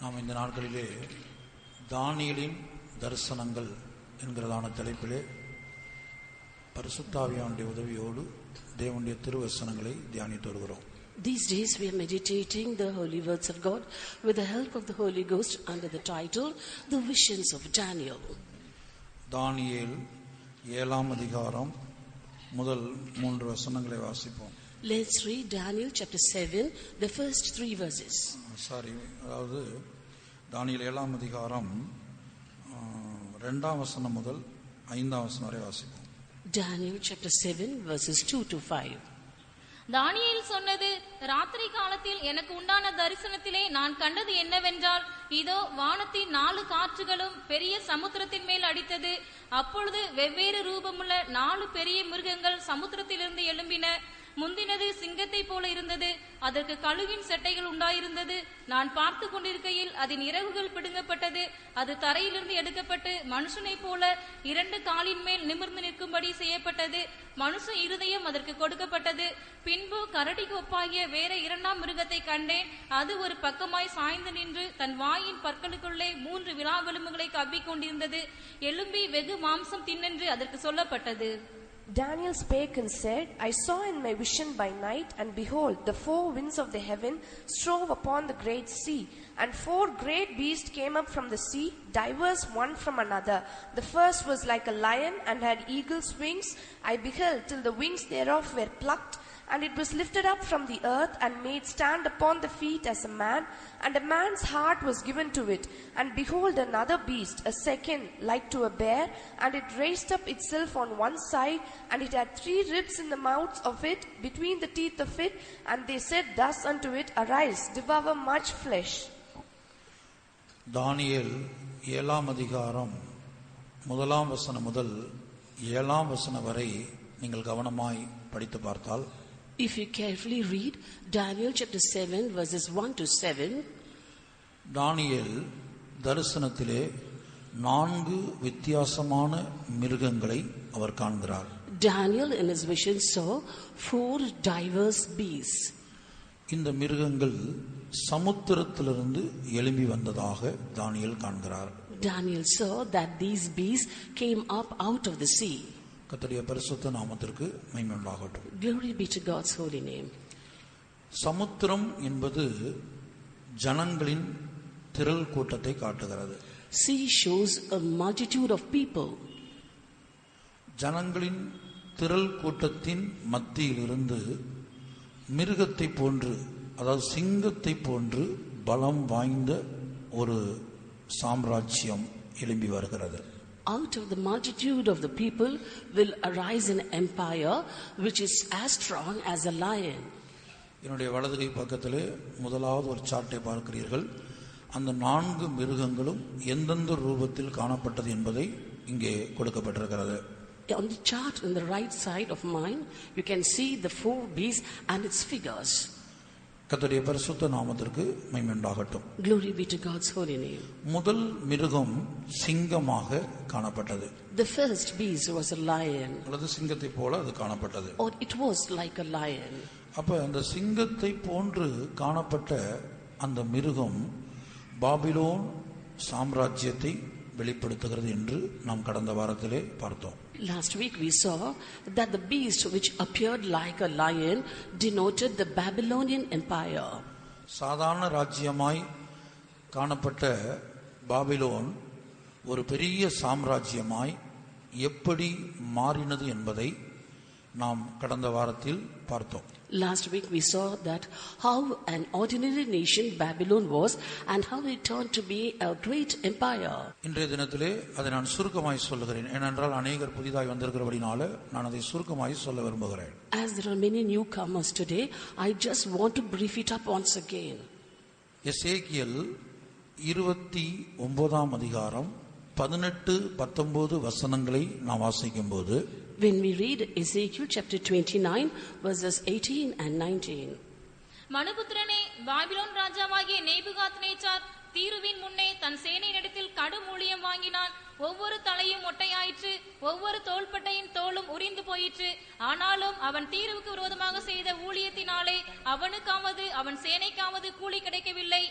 நாம் இந்த நாட்களிலே தானியேலின் தரிசனங்கள் என்கிறதான தலைப்பிலே பரிசுத்த ஆவியானுடைய உதவியோடு தேவனுடைய திருவசனங்களை தியானித்து வருகிறோம். These days we are meditating the holy words of God with the help of the Holy Ghost under the title The Visions of Daniel. தானியேல் 7ஆம் அதிகாரம் முதல் 3 வசனங்களை வாசிப்போம். Let's read Daniel chapter 7, the first 3 verses. அதாவது தானியேல் 7ஆம் அதிகாரம் 2ஆம் வசனம் முதல் 5ஆம் வசனம் வரை வாசிப்போம். Daniel chapter 7 verses 2 to 5. தானியேல் சொன்னது, ராத்திரி காலத்தில் எனக்கு உண்டான தரிசனத்திலே நான் கண்டது என்னவென்றால், இதோ வானத்தின் 4 காற்றுகளும் பெரிய சமுத்திரத்தின் மேல் அடித்தது. அப்பொழுது வெவ்வேறு ரூபமுள்ள 4 பெரிய மிருகங்கள் சமுத்திரத்திலிருந்து எழும்பின. முந்தினது சிங்கத்தை போல இருந்தது, அதற்கு கழுகின் செட்டைகள் உண்டாயிருந்தது. நான் பார்த்து கொண்டிருக்கையில் அதன் இறகுகள் பிடுங்கப்பட்டது. அது தரையிலிருந்து எடுக்கப்பட்டு மனுஷனை போல 2 காலின் மேல் நிமிர்ந்து நிற்கும்படி செய்யப்பட்டது. மனுஷ இருதயம் அதற்கு கொடுக்கப்பட்டது. பின்பு கரடிக்கு ஒப்பாகிய வேற 2ஆம் மிருகத்தை கண்டேன். அது ஒரு பக்கமாய் சாய்ந்து நின்று தன் வாயின் பற்களுக்குள்ளே 3 விலாவெலும்புகளை கவ்விக் கொண்டிருந்தது. எலும்பி வெகு மாம்சம் தின்னென்று அதற்கு சொல்லப்பட்டது. Daniel spake and said, I saw in my vision by night, and behold, the 4 winds of the heaven strove upon the great sea, and 4 great beasts came up from the sea, diverse one from another. The first was like a lion, and had eagle's wings. I beheld till the wings thereof were plucked, and it was lifted up from the earth, and made stand upon the feet as a man, and a man's heart was given to it. And behold, another beast, a second, like to a bear, and it raised up itself on one side, and it had 3 ribs in the mouths of it, between the teeth of it, and they said thus unto it, Arise, devour much flesh. தானியேல் 7ஆம் அதிகாரம் 1ஆம் வசனம் முதல் 7ஆம் வசனம் வரை நீங்கள் கவனமாய் படித்து பார்த்தால், if you carefully read Daniel chapter 7 verses 1 to 7, தானியேல் தரிசனத்திலே 4 வித்தியாசமான மிருகங்களை அவர் காண்கிறார். Daniel in his vision saw 4 diverse beasts. இந்த மிருகங்கள் சமுத்திரத்திலிருந்து எழும்பி வந்ததாக தானியேல் காண்கிறார். Daniel saw that these beasts came up out of the sea. கர்த்தருடைய பரிசுத்த நாமத்திற்கு மகிமை உண்டாகட்டும். Glory be to God's holy name. சமுத்திரம் என்பது ஜனங்களின் திரள் கூட்டத்தை காட்டுகிறது. Sea shows a multitude of people. ஜனங்களின் திரள் கூட்டத்தின் மத்தியிலிருந்து மிருகத்தை போன்று, அதாவது சிங்கத்தை போன்று பலம் வாய்ந்த ஒரு சாம்ராஜ்யம் எழும்பி வருகிறது. Out of the multitude of the people will arise an empire which is as strong as a lion. என்னுடைய வலதுகை பக்கத்திலே முதலாவது ஒரு சார்ட்டை பார்க்கிறீர்கள். அந்த 4 மிருகங்களும் எந்தெந்த ரூபத்தில் காணப்பட்டது என்பதை இங்கே கொடுக்கப்பட்டிருக்கிறது. On the chart on the right side of mine, you can see the 4 beasts and its figures. கர்த்தருடைய பரிசுத்த நாமத்திற்கு மகிமை உண்டாகட்டும். Glory be to God's holy name. முதல் மிருகம் சிங்கமாக காணப்பட்டது. The first beast was a lion. அல்லது சிங்கத்தை போல அது காணப்பட்டது. Or it was like a lion. அப்ப அந்த சிங்கத்தை போன்று காணப்பட்ட அந்த மிருகம் பாபிலோன் சாம்ராஜ்யத்தை வெளிப்படுத்துகிறது என்று நாம் கடந்த வாரத்திலே பார்த்தோம். Last week we saw that the beast which appeared like a lion denoted the Babylonian empire. சாதாரண ராஜ்யமாய் காணப்பட்ட பாபிலோன் ஒரு பெரிய சாம்ராஜ்யமாய் எப்படி மாறினது என்பதை நாம் கடந்த வாரத்தில் பார்த்தோம். Last week we saw that how an ordinary nation Babylon was and how it turned to be a great empire. இன்றைய தினத்திலே அதை நான் சுருக்கமாய் சொல்லுகிறேன். ஏனென்றால் அநேகர் புதிதாய் வந்திருக்கிறபடினால நான் அதை சுருக்கமாய் சொல்ல விரும்புகிறேன். As there are many newcomers today, I just want to brief it up once again. எசேக்கியேல் 29ஆம் அதிகாரம் 18-19 வசனங்களை நாம் வாசிக்கும்போது, when we read Ezekiel chapter 29 verses 18 and 19, மனுபுத்திரனே, பாபிலோன் ராஜாவாகிய நேபுகாத்நேச்சார் தீருவின் முன்னே தன் சேனையினிடத்தில் கடும் ஊழியம் வாங்கினான். ஒவ்வொரு தலையும் மொட்டையாயிற்று, ஒவ்வொரு தோள்பட்டையின் தோளும் உரிந்து போயிற்று. தோன்றிற்று. ஆனாலும் அவன் தீருவுக்கு விரோதமாக செய்த ஊழியத்தினாலே அவனுக்காவது அவன் சேனைக்காவது கூலி கிடைக்கவில்லை.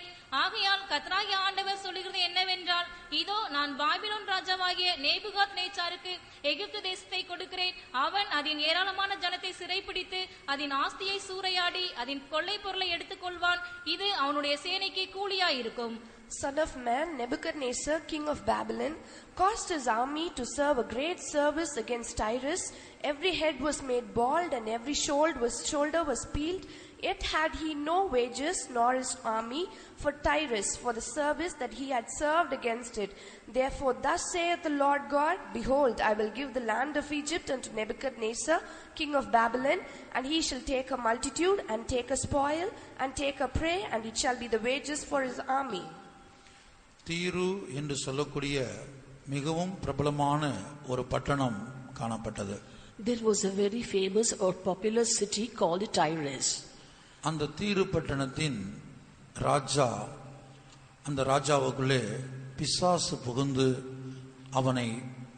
ஆகையால் கர்த்தராகிய ஆண்டவர் சொல்லுகிறது என்னவென்றால், இதோ நான் பாபிலோன் ராஜாவாகிய நேபுகாத் நேச்சாருக்கு எகிப்து தேசத்தை கொடுக்கிறேன். அவன் அதன் ஏராளமான ஜனத்தை சிறைப்பிடித்து அதன் ஆஸ்தியை சூறையாடி அதன் கொள்ளை பொருளை எடுத்துக் கொள்வான். இது அவனுடைய சேனைக்கு கூலியாயிருக்கும். Son of man, Nebuchadnezzar, king of Babylon, caused his army to serve a great service against Tyrus. Every head was made bald and every shoulder was peeled. Yet had he no wages nor his army for Tyrus, for the service that he had served against it. Therefore thus saith the Lord God, Behold, I will give the land of Egypt unto Nebuchadnezzar, king of Babylon, and he shall take a multitude, and take a spoil, and take a prey, and it shall be the wages for his army. தீரு என்று சொல்லக்கூடிய மிகவும் பிரபலமான ஒரு பட்டணம் காணப்பட்டது. There was a very famous or popular city called Tyrus. அந்த தீரு பட்டணத்தின் ராஜா, அந்த ராஜாவுக்குள்ளே பிசாசு புகுந்து அவனை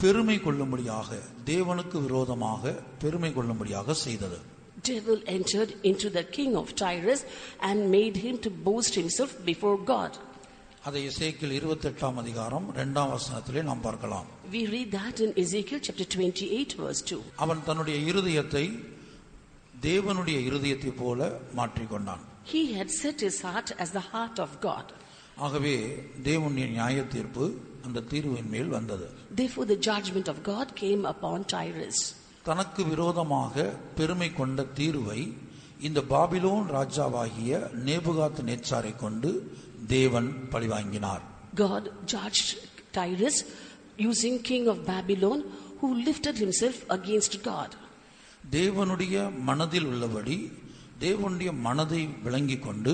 பெருமை கொள்ளும்படியாக, தேவனுக்கு விரோதமாக பெருமை கொள்ளும்படியாக செய்தது. Devil entered into the king of Tyrus and made him to boast himself before God. அதை எசேக்கியேல் 28 அதிகாரம் 2 வசனத்திலே நாம் பார்க்கலாம். We read that in Ezekiel chapter 28 verse 2. அவன் தன்னுடைய இருதயத்தை தேவனுடைய இருதயத்தை போல மாற்றிக்கொண்டான். He had set his heart as the heart of God. ஆகவே தேவனுடைய நியாய தீர்ப்பு அந்த தீருவின் மேல் வந்தது. Therefore the judgment of God came upon Tyrus. தனக்கு விரோதமாக பெருமை கொண்ட தீருவை இந்த பாபிலோன் ராஜாவாகிய நேபுகாத் நேச்சாரை கொண்டு தேவன் பழிவாங்கினார். God judged Tyrus using king of Babylon who lifted himself against God. தேவனுடைய மனதில் உள்ளபடி தேவனுடைய மனதை விளங்கிக் கொண்டு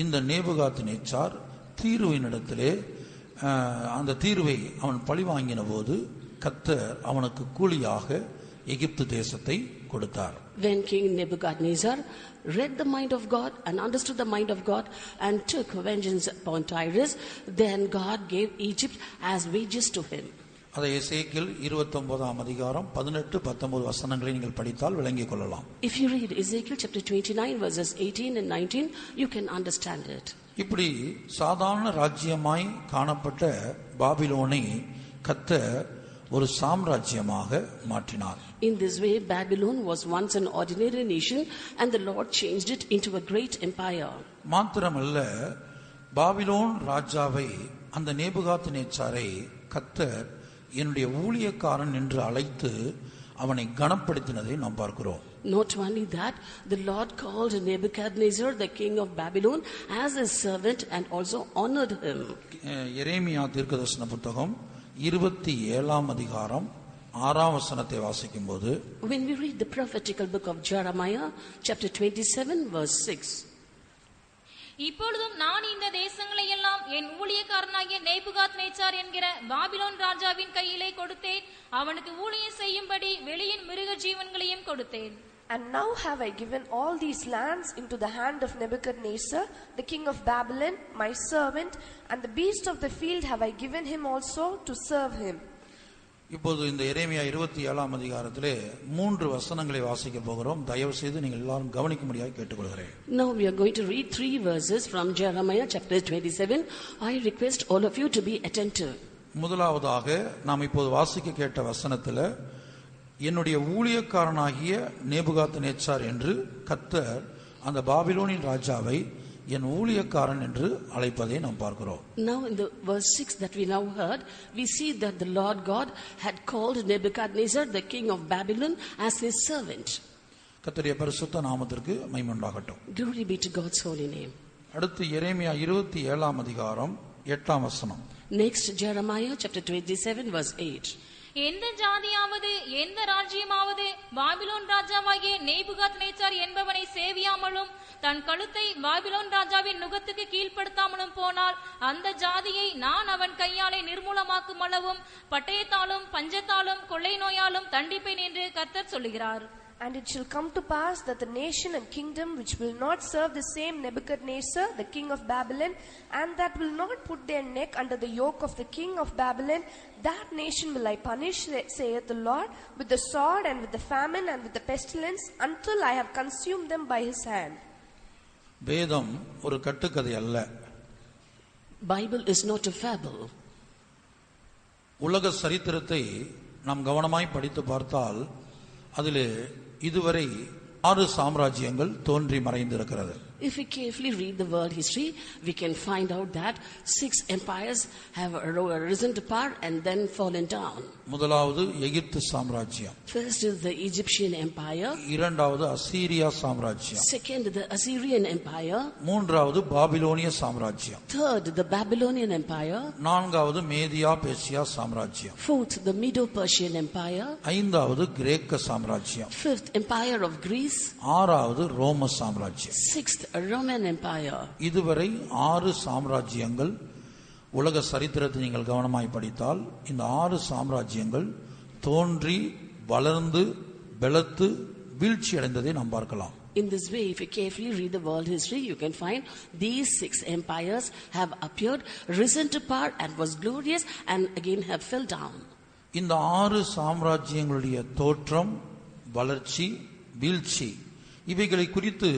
இந்த நேபுகாத் நேச்சார் தீருவினிடத்திலே அந்த தீருவை அவன் பழிவாங்கின போது கர்த்தர் அவனுக்கு கூலியாக எகிப்து தேசத்தை கொடுத்தார். When King Nebuchadnezzar read the mind of God and understood the mind of God and took vengeance upon Tyrus, then God gave Egypt as wages to him. அதை எசேக்கியேல் 29 அதிகாரம் 18-19 வசனங்களை நீங்கள் படித்தால் விளங்கிக் கொள்ளலாம். If you read Ezekiel chapter 29 verses 18 and 19, you can understand it. இப்படி சாதாரண ராஜ்யமாய் காணப்பட்ட பாபிலோனை கர்த்தர் ஒரு சாம்ராஜ்யமாக மாற்றினார். In this way Babylon was once an ordinary nation and the Lord changed it into a great empire. மாத்திரமல்ல, பாபிலோன் ராஜாவை, அந்த நேபுகாத் நேச்சாரை கர்த்தர் என்னுடைய ஊழியக்காரன் என்று அழைத்து அவனை கனப்படுத்தினதை நாம் பார்க்கிறோம். Not only that, the Lord called Nebuchadnezzar, the king of Babylon, as his servant and also honored him. எரேமியா தீர்க்கதரிசன புத்தகம் 27 அதிகாரம் 6 வசனத்தை வாசிக்கும்போது, When we read the prophetical book of Jeremiah chapter 27 verse 6, இப்பொழுதும் நான் இந்த தேசங்களை எல்லாம் என் ஊழியக்காரனாகிய நேபுகாத் நேச்சார் என்கிற பாபிலோன் ராஜாவின் கையிலே கொடுத்தேன். அவனுக்கு ஊழியம் செய்யும்படி வெளியின் மிருக ஜீவன்களையும் கொடுத்தேன். And now have I given all these lands into the hand of Nebuchadnezzar, the king of Babylon, my servant, and the beast of the field have I given him also to serve him. இப்போது இந்த எரேமியா 27 அதிகாரத்திலே 3 வசனங்களை வாசிக்க போகிறோம். தயவு செய்து நீங்கள் எல்லாரும் கவனிக்கும்படியாக கேட்டுக்கொள்கிறேன். Now we are going to read 3 verses from Jeremiah chapter 27. I request all of you to be attentive. முதலாவதாக நாம் இப்போது வாசிக்க கேட்ட வசனத்தில், என்னுடைய ஊழியக்காரனாகிய நேபுகாத் நேச்சார் என்று கர்த்தர் அந்த பாபிலோனின் ராஜாவை என் ஊழியக்காரன் என்று அழைப்பதை நாம் பார்க்கிறோம். Now in the verse 6 that we now heard, we see that the Lord God had called Nebuchadnezzar, the king of Babylon, as his servant. கர்த்தருடைய பரிசுத்த நாமத்திற்கு மகிமை உண்டாகட்டும். Glory be to God's holy name. அடுத்து எரேமியா 27 அதிகாரம் 8 வசனம். Next, Jeremiah chapter 27 verse 8. எந்த ஜாதியாவது எந்த ராஜ்யமாவது பாபிலோன் ராஜாவாகிய நேபுகாத் நேச்சார் என்பவனை சேவியாமலும் தன் கழுத்தை பாபிலோன் ராஜாவின் நுகத்துக்கு கீழ்ப்படுத்தாமலும் போனால் அந்த ஜாதியை நான் அவன் கையாலே நிர்மூலமாக்கும் அளவும் பட்டயத்தாலும் பஞ்சத்தாலும் கொள்ளை நோயாலும் தண்டிப்பேன் என்று கர்த்தர் சொல்லுகிறார். And it shall come to pass that the nation and kingdom which will not serve the same Nebuchadnezzar, the king of Babylon, and that will not put their neck under the yoke of the king of Babylon, that nation will I punish, saith the Lord, with the sword and with the famine and with the pestilence, until I have consumed them by his hand. வேதம் ஒரு கட்டுக்கதை அல்ல. Bible is not a fable. உலக சரித்திரத்தை நாம் கவனமாய் படித்து பார்த்தால் அதிலே இதுவரை 6 சாம்ராஜ்யங்கள் தோன்றி மறைந்திருக்கிறது. If we carefully read the world history, we can find out that 6 empires have risen to power and then fallen down. முதலாவது எகிப்து சாம்ராஜ்யம். First is the Egyptian empire. இரண்டாவது அசீரியா சாம்ராஜ்யம். Second, the Assyrian empire. மூன்றாவது பாபிலோனிய சாம்ராஜ்யம். Third, the Babylonian empire. நான்காவது Media Persia சாம்ராஜ்யம். Fourth, the Medo-Persian empire. ஐந்தாவது கிரேக்க சாம்ராஜ்யம். Fifth, empire of Greece. ஆறாவது ரோம சாம்ராஜ்யம். Sixth, a Roman empire. இதுவரை 6 சாம்ராஜ்யங்கள் உலக சரித்திரத்தை நீங்கள் கவனமாய் படித்தால் இந்த 6 சாம்ராஜ்யங்கள் தோன்றி வளர்ந்து பலத்து வீழ்ச்சி அடைந்ததை நாம் பார்க்கலாம். In this way, if you carefully read the world history, you can find these 6 empires have appeared, risen to power and was glorious, and again have fell down. இந்த 6 சாம்ராஜ்யங்களுடைய தோற்றம், வளர்ச்சி, வீழ்ச்சி இவைகளை குறித்து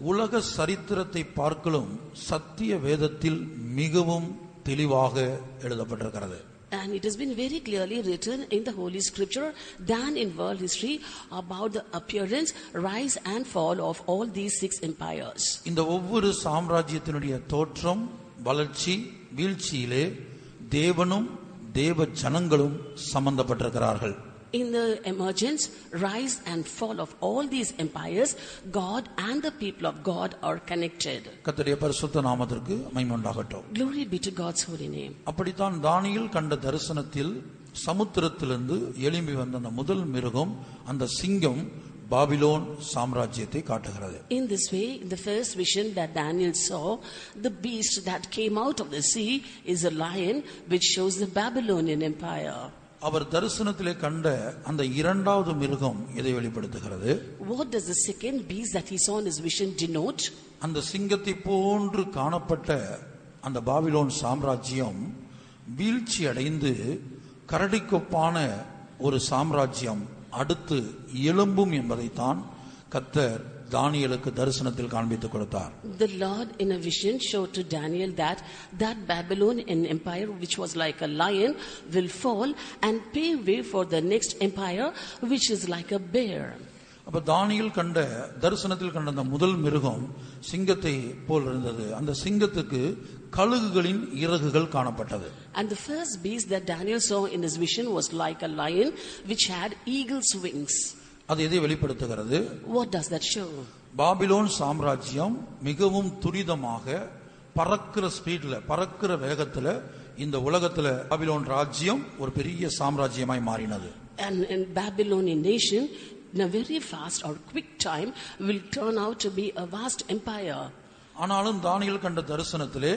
உலக சரித்திரத்தை பார்க்கலும் சத்திய வேதத்தில் மிகவும் தெளிவாக எழுதப்பட்டிருக்கிறது. And it has been very clearly written in the Holy Scripture than in world history about the appearance, rise and fall of all these 6 empires. இந்த ஒவ்வொரு சாம்ராஜ்யத்தினுடைய தோற்றம், வளர்ச்சி, வீழ்ச்சியிலே தேவனும் தேவ ஜனங்களும் சம்பந்தப்பட்டிருக்கிறார்கள். In the emergence, rise and fall of all these empires, God and the people of God are connected. கர்த்தருடைய பரிசுத்த நாமத்திற்கு மகிமை உண்டாகட்டும். Glory be to God's holy name. அப்படித்தான் தானியேல் கண்ட தரிசனத்தில் சமுத்திரத்திலிருந்து எழும்பி வந்த அந்த முதல் மிருகம், அந்த சிங்கம் பாபிலோன் சாம்ராஜ்யத்தை காட்டுகிறது. In this way, in the first vision that Daniel saw, the beast that came out of the sea is a lion, which shows the Babylonian empire. அவர் தரிசனத்திலே கண்ட அந்த இரண்டாவது மிருகம் எதை வெளிப்படுத்துகிறது? What does the second beast that he saw in his vision denote? அந்த சிங்கத்தை போன்று காணப்பட்ட அந்த பாபிலோன் சாம்ராஜ்யம் வீழ்ச்சி அடைந்து கரடிக்கொப்பான ஒரு சாம்ராஜ்யம் அடுத்து எழும்பும் என்பதைத்தான் கர்த்தர் தானியேலுக்கு தரிசனத்தில் காண்பித்துக் கொடுத்தார். The Lord in a vision showed to Daniel that Babylonian empire, which was like a lion, will fall and pave way for the next empire, which is like a bear. அப்ப தானியேல் கண்ட தரிசனத்தில் கண்ட அந்த முதல் மிருகம் சிங்கத்தை போல் இருந்தது. அந்த சிங்கத்துக்கு கழுகுகளின் இறகுகள் காணப்பட்டது. And the first beast that Daniel saw in his vision was like a lion, which had eagle's wings. அது எதை வெளிப்படுத்துகிறது? What does that show? Babylon சாம்ராஜ்யம் மிகவும் துரிதமாக பறக்கிற ஸ்பீட்ல, பறக்கிற வேகத்துல இந்த உலகத்துல பாபிலோன் ராஜ்யம் ஒரு பெரிய சாம்ராஜ்யமாய் மாறினது. And Babylonian nation in a very fast or quick time will turn out to be a vast empire. ஆனாலும் தானியேல் கண்ட தரிசனத்திலே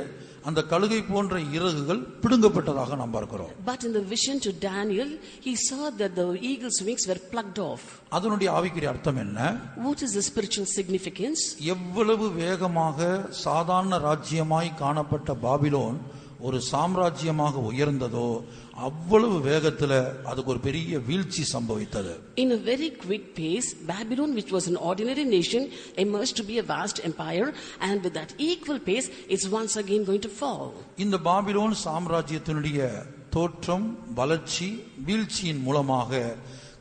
அந்த கழுகை போன்ற இறகுகள் பிடுங்கப்பட்டதாக நாம் பார்க்கிறோம். But in the vision to Daniel, he saw that the eagle's wings were plucked off. அதனுடைய ஆவிக்குரிய அர்த்தம் என்ன? What is the spiritual significance? எவ்வளவு வேகமாக சாதாரண ராஜ்யமாய் காணப்பட்ட பாபிலோன் ஒரு சாம்ராஜ்யமாக உயர்ந்ததோ அவ்வளவு வேகத்துல அதுக்கு ஒரு பெரிய வீழ்ச்சி சம்பவித்தது. In a very quick pace, Babylon, which was an ordinary nation, emerged to be a vast empire, and with that equal pace, it's once again going to fall. இந்த பாபிலோன் சாம்ராஜ்யத்தினுடைய தோற்றம், வளர்ச்சி, வீழ்ச்சியின் மூலமாக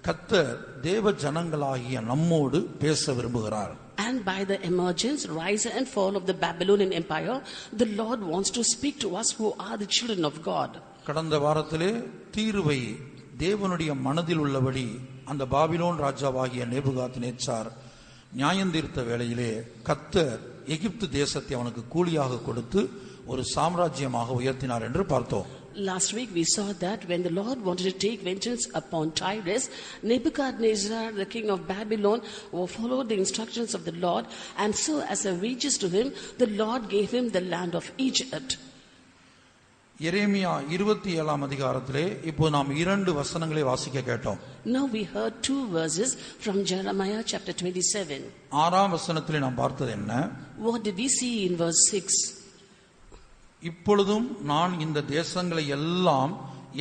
கர்த்தர் தேவ ஜனங்களாகிய நம்மோடு பேச விரும்புகிறார். And by the emergence, rise and fall of the Babylonian empire, the Lord wants to speak to us who are the children of God. கடந்த வாரத்திலே தீர்வை தேவனுடைய மனதில் உள்ளபடி அந்த பாபிலோன் ராஜாவாகிய நேபுகாத்நேச்சார் நியாயந்தீர்த்த வேளையிலே கர்த்தர் எகிப்து தேசத்தை அவனுக்கு கூலியாக கொடுத்து ஒரு சாம்ராஜ்யமாக உயர்த்தினார் என்று பார்த்தோம். Last week we saw that when the Lord wanted to take vengeance upon Tyrus, Nebuchadnezzar, the king of Babylon, followed the instructions of the Lord, and so as a wages to him, the Lord gave him the land of Egypt. எரேமியா 27 அதிகாரத்திலே இப்போ நாம் 2 வசனங்களை வாசிக்க கேட்டோம். Now we heard 2 verses from Jeremiah chapter 27. 6ஆம் வசனத்திலே நாம் பார்த்தது என்ன? What did we see in verse 6? இப்பொழுதும் நான் இந்த தேசங்களை எல்லாம்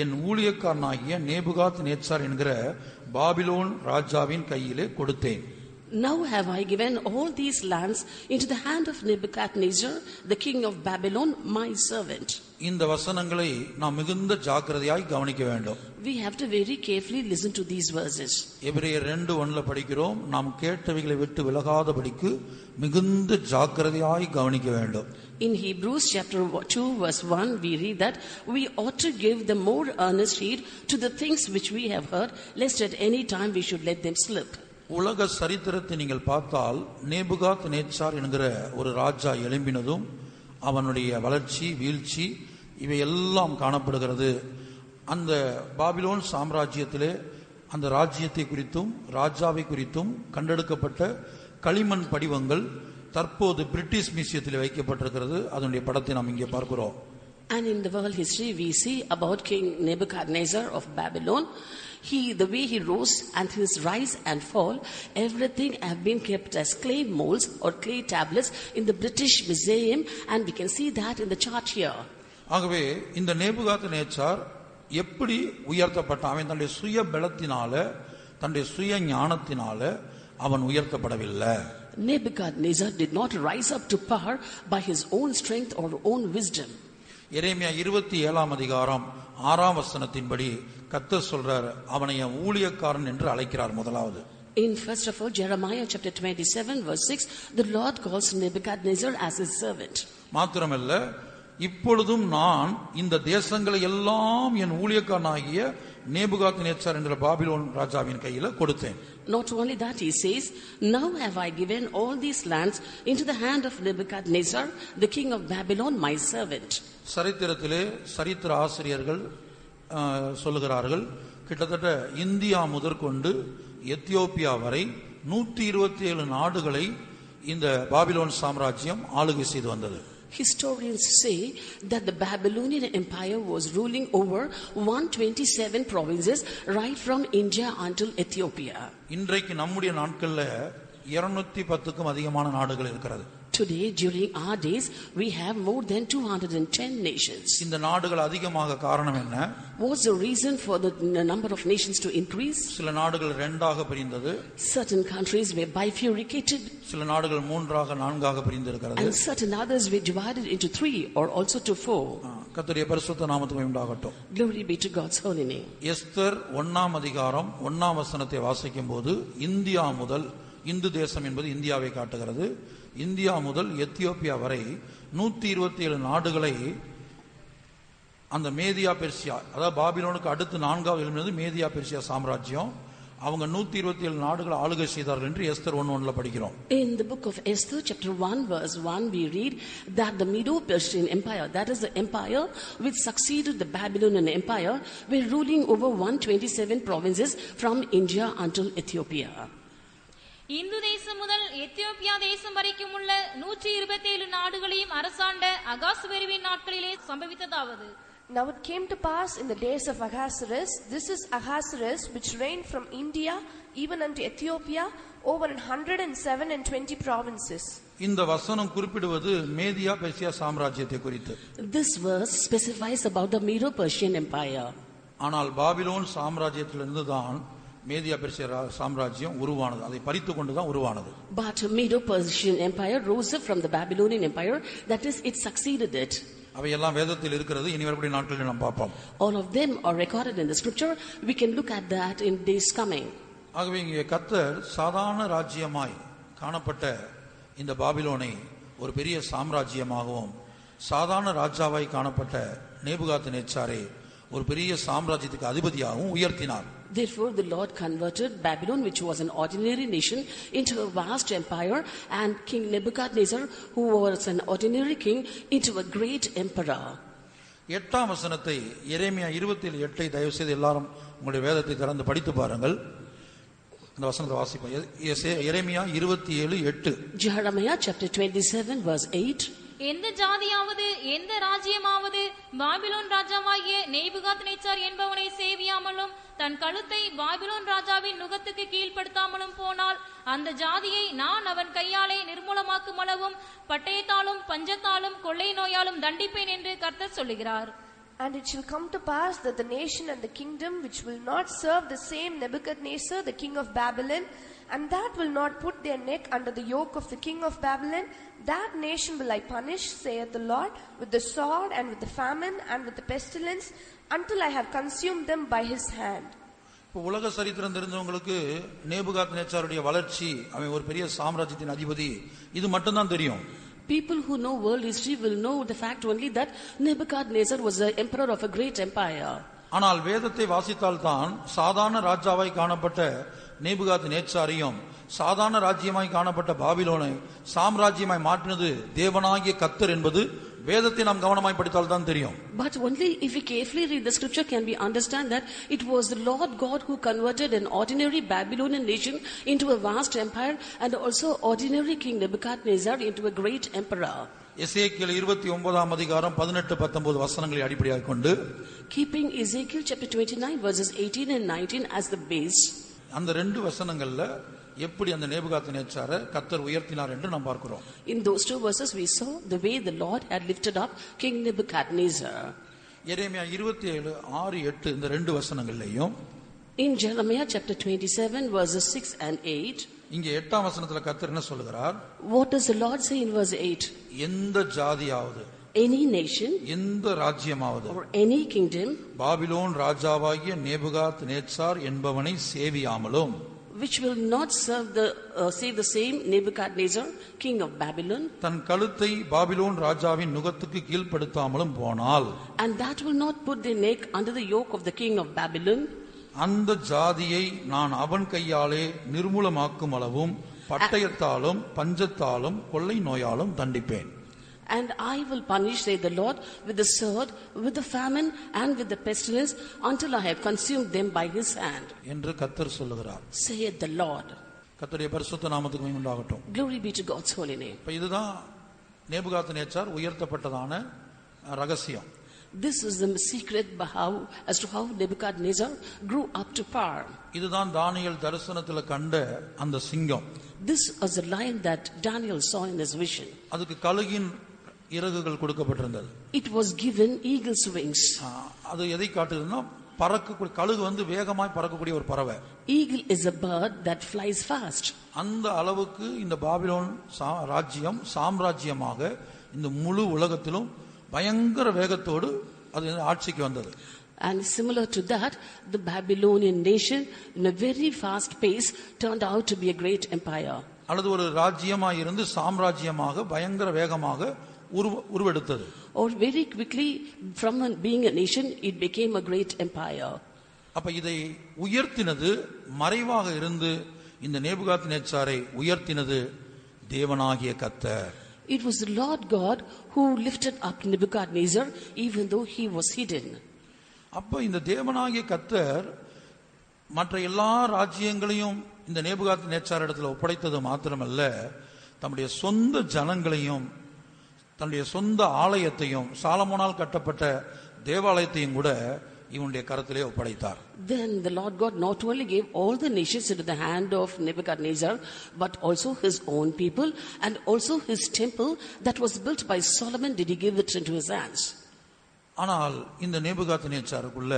என் ஊழியக்காரனாகிய நேபுகாத் நேச்சார் என்கிற பாபிலோன் ராஜாவின் கையிலே கொடுத்தேன். Now have I given all these lands into the hand of Nebuchadnezzar, the king of Babylon, my servant. இந்த வசனங்களை நாம் மிகுந்த ஜாக்கிரதையாய் கவனிக்க வேண்டும். We have to very carefully listen to these verses. எபிரேயர் 2:1 படிக்கிறோம், நாம் கேட்டவைகளை விட்டு விலகாதபடிக்கு மிகுந்த ஜாக்கிரதையாய் கவனிக்க வேண்டும். In Hebrews chapter 2 verse 1 we read that we ought to give the more earnest heed to the things which we have heard, lest at any time we should let them slip. உலக சரித்திரத்தை நீங்கள் பார்த்தால் நேபுகாத் நேச்சார் என்கிற ஒரு ராஜா எழும்பினதும் அவனுடைய வளர்ச்சி வீழ்ச்சி இவை எல்லாம் காணப்படுகிறது. அந்த பாபிலோன் சாம்ராஜ்யத்திலே அந்த ராஜ்யத்தை குறித்தும் ராஜாவை குறித்தும் கண்டெடுக்கப்பட்ட களிமண் படிவங்கள் தற்போது பிரிட்டிஷ் மியூசியத்தில் வைக்கப்பட்டிருக்கிறது. அதனுடைய படத்தை நாம் இங்கே பார்க்கிறோம். And in the world history we see about King Nebuchadnezzar of Babylon. The way he rose and his rise and fall, everything have been kept as clay molds or clay tablets in the British Museum, and we can see that in the chart here. ஆகவே இந்த நேபுகாத் நேச்சார் எப்படி உயர்த்தப்பட்டான்? அவன் தன்னுடைய சுய பலத்தினால தன்னுடைய சுய ஞானத்தினால அவன் உயர்த்தப்படவில்லை. Nebuchadnezzar did not rise up to power by his own strength or own wisdom. எரேமியா 27 அதிகாரம் 6ஆம் வசனத்தின்படி கர்த்தர் சொல்றார், அவனை என் ஊழியக்காரன் என்று அழைக்கிறார். முதலாவது In first of all Jeremiah chapter 27 verse 6, the Lord calls Nebuchadnezzar as his servant. மாத்திரமல்ல, இப்பொழுதும் நான் இந்த தேசங்களை எல்லாம் என் ஊழியக்காரனாகிய நேபுகாத் நேச்சார் என்ற பாபிலோன் ராஜாவின் கையில கொடுத்தேன். Not only that, he says, now have I given all these lands into the hand of Nebuchadnezzar, the king of Babylon, my servant. சரித்திரத்திலே சரித்திர ஆசிரியர்கள் சொல்லுகிறார்கள், கிட்டத்தட்ட இந்தியா முதற்கொண்டு எத்தியோப்பியா வரை 127 நாடுகளை இந்த பாபிலோன் சாம்ராஜ்யம் ஆளுகை செய்து வந்தது. Historians say that the Babylonian Empire was ruling over 127 provinces right from India until Ethiopia. இன்றைக்கு நம்முடைய நாட்கள்ல 210க்கும் அதிகமான நாடுகள் இருக்கிறது. Today, during our days, we have more than 210 nations. இந்த நாடுகள் அதிகமாக காரணம் என்ன? What's the reason for the number of nations to increase? சில நாடுகள் 2ஆக பிரிந்தது. Certain countries were bifurcated. சில நாடுகள் 3ஆக 4ஆக பிரிந்திருக்கிறது. And certain others were divided into 3 or also to 4. கர்த்தருடைய பரிசுத்த நாமத்துக்கு உண்டாகட்டும். Glory be to God's holy name. Esther 1ஆம் அதிகாரம் 1ஆம் வசனத்தை வாசிக்கும்போது இந்தியா முதல், இந்து தேசம் என்பது இந்தியாவை காட்டுகிறது, இந்தியா முதல் எத்தியோப்பியா வரை 127 நாடுகளை அந்த மேதியா பெர்சியா, அதாவது பாபிலோனுக்கு அடுத்து 4வது எழும்பினது மேதியா பெர்சியா சாம்ராஜ்யம், அவங்க 127 நாடுகளை ஆளுகை செய்தார்கள் என்று எஸ்தர் 1:1 படிக்கிறோம். In the book of Esther chapter 1 verse 1 we read that the Medo-Persian empire, that is the empire which succeeded the Babylonian empire, were ruling over 127 provinces from India until Ethiopia. Hindu தேசம் முதல் Ethiopia தேசம் வரைக்கும் உள்ள 127 நாடுகளையும் அரசாண்ட அகாசுவேருவின் நாட்களிலே சம்பவித்ததாவது. Now it came to pass in the days of Ahasuerus, this is Ahasuerus, which reigned from India even unto Ethiopia over 107 provinces. இந்த வசனம் குறிப்பிடுவது மேதியா பெர்சியா சாம்ராஜ்யத்தை குறித்து. This verse specifies about the Medo-Persian empire. ஆனால் Babylon சாம்ராஜ்யத்திலிருந்து தான் Media Persia சாம்ராஜ்யம் உருவானது. அதை பறித்து கொண்டு தான் உருவானது. But Medo-Persian empire rose up from the Babylonian empire, that is, it succeeded it. அவையெல்லாம் வேதத்தில் இருக்கிறது. இனி வரக்கூடிய நாட்களில் நாம் பார்ப்போம். All of them are recorded in the scripture. We can look at that in days coming. ஆகவே இங்கே கர்த்தர் சாதாரண ராஜ்யமாய் காணப்பட்ட இந்த பாபிலோனை ஒரு பெரிய சாம்ராஜ்யமாகவும், சாதாரண ராஜாவாய் காணப்பட்ட நேபுகாத் நேச்சாரை ஒரு பெரிய சாம்ராஜ்யத்துக்கு அதிபதியாகவும் உயர்த்தினார். Therefore the Lord converted Babylon, which was an ordinary nation, into a vast empire, and King Nebuchadnezzar, who was an ordinary king, into a great emperor. 8ஆம் வசனத்தை எரேமியா 27:8 தயவு செய்து எல்லாரும் உங்களுடைய வேதத்தை திறந்து படித்து பாருங்கள். அந்த வசனத்தை வாசிப்போம். எரேமியா 27:8. Jeremiah chapter 27 verse 8. எந்த ஜாதியாவது எந்த ராஜ்யமாவது பாபிலோன் ராஜாவாகிய நேபுகாத்நேச்சார் என்பவனை சேவியாமலும் தன் கழுத்தை பாபிலோன் ராஜாவின் நுகத்துக்கு கீழ்ப்படுத்தாமலும் போனால் அந்த ஜாதியை நான் அவன் கையாலே நிர்மூலமாக்கும் அளவும் பட்டயத்தாலும் பஞ்சத்தாலும் கொள்ளை நோயாலும் தண்டிப்பேன் என்று கர்த்தர் சொல்லுகிறார். And it shall come to pass that the nation and the kingdom which will not serve the same Nebuchadnezzar the king of Babylon, and that will not put their neck under the yoke of the king of Babylon, that nation will I punish, saith the Lord, with the sword and with the famine and with the pestilence, until I have consumed them by his hand. இப்போ உலக சரித்திரம் தெரிஞ்சவங்களுக்கு நேபுகாத்நேச்சாருடைய வளர்ச்சி, அவன் ஒரு பெரிய சாம்ராஜ்யத்தின் அதிபதி, இது மட்டும்தான் தெரியும். People who know world history will know the fact only that Nebuchadnezzar was the emperor of a great empire. ஆனால் வேதத்தை வாசித்தால்தான் சாதாரண ராஜாவாய் காணப்பட்ட நேபுகாத்நேச்சாரையும் சாதாரண ராஜ்யமாய் காணப்பட்ட பாபிலோனை சாம்ராஜ்யமாய் மாற்றினது தேவனாகிய கர்த்தர் என்பது வேதத்தை நாம் கவனமாய் படித்தால் தான் தெரியும். But only if we carefully read the scripture can we understand that it was the Lord God who converted an ordinary Babylonian nation into a vast empire, and also ordinary king Nebuchadnezzar into a great emperor. எசேக்கியேல் 29ஆம் அதிகாரம் 18-19 வசனங்களை அடிப்படையாக கொண்டு, keeping Ezekiel chapter 29 verses 18 and 19 as the base, அந்த ரெண்டு வசனங்கள்ல எப்படி அந்த நேபுகாத்நேச்சாரை கர்த்தர் உயர்த்தினார் என்று நாம் பார்க்கிறோம். In those two verses we saw the way the Lord had lifted up King Nebuchadnezzar. எரேமியா 27:6-8 இந்த ரெண்டு வசனங்கள்லயும், in Jeremiah chapter 27 verses 6 and 8, இங்க 8ஆம் வசனத்துல கர்த்தர் என்ன சொல்லுகிறார்? what does the Lord say in verse 8? எந்த ஜாதியாவது, any nation, எந்த ராஜ்யமாவது, or any kingdom, பாபிலோன் ராஜாவாகிய Nebuchadnezzar என்பவனை சேவியாமலும், which will not serve the same Nebuchadnezzar king of Babylon, தன் கழுத்தை பாபிலோன் ராஜாவின் நுகத்துக்கு கீழ்ப்படுத்தாமலும் போனால், and that will not put their neck under the yoke of the king of Babylon, அந்த ஜாதியை நான் அவன் கையாலே நிர்மூலமாக்கும் அளவும் பட்டயத்தாலும் பஞ்சத்தாலும் கொள்ளை நோயாலும் தண்டிப்பேன். and I will punish, saith the Lord, with the sword, with the famine, and with the pestilence, until I have consumed them by his hand, என்று கர்த்தர் சொல்லுகிறார். saith the Lord. கர்த்தருடைய பரிசுத்த நாமத்துக்கு மகிமை உண்டாகட்டும். Glory be to God's holy name. இப்ப இதுதான் நேபுகாத்நேச்சார் உயர்த்தப்பட்டதான ரகசியம். This is the secret as to how Nebuchadnezzar grew up to power. இதுதான் தானியேல் தரிசனத்துல கண்ட அந்த சிங்கம். This was the lion that Daniel saw in his vision. அதுக்கு கழுகின் இறகுகள் கொடுக்கப்பட்டிருந்தது. It was given eagle's wings. அது எதை காட்டுதுன்னா, பறக்கக்கூடிய கழுகு வந்து வேகமாய் பறக்கக்கூடிய ஒரு பறவை. Eagle is a bird that flies fast. அந்த அளவுக்கு இந்த பாபிலோன் ராஜ்யம் சாம்ராஜ்யமாக இந்த முழு உலகத்திலும் பயங்கர வேகத்தோடு அது ஆட்சிக்கு வந்தது. And similar to that, the Babylonian nation in a very fast pace turned out to be a great empire. அல்லது ஒரு ராஜ்யமாய் இருந்து சாம்ராஜ்யமாக பயங்கர வேகமாக உருவெடுத்தது. Or very quickly from being a nation it became a great empire. அப்ப இதை உயர்த்தினது, மறைவாக இருந்து இந்த நேபுகாத்நேச்சாரை உயர்த்தினது தேவனாகிய கர்த்தர். It was the Lord God who lifted up Nebuchadnezzar even though he was hidden. அப்ப இந்த தேவனாகிய கர்த்தர் மற்ற எல்லா ராஜ்யங்களையும் இந்த நேபுகாத்நேச்சார் இடத்துல ஒப்படைத்தது மாத்திரமல்ல, தம்முடைய சொந்த ஜனங்களையும் தன்னுடைய சொந்த ஆலயத்தையும் சாலமோனால் கட்டப்பட்ட தேவாலயத்தையும் கூட இவனுடைய கரத்திலே ஒப்படைத்தார். Then the Lord God not only gave all the nations into the hand of Nebuchadnezzar, but also his own people, and also his temple that was built by Solomon did he give it into his hands. ஆனால் இந்த நேபுகாத்நேச்சாருக்குள்ள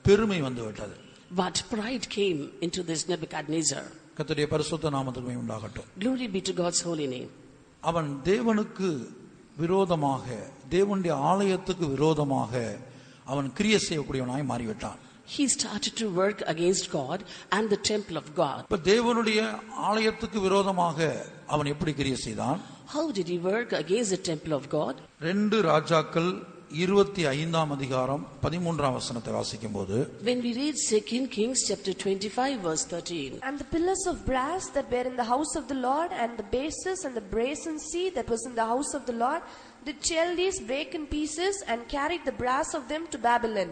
பெருமை வந்து விட்டது. But pride came into this Nebuchadnezzar. கர்த்தருடைய பரிசுத்த நாமத்துக்கு மகிமை உண்டாகட்டும். Glory be to God's holy name. அவன் தேவனுக்கு விரோதமாக, தேவனுடைய ஆலயத்துக்கு விரோதமாக அவன் கிரியை செய்யக்கூடியவனாய் மாறிவிட்டான். He started to work against God and the temple of God. இப்ப தேவனுடைய ஆலயத்துக்கு விரோதமாக அவன் எப்படி கிரியை செய்தான்? How did he work against the temple of God? 2 ராஜாக்கள் 25ஆம் அதிகாரம் 13ஆம் வசனத்தை வாசிக்கும்போது, when we read 2 Kings chapter 25 verse 13, and the pillars of brass that were in the house of the Lord, and the bases and the brazen sea that was in the house of the Lord, did Chaldees break in pieces and carried the brass of them to Babylon.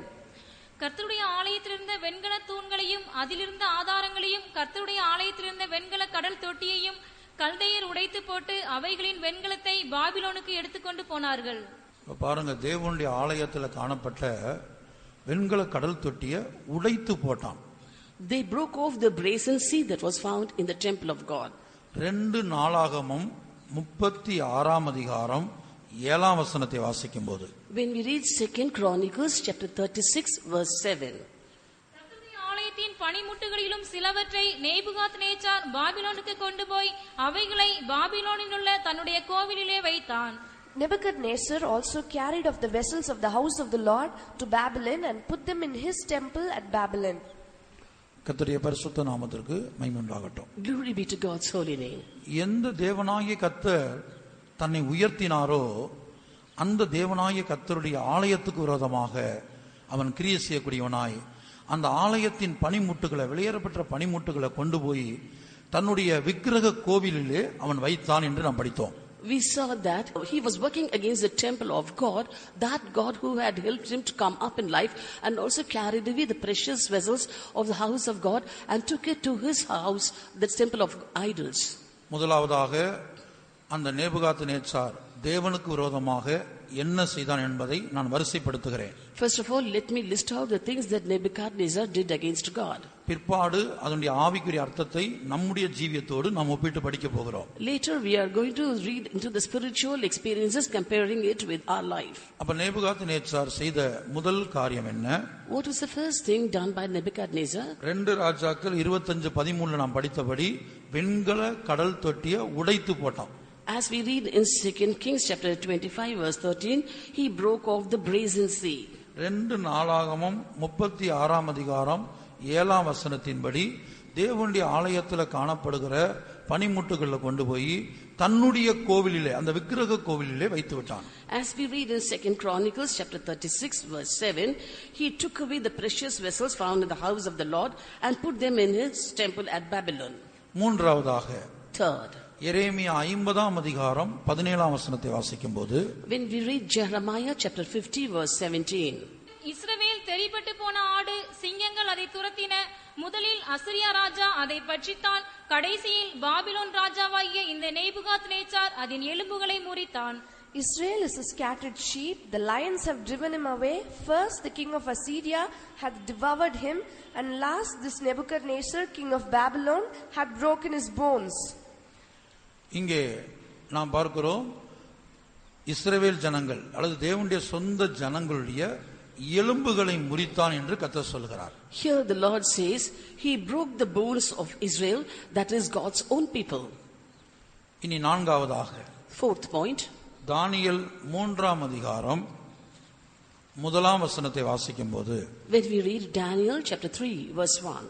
கர்த்தருடைய ஆலயத்திலிருந்த வெண்கல தூண்களையும் அதிலிருந்த ஆதாரங்களையும் கர்த்தருடைய ஆலயத்திலிருந்த வெண்கல கடல் தொட்டியையும் கல்தையர் உடைத்து போட்டு அவைகளின் வெண்கலத்தை பாபிலோனுக்கு எடுத்துக்கொண்டு போனார்கள். இப்ப பாருங்க, தேவனுடைய ஆலயத்துல காணப்பட்ட வெண்கல கடல் தொட்டியை உடைத்து போட்டான். They broke off the brazen sea that was found in the temple of God. 2 நாளாகமம் 36 அதிகாரம் 7 வசனத்தை வாசிக்கும் போது, When we read 2 Chronicles chapter 36 verse 7, கர்த்தருடைய ஆலயத்தின் பணிமுட்டுகளிலும் சிலவற்றை நேபுகாத்நேச்சார் பாபிலோனுக்கு கொண்டு போய் அவைகளை பாபிலோனில் உள்ள தன்னுடைய கோவிலிலே வைத்தான். Nebuchadnezzar also carried off the vessels of the house of the Lord to Babylon and put them in his temple at Babylon. கர்த்தருடைய பரிசுத்த நாமத்திற்கு மகிமை உண்டாகட்டும். glory be to God's holy name. எந்த தேவனாகிய கர்த்தர் தன்னை உயர்த்தினாரோ அந்த தேவனாகிய கர்த்தருடைய ஆலயத்துக்கு விரோதமாக அவன் கிரியை செய்யக்கூடியவனாய் அந்த ஆலயத்தின் பனிமுட்டுகளை, வெளியேறப்பட்ட பனிமுட்டுகளை கொண்டு போய் தன்னுடைய விக்கிரக கோவிலிலே அவன் வைத்தான் என்று நாம் படித்தோம். We saw that he was working against the temple of God, that God who had helped him to come up in life and also carried away the precious vessels of the house of God and took it to his house, the temple of idols. முதலாவதாக அந்த Nebuchadnezzar தேவனுக்கு விரோதமாக என்ன செய்தான் என்பதை நான் வரிசைப்படுத்துகிறேன். First of all, let me list out the things that Nebuchadnezzar did against God. பிற்பாடு அதனுடைய ஆவிக்குரிய அர்த்தத்தை நம்முடைய ஜீவியத்தோடு நாம் ஒப்பிட்டு படிக்க போகிறோம். Later we are going to read into the spiritual experiences, comparing it with our life. அப்ப நேபுகாத்நேச்சார் செய்த முதல் காரியம் என்ன? What was the first thing done by Nebuchadnezzar? 2 ராஜாக்கள் 25:13 நாம் படித்தபடி வெண்கல கடல் தொட்டியை உடைத்து போட்டான். As we read in 2 Kings chapter 25 verse 13, he broke off the brazen sea. 2 நாளாகமம் 36 அதிகாரம் 7 வசனத்தின்படி தேவனுடைய ஆலயத்தில் காணப்படுகிற பனிமுட்டுகளை கொண்டு போய் தன்னுடைய கோவிலிலே, அந்த விக்கிரக கோவிலிலே வைத்து விட்டான். As we read in 2 Chronicles chapter 36 verse 7, he took away the precious vessels found in the house of the Lord and put them in his temple at Babylon. மூன்றாவதாக Third, எரேமியா 50 அதிகாரம் 17 வசனத்தை வாசிக்கும் போது, when we read Jeremiah chapter 50 verse 17, இஸ்ரவேல் தெரிபட்டு போன ஆடு, சிங்கங்கள் அதை துரத்தின. முதலில் அசிரியா ராஜா அதை பட்சித்தான். கடைசியில் பாபிலோன் ராஜாவாகிய இந்த நேபுகாத்நேச்சார் அதன் எலும்புகளை முறித்தான். Israel is a scattered sheep. The lions have driven him away. First the king of Assyria had devoured him, and last this Nebuchadnezzar, king of Babylon, had broken his bones. இங்கே நாம் பார்க்கிறோம், இஸ்ரவேல் ஜனங்கள் அல்லது தேவனுடைய சொந்த ஜனங்களுடைய எலும்புகளை முறித்தான் என்று கர்த்தர் சொல்கிறார். here the Lord says he broke the bones of Israel, that is God's own people. இனி நான்காவதாக Fourth point, தானியேல் 3 அதிகாரம் 1 வசனத்தை வாசிக்கும் போது, when we read Daniel chapter 3 verse 1,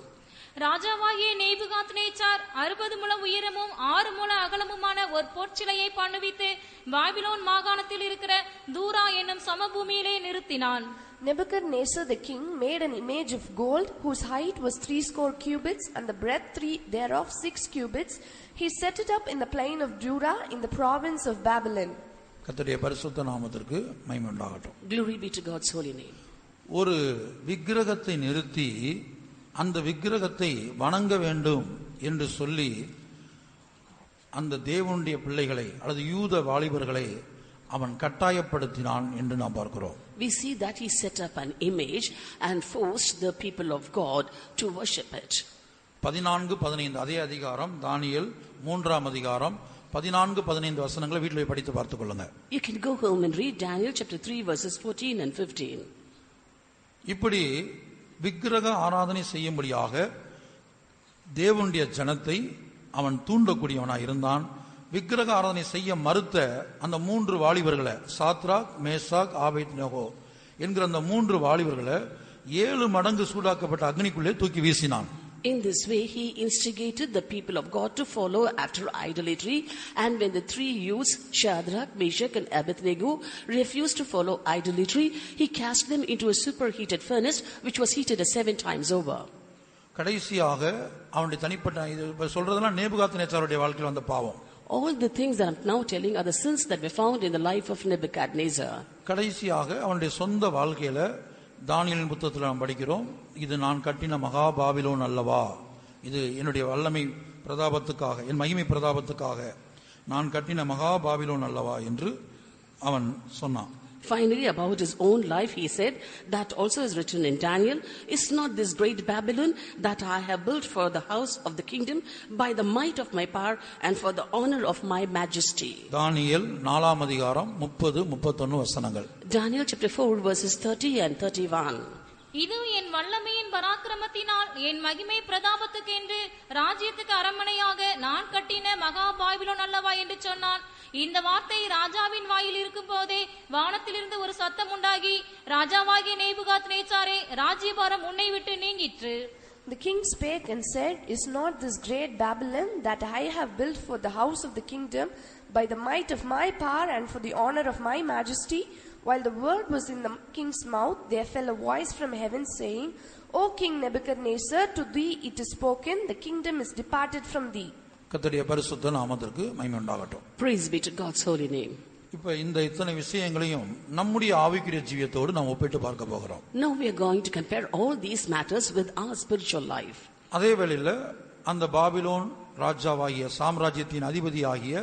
ராஜாவாகிய நேபுகாத்நேச்சார் 60 முழ உயரமும் 6 முழ அகலமுமான ஒரு பொற்சிலையை பண்ணுவித்து பாபிலோன் மாகாணத்தில் இருக்கிற தூரா என்னும் சமபூமியிலே நிறுத்தினான். Nebuchadnezzar the king made an image of gold whose height was 60 cubits and the breadth thereof 6 cubits. He set it up in the plain of Dura in the province of Babylon. கர்த்தருடைய பரிசுத்த நாமத்திற்கு மகிமை உண்டாகட்டும். glory be to God's holy name. ஒரு விக்கிரகத்தை நிறுத்தி அந்த விக்கிரகத்தை வணங்க வேண்டும் என்று சொல்லி அந்த தேவனுடைய பிள்ளைகளை அல்லது யூத வாலிபர்களை அவன் கட்டாயப்படுத்தினான் என்று நாம் பார்க்கிறோம். We see that he set up an image and forced the people of God to worship it. 14-15 அதே அதிகாரம், தானியேல் 3 அதிகாரம் 14-15 வசனங்களை வீட்டில் படித்து பார்த்துக் கொள்ளுங்க. You can go home and read Daniel chapter 3 verses 14 and 15. இப்படி விக்கிரக ஆராதனை செய்யும்படியாக தேவனுடைய ஜனத்தை அவன் தூண்டக்கூடியவனாய் இருந்தான். விக்கிரக ஆராதனை செய்ய மறுத்த அந்த 3 வாலிபர்களை, சாத்ராக், மேசாக், ஆபேத்நேகோ என்கிற அந்த 3 வாலிபர்களை 7 மடங்கு சூடாக்கப்பட்ட அக்னிக்குள்ளே தூக்கி வீசினான். In this way he instigated the people of God to follow after idolatry, and when the 3 youths, Shadrach, Meshach and Abednego, refused to follow idolatry, he cast them into a superheated furnace which was heated 7 times over. கடைசியாக அவனுடைய தனிப்பட்ட, இது இப்ப சொல்றதெல்லாம் நேபுகாத்நேச்சாருடைய வாழ்க்கையில் வந்த பாவம். All the things that I'm now telling are the sins that were found in the life of Nebuchadnezzar. கடைசியாக அவனுடைய சொந்த வாழ்க்கையில தானியேலின் புத்தகத்தில் நாம் படிக்கிறோம், இது நான் கட்டின மகா பாபிலோன் அல்லவா, இது என்னுடைய வல்லமை பிரதாபத்துக்காக, என் மகிமை பிரதாபத்துக்காக நான் கட்டின மகா பாபிலோன் அல்லவா என்று அவன் சொன்னான். Finally, about his own life, he said, that also is written in Daniel, is not this great Babylon that I have built for the house of the kingdom by the might of my power and for the honor of my majesty. தானியேல் 4ஆம் அதிகாரம் 30-31 வசனங்கள். Daniel chapter 4 verses 30 and 31. இது என் வல்லமையின் பராக்கிரமத்தினால் என் மகிமை பிரதாபத்துக்கென்று ராஜ்யத்துக்கு அரண்மனையாக நான் கட்டின மகா பாபிலோன் அல்லவா என்று சொன்னான். இந்த வார்த்தை ராஜாவின் வாயில் இருக்கும் போதே வானத்திலிருந்து ஒரு சத்தம் உண்டாகி, ராஜாவாகிய நேபுகாத்நேச்சாரே, ராஜ்யபாரம் உன்னை விட்டு நீங்கிற்று. The king spake and said, Is not this great Babylon that I have built for the house of the kingdom by the might of my power and for the honor of my majesty? While the word was in the king's mouth, there fell a voice from heaven saying, O King Nebuchadnezzar, to thee it is spoken, the kingdom is departed from thee. கர்த்தருடைய பரிசுத்த நாமத்திற்கு மகிமை உண்டாகட்டும். Praise be to God's holy name. இப்ப இந்த இத்தனை விஷயங்களையும் நம்முடைய ஆவிக்குரிய ஜீவியத்தோடு நாம் ஒப்பிட்டு பார்க்க போகிறோம். Now we are going to compare all these matters with our spiritual life. அதே வேளையில அந்த பாபிலோன் ராஜாவாகிய சாம்ராஜ்யத்தின் அதிபதியாகிய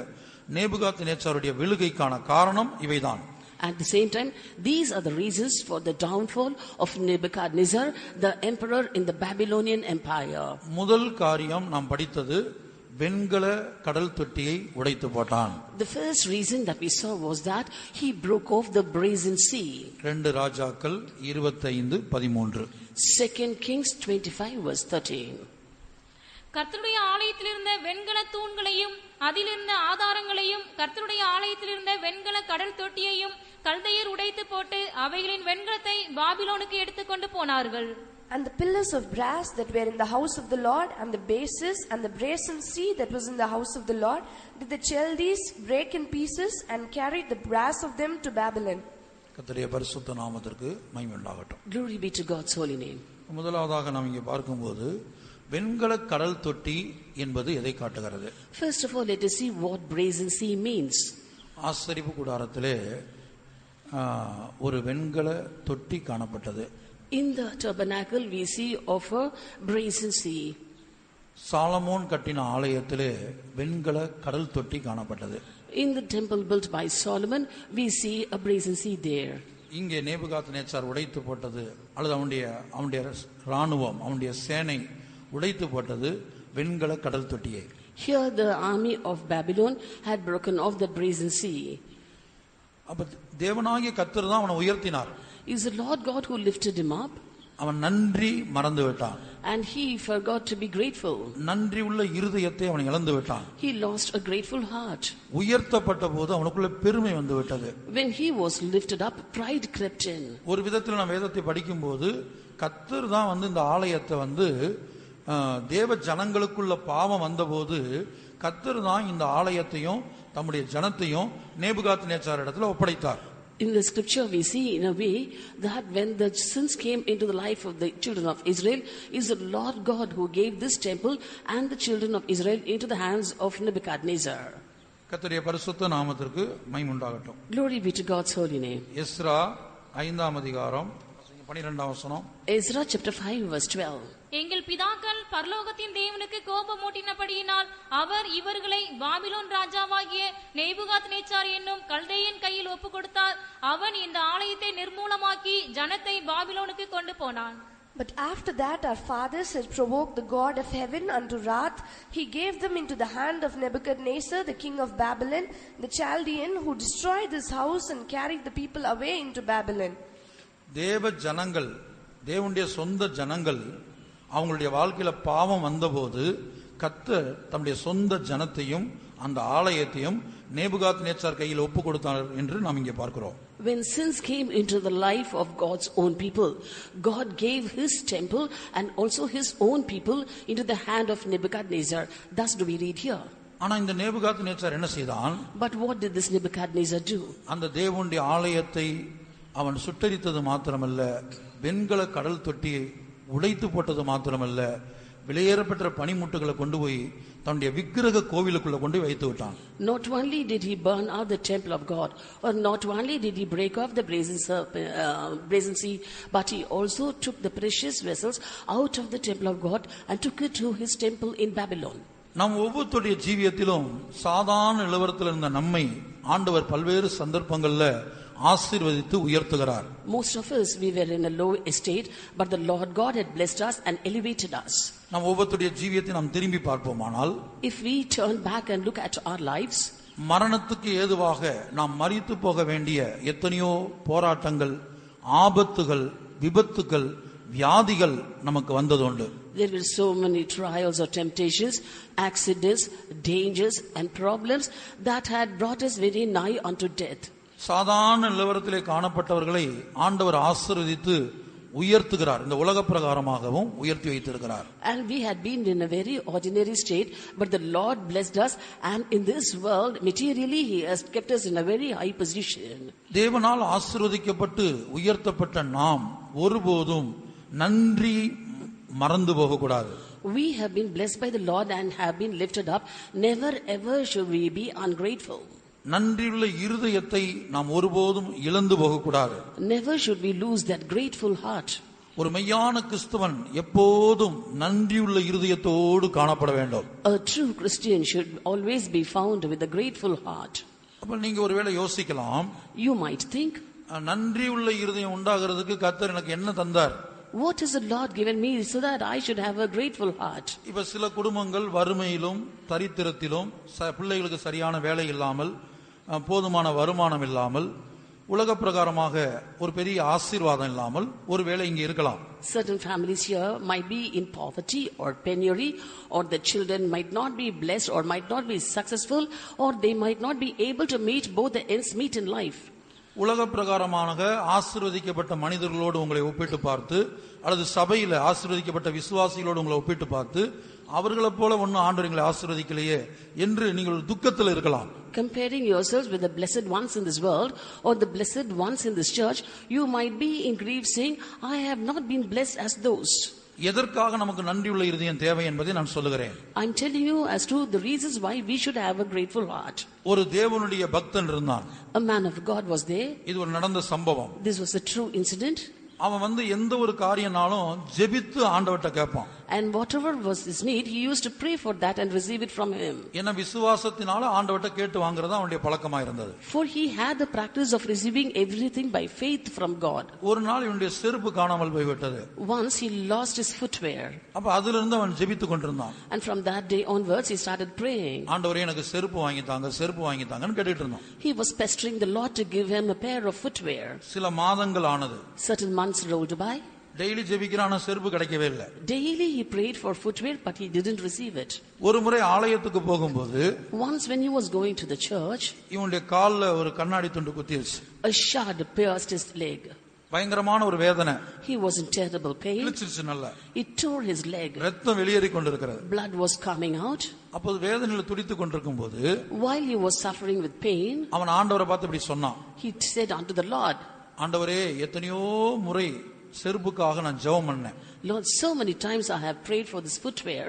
நேபுகாத்நேச்சாருடைய விழுகைக்கான காரணம் இவைதான். At the same time, these are the reasons for the downfall of Nebuchadnezzar, the emperor in the Babylonian empire. முதல் காரியம் நாம் படித்தது வெண்கல கடல் தொட்டியை உடைத்து போட்டான். The first reason that we saw was that he broke off the brazen sea. 2 ராஜாக்கள் 25:13. 2 Kings 25 verse 13. கர்த்தருடைய ஆலயத்தில் இருந்த வெண்கல தூண்களையும் அதிலிருந்த ஆதாரங்களையும் கர்த்தருடைய ஆலயத்தில் இருந்த வெண்கல கடல் தொட்டியையும் கல்தையர் உடைத்து போட்டு அவைகளின் வெண்கலத்தை பாபிலோனுக்கு எடுத்துக்கொண்டு போனார்கள். And the pillars of brass that were in the house of the Lord, and the bases, and the brazen sea that was in the house of the Lord, did the Chaldees break in pieces and carried the brass of them to Babylon. கர்த்தருடைய பரிசுத்த நாமத்திற்கு மகிமை உண்டாகட்டும். Glory be to God's holy name. முதலாவதாக நாம் இங்கே பார்க்கும்போது வெண்கல கடல் தொட்டி என்பது எதை காட்டுகிறது? First of all, let us see what brazen sea means. ஆசரிப்பு கூடாரத்திலே ஒரு வெண்கல தொட்டி காணப்பட்டது. In the tabernacle we see of a brazen sea. Solomon கட்டின ஆலயத்திலே வெண்கல கடல் தொட்டி காணப்பட்டது. In the temple built by Solomon we see a brazen sea there. இங்கே நேபுகாத்நேச்சார் உடைத்து போட்டது அல்லது அவனுடைய ராணுவம் அவனுடைய சேனை உடைத்து போட்டது வெண்கல கடல் தொட்டியை. Here the army of Babylon had broken off the brazen sea. அப்ப தேவனாகிய கர்த்தர் தான் அவனை உயர்த்தினார். Is the Lord God who lifted him up? அவன் நன்றி மறந்து விட்டான். And he forgot to be grateful. நன்றி உள்ள இருதயத்தை அவன் இழந்து விட்டான். He lost a grateful heart. உயர்த்தப்பட்ட போது அவனுக்குள்ள பெருமை வந்து விட்டது. When he was lifted up, pride crept in. ஒரு விதத்தில் நாம் வேதத்தை படிக்கும்போது கர்த்தர் தான் இந்த ஆலயத்தை தேவ ஜனங்களுக்குள்ள பாவம் வந்தபோது கர்த்தர் தான் இந்த ஆலயத்தையும் தம்முடைய ஜனத்தையும் நேபுகாத்நேச்சார் இடத்துல ஒப்படைத்தார். In the scripture we see in a way that when the sins came into the life of the children of Israel, is the Lord God who gave this temple and the children of Israel into the hands of Nebuchadnezzar. கர்த்தருடைய பரிசுத்த நாமத்திற்கு மகிமை உண்டாகட்டும். Glory be to God's holy name. Ezra 5ஆம் அதிகாரம் 12ஆம் வசனம். Ezra chapter 5 verse 12. எங்கள் பிதாக்கள் பரலோகத்தின் தேவனுக்கு கோபமூட்டினபடியினால் அவர் இவர்களை பாபிலோன் ராஜாவாகிய நேபுகாத்நேச்சார் என்னும் கல்தேயன் கையில் ஒப்பு கொடுத்தார். அவன் இந்த ஆலயத்தை நிர்மூலமாக்கி ஜனத்தை பாபிலோனுக்கு கொண்டு போனான். But after that our fathers had provoked the God of heaven unto wrath. He gave them into the hand of Nebuchadnezzar, the king of Babylon, the Chaldean, who destroyed this house and carried the people away into Babylon. தேவ ஜனங்கள், தேவனுடைய சொந்த ஜனங்கள் அவங்களுடைய வாழ்க்கையில பாவம் வந்தபோது கர்த்தர் தம்முடைய சொந்த ஜனத்தையும் அந்த ஆலயத்தையும் நேபுகாத்நேச்சார் கையில் ஒப்பு கொடுத்தார் என்று நாம் இங்கே பார்க்கிறோம். When sins came into the life of God's own people, God gave his temple and also his own people into the hand of Nebuchadnezzar. Thus do we read here. ஆனா இந்த நேபுகாத்நேச்சார் என்ன செய்தான்? But what did this Nebuchadnezzar do? அந்த தேவனுடைய ஆலயத்தை அவன் சுட்டரித்தது மாத்திரமல்ல, வெண்கல கடல் தொட்டியை உடைத்து போட்டது மாத்திரமல்ல, விலையேறப்பெற்ற பனிமுட்டுகளை கொண்டு போய் தன்னுடைய விக்கிரக கோவிலுக்குள்ள கொண்டு வைத்து விட்டான். Not only did he burn out the temple of God, or not only did he break off the brazen sea, but he also took the precious vessels out of the temple of God and took it to his temple in Babylon. நம் ஒவ்வொருத்தருடைய ஜீவியத்திலும் சாதாரண நிலவரத்தில் இருந்த நம்மை ஆண்டவர் பல்வேறு சந்தர்ப்பங்கள்ல ஆசீர்வதித்து உயர்த்துகிறார். Most of us, we were in a low estate, but the Lord God had blessed us and elevated us. நம் ஒவ்வொருத்தருடைய ஜீவியத்தை நாம் திரும்பி பார்ப்போமானால், If we turn back and look at our lives, மரணத்துக்கு ஏதுவாக நாம் மரித்து போக வேண்டிய எத்தனையோ போராட்டங்கள், ஆபத்துகள், விபத்துகள், வியாதிகள் நமக்கு வந்ததுண்டு. there were so many trials or temptations, accidents, dangers and problems that had brought us very nigh unto death. சாதாரண நிலவரத்திலே காணப்பட்டவர்களை ஆண்டவர் ஆசீர்வதித்து உயர்த்துகிறார். இந்த உலக பிரகாரமாகவும் உயர்த்தி வைத்திருக்கிறார். And we had been in a very ordinary state, but the Lord blessed us, and in this world materially he has kept us in a very high position. தேவனால் ஆசீர்வதிக்கப்பட்டு உயர்த்தப்பட்ட நாம் ஒருபோதும் நன்றி மறந்து போகக்கூடாது. We have been blessed by the Lord and have been lifted up. Never ever should we be ungrateful. நன்றியுள்ள இருதயத்தை நாம் ஒருபோதும் இழந்து போகக்கூடாது. Never should we lose that grateful heart. ஒரு மெய்யான கிறிஸ்தவன் எப்போதும் நன்றியுள்ள இருதயத்தோடு காணப்பட வேண்டும். A true Christian should always be found with a grateful heart. அப்ப நீங்க ஒருவேளை யோசிக்கலாம், You might think, நன்றியுள்ள இருதயம் உண்டாகிறதுக்கு கர்த்தர் எனக்கு என்ன தந்தார்? what has the Lord given me so that I should have a grateful heart? இப்ப சில குடும்பங்கள் வறுமையிலும் தரித்திரத்திலும் பிள்ளைகளுக்கு சரியான வேலை இல்லாமல், போதுமான வருமானம் இல்லாமல், உலக பிரகாரமாக ஒரு பெரிய ஆசீர்வாதம் இல்லாமல் ஒருவேளை இங்கே இருக்கலாம். Certain families here might be in poverty or penury, or the children might not be blessed or might not be successful, or they might not be able to meet both the ends meet in life. உலக பிரகாரமாக ஆசீர்வதிக்கப்பட்ட மனிதர்களோடு உங்களை ஒப்பிட்டு பார்த்து, அல்லது சபையில் ஆசீர்வதிக்கப்பட்ட விசுவாசிகளோடு உங்களை ஒப்பிட்டு பார்த்து, அவர்களைப் போல ஒன்னும் ஆண்டவர் எங்களை ஆசீர்வதிக்கலையே என்று நீங்கள் துக்கத்தில் இருக்கலாம். Comparing yourselves with the blessed ones in this world or the blessed ones in this church, you might be in grief saying, I have not been blessed as those. எதற்காக நமக்கு நன்றியுள்ள இருதயம் தேவை என்பதை நான் சொல்லுகிறேன். I'm telling you as to the reasons why we should have a grateful heart. ஒரு தேவனுடைய பக்தன் இருந்தான். A man of God was there. இது ஒரு நடந்த சம்பவம். This was a true incident. அவன் எந்த ஒரு காரியனாலும் ஜெபித்து ஆண்டவர்ட்ட கேட்பான். And whatever was his need, he used to pray for that and receive it from him. ஏன்னா விசுவாசத்தினால ஆண்டவர்ட்ட கேட்டு வாங்குறது அவனுடைய பழக்கமா இருந்தது. For he had the practice of receiving everything by faith from God. ஒரு நாள் இவனுடைய செருப்பு காணாமல் போய்விட்டது. Once he lost his footwear. அப்ப அதிலிருந்து அவன் ஜெபித்து கொண்டிருந்தான். And from that day onwards he started praying. ஆண்டவரே எனக்கு செருப்பு வாங்கி தாங்கன்னு கேட்டுட்டு இருந்தான். He was pestering the Lord to give him a pair of footwear. சில மாதங்கள் ஆனது. Certain months rolled by. Daily ஜெபிக்கிறான செருப்பு கிடைக்கவே இல்லை. Daily he prayed for footwear, but he didn't receive it. ஒரு முறை ஆலயத்துக்கு போகும்போது, once when he was going to the church, இவனுடைய கால்ல ஒரு கண்ணாடி துண்டு குத்திருச்சு. a shard pierced his leg. பயங்கரமான ஒரு வேதனை. He was in terrible pain. கிழிச்சிருச்சு நல்லா. It tore his leg. ரத்தம் வெளியேறி கொண்டிருக்கிறது. Blood was coming out. அப்போது வேதனையில துடித்துக் கொண்டிருக்கும்போது, while he was suffering with pain, அவன் ஆண்டவரை பார்த்து இப்படி சொன்னான். he said unto the Lord, ஆண்டவரே எத்தனையோ முறை செருப்புக்காக நான் ஜெபம் பண்ணேன். Lord, so many times I have prayed for this footwear.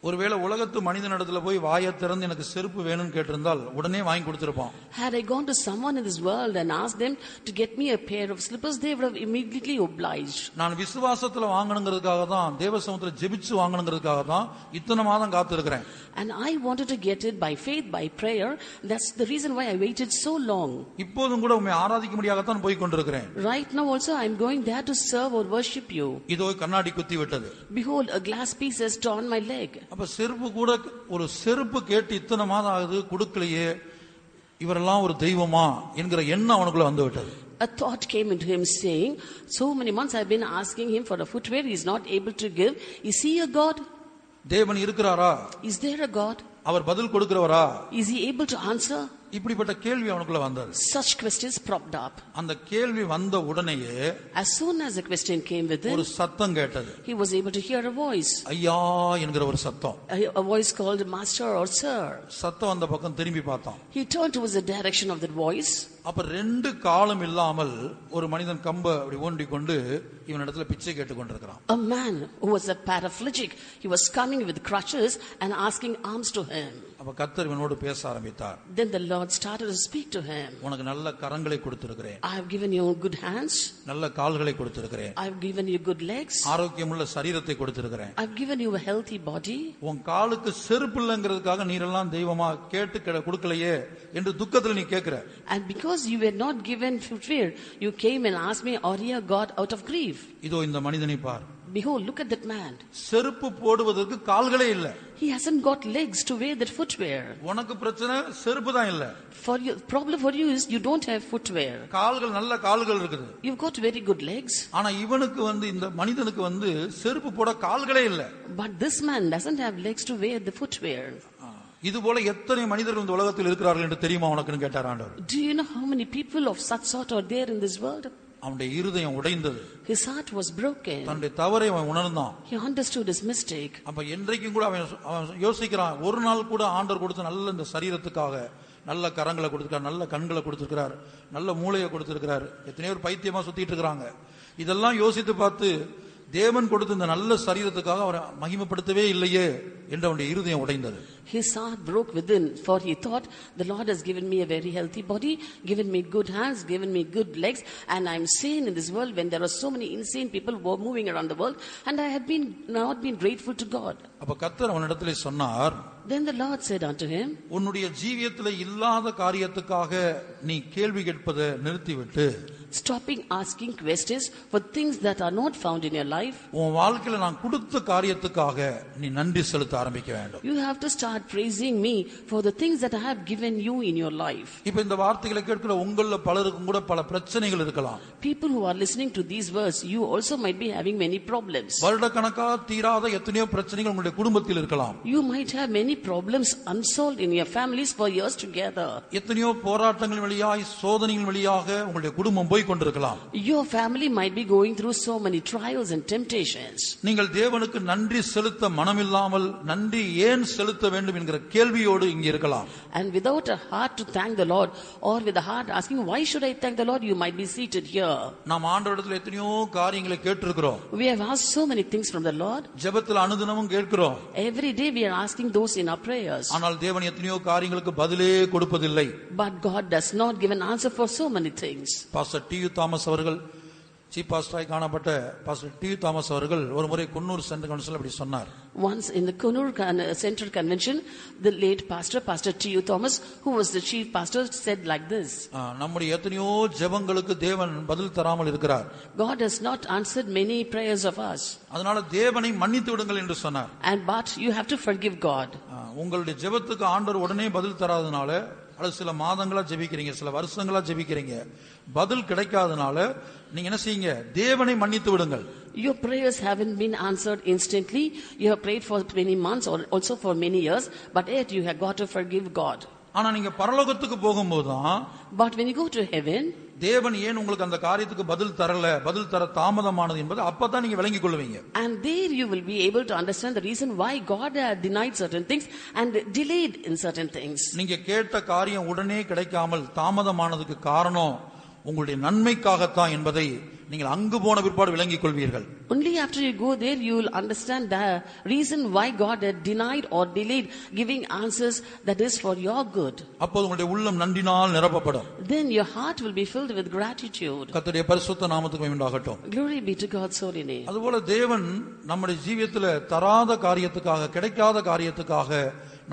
ஒருவேளை உலகத்து மனிதனிடத்துல போய் வாயை திறந்து எனக்கு செருப்பு வேணும்னு கேட்டிருந்தால் உடனே வாங்கி கொடுத்திருப்பான். Had I gone to someone in this world and asked them to get me a pair of slippers, they would have immediately obliged. நான் விசுவாசத்துல வாங்கணுங்கிறதுக்காக தான், தேவ சமூகத்துல ஜெபிச்சு வாங்கணுங்கிறதுக்காக தான் இத்தனை மாதம் காத்திருக்கிறேன். And I wanted to get it by faith, by prayer. That's the reason why I waited so long. இப்போதும் கூட உம்மை ஆராதிக்கும்படியாக தான் போய் கொண்டிருக்கிறேன். Right now also I am going there to serve or worship you. இதோ கண்ணாடி குத்தி விட்டது. Behold, a glass piece has torn my leg. அப்ப செருப்பு கூட, ஒரு செருப்பு கேட்டு இத்தனை மாதம் ஆகுது கொடுக்கலையே, இவரெல்லாம் ஒரு தெய்வமா என்கிற எண்ணம் அவனுக்குள்ள வந்து விட்டது. A thought came into him saying, so many months I have been asking him for a footwear, he is not able to give. Is he a God? தேவன் இருக்கிறாரா? Is there a God? அவர் பதில் கொடுக்கிறவரா? Is he able to answer? இப்படிப்பட்ட கேள்வி அவனுக்குள்ள வந்தது. Such questions propped up. அந்த கேள்வி வந்த உடனேயே, as soon as the question came with ஒரு him, சத்தம் கேட்டது. he was able to hear a voice. ஐயா என்கிற ஒரு சத்தம். A voice called master or sir. சத்தம் அந்த பக்கம் திரும்பி பார்த்தான். He turned towards the direction of that voice. அப்ப ரெண்டு காலம் இல்லாமல் ஒரு மனிதன் கம்ப அப்படி ஊண்டி கொண்டு இவனிடத்துல பிச்சை கேட்டு கொண்டிருக்கிறான். A man who was a paraplegic, he was coming with crutches and asking alms to him. அப்ப கர்த்தர் இவனோடு பேச ஆரம்பித்தார். Then the Lord God started to speak to him. உனக்கு நல்ல கரங்களை கொடுத்திருக்கிறேன், I have given you good hands, நல்ல கால்களை கொடுத்திருக்கிறேன், I have given you good legs, ஆரோக்கியமுள்ள சரீரத்தை கொடுத்திருக்கிறேன். I have given you a healthy body. உன் காலுக்கு செருப்பு இல்லைங்கிறதுக்காக நீரெல்லாம் தெய்வமா கேட்டு கொடுக்கலையே என்று துக்கத்துல நீ கேட்கிற. And because you were not given footwear, you came and asked me, Arya, God, out of grief. இதோ இந்த மனிதனை பார், Behold, look at that man. செருப்பு போடுவதற்கு கால்களே இல்ல. He hasn't got legs to wear that footwear. உனக்கு பிரச்சனை செருப்பு தான் இல்ல. For you, problem for you is you don't have footwear. கால்கள் நல்ல கால்கள் இருக்குது. You've got very good legs. ஆனா இவனுக்கு இந்த மனிதனுக்கு செருப்பு போட கால்களே இல்ல. But this man doesn't have legs to wear the footwear. இது போல எத்தனை மனிதர்கள் இந்த உலகத்தில் இருக்கிறார்கள் என்று தெரியுமா உனக்குன்னு கேட்டார் ஆண்டவர். Do you know how many people of such sort are there in this world? அவனுடைய இருதயம் உடைந்தது. His heart was broken. தன்னுடைய தவறை அவன் உணர்ந்தான். He understood his mistake. அப்ப என்றைக்கும் கூட அவன் யோசிக்கிறான், ஒரு நாள் கூட ஆண்டவர் கொடுத்த நல்ல இந்த சரீரத்துக்காக நல்ல கரங்களை கொடுத்திருக்கார், நல்ல கண்களை கொடுத்திருக்கிறார், நல்ல மூளையை கொடுத்திருக்கிறார். எத்தனையோ பேர் பைத்தியமா சுத்திட்டு இருக்கிறாங்க. இதெல்லாம் யோசித்து பார்த்து தேவன் கொடுத்த இந்த நல்ல சரீரத்துக்காக அவரை மகிமைப்படுத்தவே இல்லையே என்று அவனுடைய இருதயம் உடைந்தது. His heart broke within, for he thought, the Lord has given me a very healthy body, given me good hands, given me good legs, and I'm sane in this world when there are so many insane people who are moving around the world, and I have not been grateful to God. அப்ப கர்த்தர் அவனிடத்திலே சொன்னார், Then the Lord said unto him, உன்னுடைய ஜீவியத்திலே இல்லாத காரியத்துக்காக நீ கேள்வி கேட்பதை நிறுத்திவிட்டு, stopping asking questions for things that are not found in your life, உன் வாழ்க்கையில நான் கொடுத்த காரியத்துக்காக நீ நன்றி செலுத்த ஆரம்பிக்க வேண்டும். you have to start praising me for the things that I have given you in your life. இப்ப இந்த வார்த்தைகளை கேட்கிற உங்கள பலருக்கும் கூட பல பிரச்சனைகள் இருக்கலாம். People who are listening to these words, you also might be having many problems. வருடக்கணக்கா தீராத எத்தனையோ பிரச்சனைகள் உங்களுடைய குடும்பத்தில் இருக்கலாம். You might have many problems unsolved in your families for years together. எத்தனையோ போராட்டங்கள் வழியாய் சோதனைகள் வழியாக உங்களுடைய குடும்பம் போய் கொண்டிருக்கலாம். Your family might be going through so many trials and temptations. நீங்கள் தேவனுக்கு நன்றி செலுத்த மனமில்லாமல் நன்றி ஏன் செலுத்த வேண்டும் என்கிற கேள்வியோடு இங்கே இருக்கலாம். And without a heart to thank the Lord, or with a heart asking, why should I thank the Lord, you might be seated here. நாம் ஆண்டவரிடத்தில் எத்தனையோ காரியங்களை கேட்டிருக்கிறோம். We have asked so many things from the Lord. ஜெபத்தில் அனுதினமும் கேட்கிறோம். Every day we are asking those in our prayers. ஆனால் தேவன் எத்தனையோ காரியங்களுக்கு பதிலே கொடுப்பதில்லை. But God does not give an answer for so many things. Pastor T U. Thomas அவர்கள், சீஃப் பாஸ்டராய் காணப்பட்ட பாஸ்டர் டி.யு. தாமஸ் அவர்கள் ஒரு முறை குன்னூர் சென்ட்ரல் கவுன்சில் அப்படி சொன்னார். Once in the Kunur Central Convention, the late Pastor T.U. Thomas, who was the chief pastor, said like this. நம்முடைய எத்தனையோ ஜெபங்களுக்கு தேவன் பதில் தராமல் இருக்கிறார். God has not answered many prayers of us. அதனால தேவனை மன்னித்து விடுங்கள் என்று சொன்னார். But you have to forgive God. உங்களுடைய ஜெபத்துக்கு ஆண்டவர் உடனே பதில் தராதனால, அல்லது சில மாதங்களா ஜெபிக்கிறீங்க, சில வருஷங்களா ஜெபிக்கிறீங்க, பதில் கிடைக்காதனால நீங்க என்ன செய்யுங்க, தேவனை மன்னித்து விடுங்கள். Your prayers haven't been answered instantly. You have prayed for many months or also for many years, but yet you have got to forgive God. ஆனா நீங்க பரலோகத்துக்கு போகும்போதுதான், But when you go to heaven, தேவன் ஏன் உங்களுக்கு அந்த காரியத்துக்கு பதில் தரல, பதில் தர தாமதமானது என்பது அப்பதான் நீங்க விளங்கிக் கொள்வீங்க. and there you will be able to understand the reason why God had denied certain things and delayed in certain things. நீங்க கேட்ட காரியம் உடனே கிடைக்காமல் தாமதமானதுக்கு காரணம் உங்களுடைய நன்மைக்காகத்தான் என்பதை நீங்கள் அங்கு போன பிற்பாடு விளங்கிக் கொள்வீர்கள். Only after you go there you will understand the reason why God had denied or delayed giving answers, that is for your good. அப்போது உங்களுடைய உள்ளம் நன்றினால் நிரப்பப்படும். Then your heart will be filled with gratitude. கர்த்தருடைய பரிசுத்த நாமத்துக்கு மகிமை உண்டாகட்டும். Glory be to God's holy name. அதுபோல தேவன் நம்முடைய ஜீவியத்தில் தராத காரியத்துக்காக, கிடைக்காத காரியத்துக்காக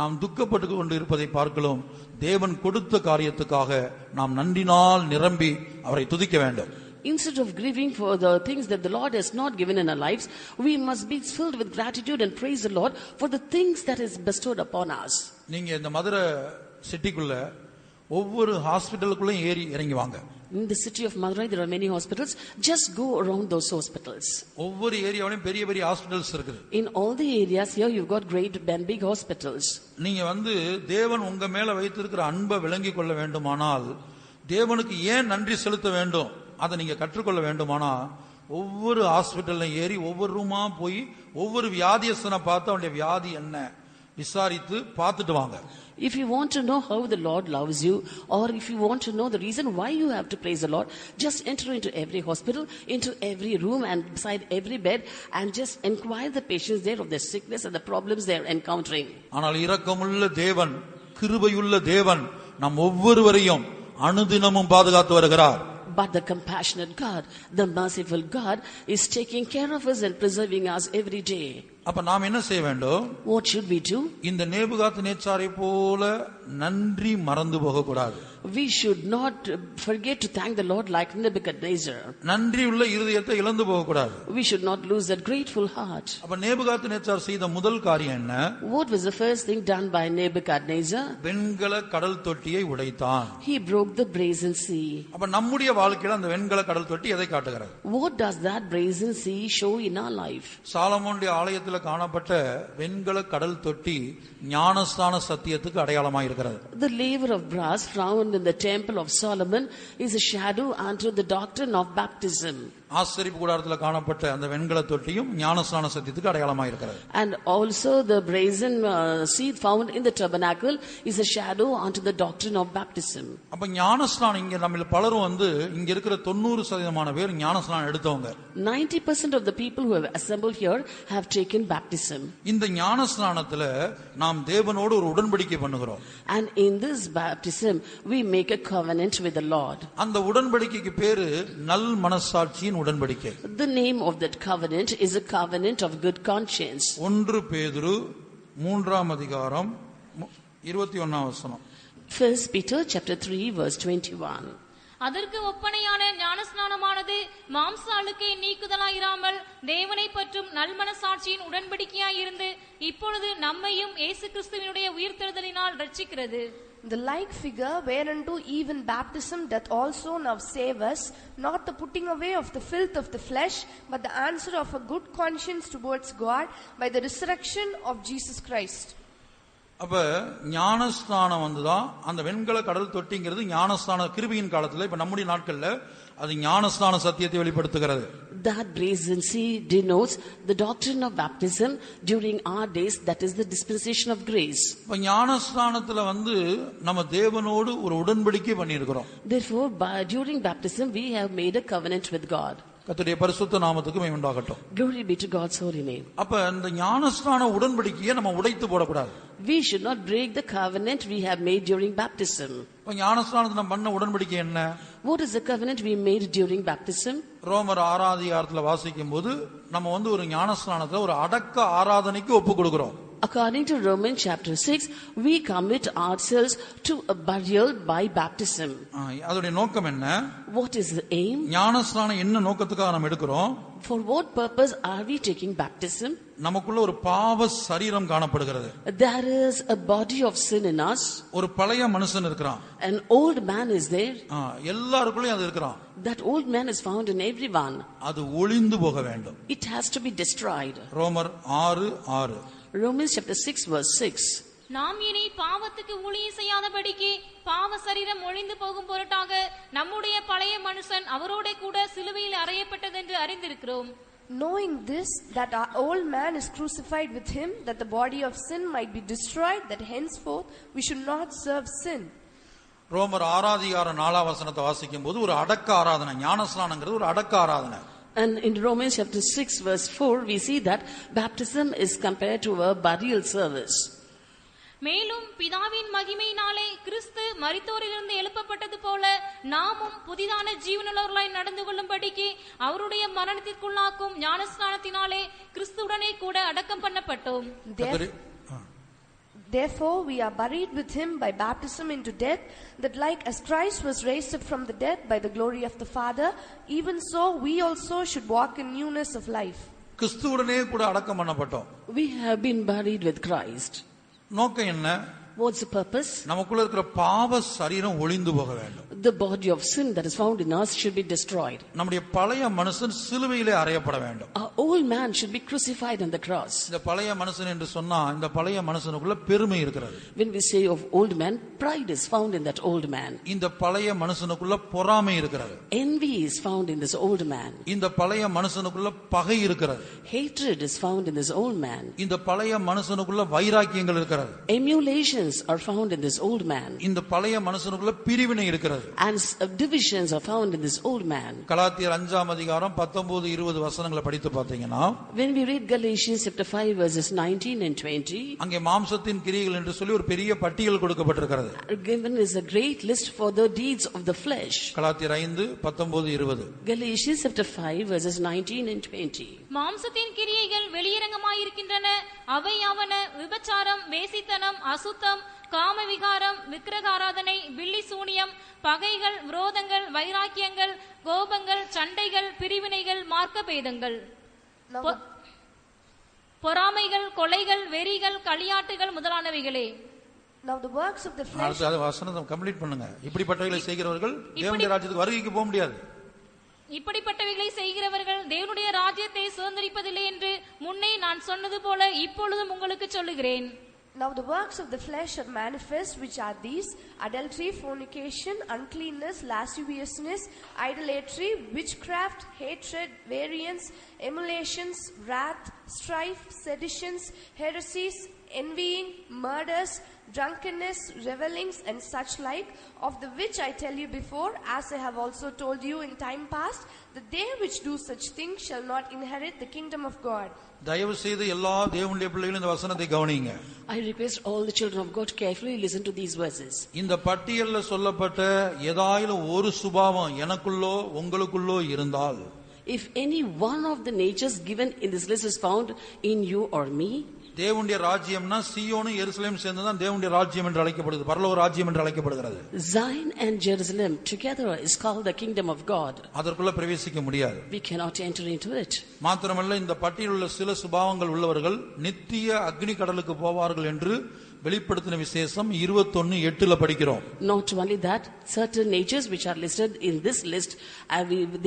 நாம் துக்கப்பட்டு கொண்டு இருப்பதை பார்க்கலாம். தேவன் கொடுத்த காரியத்துக்காக நாம் நன்றினால் நிரம்பி அவரை துதிக்க வேண்டும். Instead of grieving for the things that the Lord has not given in our lives, we must be filled with gratitude and praise the Lord for the things that is bestowed upon us. நீங்க இந்த மதுரை சிட்டிக்குள்ள ஒவ்வொரு ஹாஸ்பிடலுக்குள்ளேயும் ஏறி இறங்கி வாங்க. In the city of Madurai there are many hospitals. Just go around those hospitals. ஒவ்வொரு ஏரியாவிலும் பெரிய பெரிய ஹாஸ்பிடல்ஸ் இருக்குது. In all the areas here you've got great and big hospitals. நீங்க தேவன் உங்க மேல வைத்திருக்கிற அன்பை விளங்கிக் கொள்ள வேண்டுமானால், தேவனுக்கு ஏன் நன்றி செலுத்த வேண்டும் அதை நீங்க கற்றுக்கொள்ள வேண்டுமானா, ஒவ்வொரு ஹாஸ்பிட்டல்லையும் ஏறி ஒவ்வொரு ரூமா போய் ஒவ்வொரு வியாதியஸ்தனை பார்த்து அவனுடைய வியாதி என்ன விசாரித்து பார்த்துட்டு வாங்க. If you want to know how the Lord loves you, or if you want to know the reason why you have to praise the Lord, just enter into every hospital, into every room and beside every bed, and just inquire the patients there of their sickness and the problems they are encountering. ஆனால் இரக்கமுள்ள தேவன், கிருபையுள்ள தேவன், நம் ஒவ்வொருவரையும் அனுதினமும் பாதுகாத்து வருகிறார். But the compassionate God, the merciful God is taking care of us and preserving us every day. அப்ப நாம் என்ன செய்ய வேண்டும்? What should we do? இந்த நேபுகாத்நேச்சாரை போல நன்றி மறந்து போக கூடாது. We should not forget to thank the Lord like Nebuchadnezzar. நன்றி உள்ள இருதயத்தை இழந்து போக கூடாது. We should not lose that grateful heart. அப்ப நேபுகாத்நேச்சார் செய்த முதல் காரியம் என்ன? What was the first thing done by Nebuchadnezzar? வெண்கல கடல் தொட்டியை உடைத்தான். He broke the brazen sea. அப்ப நம்முடைய வாழ்க்கையில அந்த வெண்கல கடல் தொட்டி எதை காட்டுகிறது? What does that brazen sea show in our life? சாலமோனுடைய ஆலயத்தில் காணப்பட்ட வெண்கல கடல் தொட்டி ஞானஸ்தான சத்தியத்துக்கு அடையாளமாக இருக்கிறது. The laver of brass found in the temple of Solomon is a shadow unto the doctrine of baptism. ஆசரிப்பு கூடாரத்தில் காணப்பட்ட அந்த வெண்கல தொட்டியும் ஞானஸ்தான சத்தியத்துக்கு அடையாளமாக இருக்கிறது. And also the brazen seed found in the tabernacle is a shadow unto the doctrine of baptism. அப்ப ஞானஸ்தானம் இங்க நம்மள பலரும் இங்க இருக்கிற 90% பேர் ஞானஸ்தானம் எடுத்தவங்க. 90% of the people who have assembled here have taken baptism. இந்த ஞானஸ்தானத்துல நாம் தேவனோடு ஒரு உடன்படிக்கை பண்ணுகிறோம். And in this baptism we make a covenant with the Lord. அந்த உடன்படிக்கைக்கு பேரு நல் மனசாட்சியின் உடன்படிக்கை. The name of that covenant is a covenant of good conscience. 1 பேதுரு 3 அதிகாரம் 21 வசனம். 1 Peter chapter 3 verse 21. அதற்கு ஒப்பனையான ஞானஸ்நானமானது மாம்ச அழுக்கை நீக்குதலாயிராமல் தேவனை பற்றும் நல்மனசாட்சியின் உடன்படிக்கையாயிருந்து இப்பொழுது நம்மையும் இயேசு கிறிஸ்துவினுடைய உயிர்த்தெழுதலினால் ரட்சிக்கிறது. The like figure whereunto even baptism doth also now save us, not the putting away of the filth of the flesh, but the answer of a good conscience towards God by the resurrection of Jesus Christ. அப்ப ஞானஸ்தானம் வந்துதான் அந்த வெண்கல கடல் தொட்டிங்கிறது ஞானஸ்தான கிருபையின் காலத்துல இப்ப நம்முடைய நாட்கள்ல அது ஞானஸ்தான சத்தியத்தை வெளிப்படுத்துகிறது. That brazen sea denotes the doctrine of baptism during our days, that is the dispensation of grace. இப்ப ஞானஸ்தானத்துல நம்ம தேவனோடு ஒரு உடன்படிக்கை பண்ணியிருக்கிறோம். Therefore during baptism we have made a covenant with God. கர்த்தருடைய பரிசுத்த நாமத்துக்கு மகிமை உண்டாகட்டும். Glory be to God's holy name. அப்ப இந்த ஞானஸ்தான உடன்படிக்கையை நம்ம உடைத்து போடக்கூடாது. We should not break the covenant we have made during baptism. இப்ப ஞானஸ்தானத்துல நம்ம பண்ண உடன்படிக்கை என்ன? What is the covenant we made during baptism? ரோமர் 6 அதிகாரத்துல வாசிக்கும் போது நம்ம ஒரு ஞானஸ்தானத்துல ஒரு அடக்க ஆராதனைக்கு ஒப்பு கொடுக்கிறோம். According to Romans chapter 6, we commit ourselves to a burial by baptism. அதோட நோக்கம் என்ன? What is the aim? ஞானஸ்தானம் என்ன நோக்கத்துக்காக நம்ம எடுக்கிறோம்? For what purpose are we taking baptism? நமக்குள்ள ஒரு பாவ சரீரம் காணப்படுகிறது. There is a body of sin in us. ஒரு பழைய மனுஷன் இருக்கிறான். An old man is there. எல்லாருக்குள்ளயும் அது இருக்கிறான். That old man is found in everyone. அது ஒளிந்து போக வேண்டும். It has to be destroyed. ரோமர் 6:6. Romans chapter 6 verse 6. நாம் இனி பாவத்துக்கு ஊழியம் செய்யாதபடிக்கு பாவ சரீரம் ஒழிந்து போகும் பொருட்டாக நம்முடைய பழைய மனுஷன் அவரோட கூட சிலுவையில் அறையப்பட்டதென்று அறிந்திருக்கிறோம். Knowing this, that our old man is crucified with him, that the body of sin might be destroyed, that henceforth we should not serve sin. ரோமர் 6 அதிகாரம் 4 வசனத்தை வாசிக்கும் போது ஒரு அடக்க ஆராதனை, ஞானஸ்நானங்கிறது ஒரு அடக்க ஆராதனை. And in Romans chapter 6 verse 4 we see that baptism is compared to a burial service. மேலும் பிதாவின் மகிமையினாலே கிறிஸ்து மரித்தோரிலிருந்து எழுப்பப்பட்டது போல நாமும் புதிதான ஜீவனுள்ளவர்களாய் நடந்து கொள்ளும்படிக்கு அவருடைய மரணத்திற்குள்ளாக்கும் ஞானஸ்நானத்தினாலே கிறிஸ்துவுடனே கூட அடக்கம் பண்ணப்பட்டோம். Therefore we are buried with him by baptism into death, that like as Christ was raised up from the dead by the glory of the Father, even so we also should walk in newness of life. கிறிஸ்துவுடனே கூட அடக்கம் பண்ணப்பட்டோம். We have been buried with Christ. நோக்கம் என்ன? What's the purpose? நமக்குள்ள இருக்கிற பாவ சரீரம் ஒளிந்து போக வேண்டும். The body of sin that is found in us should be destroyed. நம்முடைய பழைய மனுஷன் சிலுவையிலே அறையப்பட வேண்டும். Our old man should be crucified on the cross. இந்த பழைய மனுஷன் என்று சொன்னா இந்த பழைய மனுஷனுக்குள்ள பெருமை இருக்கிறது. When we say of old man, pride is found in that old man. இந்த பழைய மனுஷனுக்குள்ள பொறாமை இருக்கிறது. Envy is found in this old man. இந்த பழைய மனுஷனுக்குள்ள பகை இருக்கிறது. Hatred is found in this old man. இந்த பழைய மனுஷனுக்குள்ள வைராக்கியங்கள் இருக்கிறது. Emulations are found in this old man. இந்த பழைய மனுஷனுக்குள்ள பிரிவினை இருக்கிறது. And divisions are found in this old man. கலாத்தியர் 5 அதிகாரம் 19-20 வசனங்களை படித்து பாத்தீங்கன்னா, when we read Galatians chapter 5 verses 19 and 20, அங்கே மாம்சத்தின் கிரியைகள் என்று சொல்லி ஒரு பெரிய பட்டியல் கொடுக்கப்பட்டிருக்கிறது. given is a great list for the deeds of the flesh. கலாத்தியர் 5:19-20. Galatians chapter 5 verses 19 and 20. மாம்சத்தின் கிரியைகள் வெளியரங்கமாயிருக்கின்றன. அவையாவன: விபச்சாரம், வேசித்தனம், அசுத்தம், காமவிகாரம், விக்கிரகாராதனை, பில்லி சூனியம், பகைகள், விரோதங்கள், வைராக்கியங்கள், கோபங்கள், சண்டைகள், பிரிவினைகள், மார்க்கபேதங்கள், பொறாமைகள், கொலைகள், வெறிகள், களியாட்டுகள் முதலானவைகளே. Now the works of the flesh. அது வசனத்தை கம்ப்ளீட் பண்ணுங்க. இப்படிப்பட்டவைகளை செய்கிறவர்கள் தேவனுடைய ராஜ்யத்துக்கு வருகைக்கு போக முடியாது. இப்படிப்பட்டவைகளை செய்கிறவர்கள் தேவனுடைய ராஜ்யத்தை சுதந்தரிப்பதில்லை என்று முன்னே நான் சொன்னது போல இப்பொழுதும் உங்களுக்கு சொல்லுகிறேன். Now the works of the flesh are manifest, which are these: adultery, fornication, uncleanness, lasciviousness, idolatry, witchcraft, hatred, variance, emulations, wrath, strife, seditions, heresies, envying, murders, drunkenness, revellings, and such like, of the which I tell you before, as I have also told you in time past, that they which do such things shall not inherit the kingdom of God. தயவு செய்து எல்லா தேவனுடைய பிள்ளைகளும் இந்த வசனத்தை கவனிங்க. I request all the children of God carefully listen to these verses. இந்த பட்டியல்ல சொல்லப்பட்ட ஏதாயிலும் ஒரு சுபாவம் எனக்குள்ளோ உங்களுக்குள்ளோ இருந்தால், if any one of the natures given in this list is found in you or me, தேவனுடைய ராஜ்யம்னா சீயோனும் எருசலேம் சேர்ந்துதான் தேவனுடைய ராஜ்யம் என்று அழைக்கப்படுகிறது, பரலோக ராஜ்யம் என்று அழைக்கப்படுகிறது. Zion and Jerusalem together is called the kingdom of God. அதற்குள்ள பிரவேசிக்க முடியாது. We cannot enter into it. மாத்திரமல்ல, இந்த பட்டியலில் உள்ள சில சுபாவங்கள் உள்ளவர்கள் நித்திய அக்னி கடலுக்கு போவார்கள் என்று வெளிப்படுத்தின விசேஷம் 21:8 படிக்கிறோம். Not only that, certain natures which are listed in this list,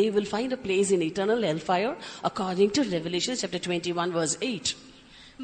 they will find a place in eternal hellfire according to Revelation chapter 21 verse 8.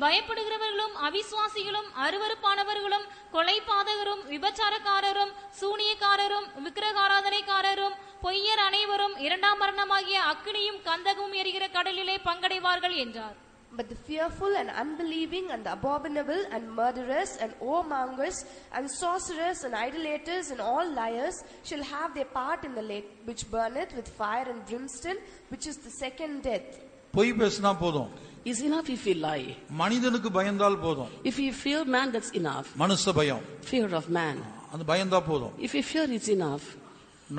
பயப்படுகிறவர்களும் அவிசுவாசிகளும் அருவருப்பானவர்களும் கொலைபாதகரும் விபச்சாரக்காரரும் சூனியக்காரரும் விக்கிரகாராதனைக்காரரும் பொய்யர் அனைவரும் இரண்டாம் மரணமாகிய அக்கினியும் கந்தகமும் எரிகிற கடலிலே பங்கடைவார்கள் என்றார். But the fearful and unbelieving and the abominable and murderers and whoremongers and sorcerers and idolaters and all liars shall have their part in the lake which burneth with fire and brimstone, which is the second death. பொய் பேசினா போதும். Is enough if we lie. மனிதனுக்கு பயந்தால் போதும். If we fear man, that's enough. மனுஷ பயம். Fear of man. அது பயந்தா போதும். If we fear, it's enough.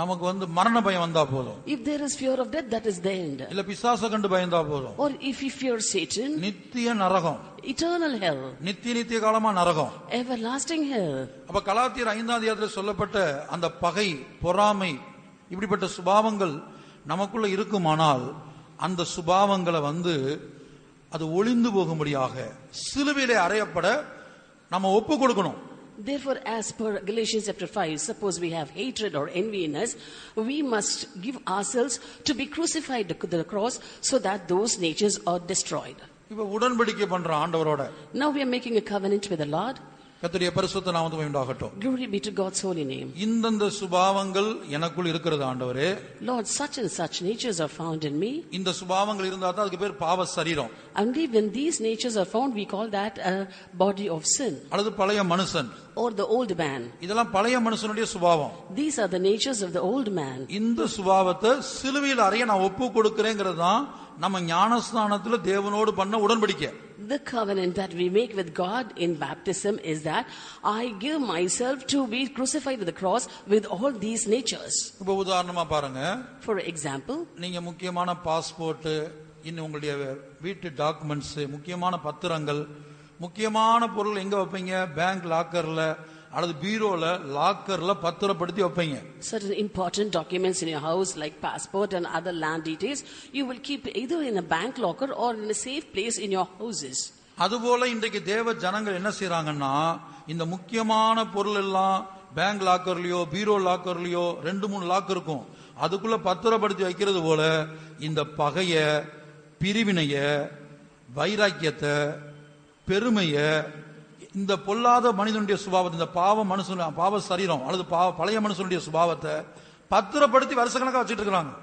நமக்கு மரண பயம் வந்தா போதும். If there is fear of death, that is the end. இல்ல பிசாச கண்டு பயந்தா போதும். Or if we fear Satan, நித்திய நரகம், eternal hell, நித்திய காலமா நரகம், everlasting hell. அப்ப கலாத்தியர் 5ஆம் அதிகாரத்தில் சொல்லப்பட்ட அந்த பகை, பொறாமை, இப்படிப்பட்ட சுபாவங்கள் நமக்குள்ள இருக்குமானால் அந்த சுபாவங்களை அது ஒளிந்து போகும்படியாக சிலுவையிலே அறையப்பட நம்ம ஒப்பு கொடுக்கணும். Therefore, as per Galatians chapter 5, suppose we have hatred or envy in us, we must give ourselves to be crucified to the cross so that those natures are destroyed. இப்ப உடன்படிக்கை பண்ற ஆண்டவரோட. Now we are making a covenant with the Lord. கர்த்தருடைய பரிசுத்த நாமத்துக்கு உண்டாகட்டும். Glory be to God's holy name. இந்த சுபாவங்கள் எனக்குள் இருக்கிறது ஆண்டவரே. Lord, such and such natures are found in me. இந்த சுபாவங்கள் இருந்தா தான் அதுக்கு பேர் பாவ சரீரம். Only when these natures are found, we call that a body of sin. அல்லது பழைய மனுஷன். Or the old man. இதெல்லாம் பழைய மனுஷனுடைய சுபாவம். These are the natures of the old man. இந்த சுபாவத்தை சிலுவையில் அறைய நான் ஒப்பு கொடுக்கிறேங்கிறது தான் நம்ம ஞானஸ்நானத்துல தேவனோடு பண்ண உடன்படிக்கை. The covenant that we make with God in baptism is that I give myself to be crucified to the cross with all these natures. இப்ப உதாரணமா பாருங்க. For example, நீங்க முக்கியமான பாஸ்போர்ட், இன்னும் உங்களுடைய வீட்டு டாக்குமெண்ட்ஸ், முக்கியமான பத்திரங்கள், முக்கியமான பொருள் எங்க வைப்பீங்க? பேங்க் லாக்கர்ல அல்லது பீரோல லாக்கர்ல பத்திரப்படுத்தி வைப்பீங்க. Certain important documents in your house like passport and other land details, you will keep either in a bank locker or in a safe place in your houses. அதுபோல இன்றைக்கு தேவ ஜனங்கள் என்ன செய்றாங்கன்னா, இந்த முக்கியமான பொருள் எல்லாம் பேங்க் லாக்கர்லயோ பீரோ லாக்கர்லயோ 2-3 லாக் இருக்கும், அதுக்குள்ள பத்திரப்படுத்தி வைக்கிறது போல இந்த பகைய, பிரிவினைய, வைராக்கியத்தை, பெருமைய, இந்த பொல்லாத மனிதனுடைய சுபாவத்தை, இந்த பாவ சரீரம் அல்லது பழைய மனுஷனுடைய சுபாவத்தை பத்திரப்படுத்தி வருஷக்கணக்கா வச்சிட்டு இருக்காங்க.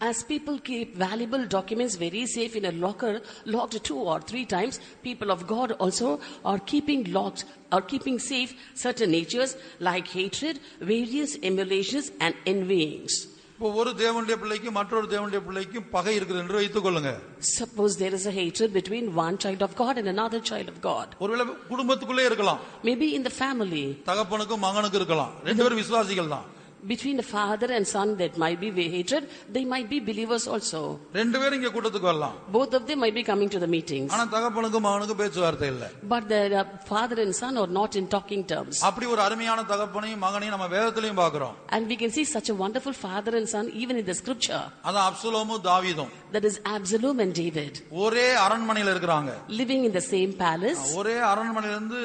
As people keep valuable documents very safe in a locker, locked 2 or 3 times, people of God also are keeping locked or keeping safe certain natures like hatred, various emulations and envyings. இப்போ ஒரு தேவனுடைய பிள்ளைக்கும் மற்றொரு தேவனுடைய பிள்ளைக்கும் பகை இருக்குது என்று வைத்துக் கொள்ளுங்க. Suppose there is a hatred between one child of God and another child of God. ஒருவேளை குடும்பத்துக்குள்ளே இருக்கலாம். Maybe in the family. தகப்பனுக்கும் மகனுக்கும் இருக்கலாம். ரெண்டு பேரும் விசுவாசிகள் தான். Between the father and son, that might be hatred. They might be believers also. ரெண்டு பேரும் இங்க கூட்டத்துக்கு வரலாம். Both of them might be coming to the meetings. ஆனா தகப்பனுக்கும் மகனுக்கும் பேச்சுவார்த்தை இல்ல. But the father and son are not in talking terms. அப்படி ஒரு அருமையான தகப்பனையும் மகனையும் நம்ம வேதத்திலயும் பார்க்கிறோம். And we can see such a wonderful father and son even in the scripture. அதான் அப்சலோமும் தாவீதும். That is Absalom and David. ஒரே அரண்மனையில இருக்கறாங்க. Living in the same palace. ஒரே அரண்மனையில இருந்து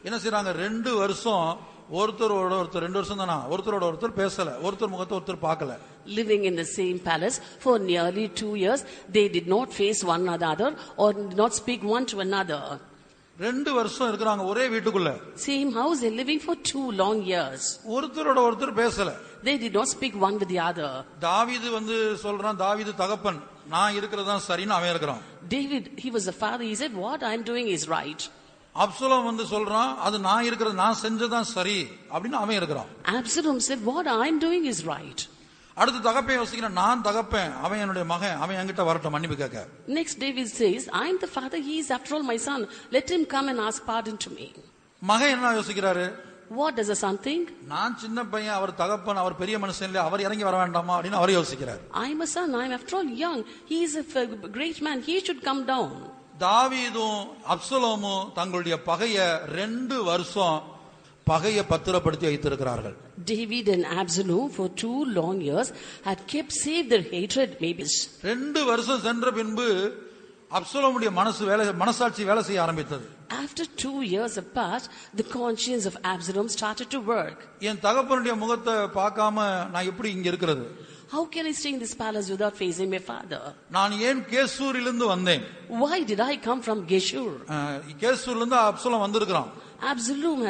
என்ன செய்றாங்க? 2 வருஷம் ஒருத்தரோட ஒருத்தர் 2 வருஷம் தானா ஒருத்தரோட ஒருத்தர் பேசல, ஒருத்தர் முகத்தை ஒருத்தர் பார்க்கல. Living in the same palace for nearly 2 years, they did not face one another or did not speak one to another. 2 வருஷம் இருக்கறாங்க ஒரே வீட்டுக்குள்ள. Same house, they living for 2 long years. ஒருத்தரோட ஒருத்தர் பேசல. They did not speak one with the other. தாவீது வந்து சொல்றான், தாவீது தகப்பன், நான் இருக்கிறது தான் சரின்னு அவன் இருக்கிறான். David, he was a father, he said what I am doing is right. Absalom வந்து சொல்றான், அது நான் இருக்கிறது நான் செஞ்சதான் சரி அப்படின்னு அவன் இருக்கிறான். Absalom said what I am doing is right. அடுத்து தகப்பன் யோசிக்கிறான், நான் தகப்பன், அவன் என்னுடைய மகன், அவன் என்கிட்ட வரட்டும் மன்னிப்பு கேட்க. Next David says, I am the father, he is after all my son, let him come and ask pardon to me. மகன் என்ன யோசிக்கிறாரு? What does the son think? நான் சின்ன பையன், அவர் தகப்பன், அவர் பெரிய மனுஷன் இல்ல, அவர் இறங்கி வர வேண்டாமா அப்படின்னு அவர் யோசிக்கிறார். I am a son, I am after all young, he is a great man, he should come down. தாவீதும் அப்சலோமும் தங்களுடைய பகைய 2 வருஷம் பகையை பத்திரப்படுத்தி வைத்திருக்கிறார்கள். David and Absalom for 2 long years had kept safe their hatred maybe. 2 வருஷம் சென்ற பின்பு அப்சலோமுடைய மனசாட்சி வேலை செய்ய ஆரம்பித்தது. After 2 years have passed, the conscience of Absalom started to work. என் தகப்பனுடைய முகத்தை பார்க்காம நான் எப்படி இங்க இருக்கிறது? How can I stay in this palace without facing my father? நான் ஏன் கேசூரிலிருந்து வந்தேன்? Why did I come from Geshur? கேசூரிலிருந்து அப்சலோம் வந்திருக்கிறான். Absalom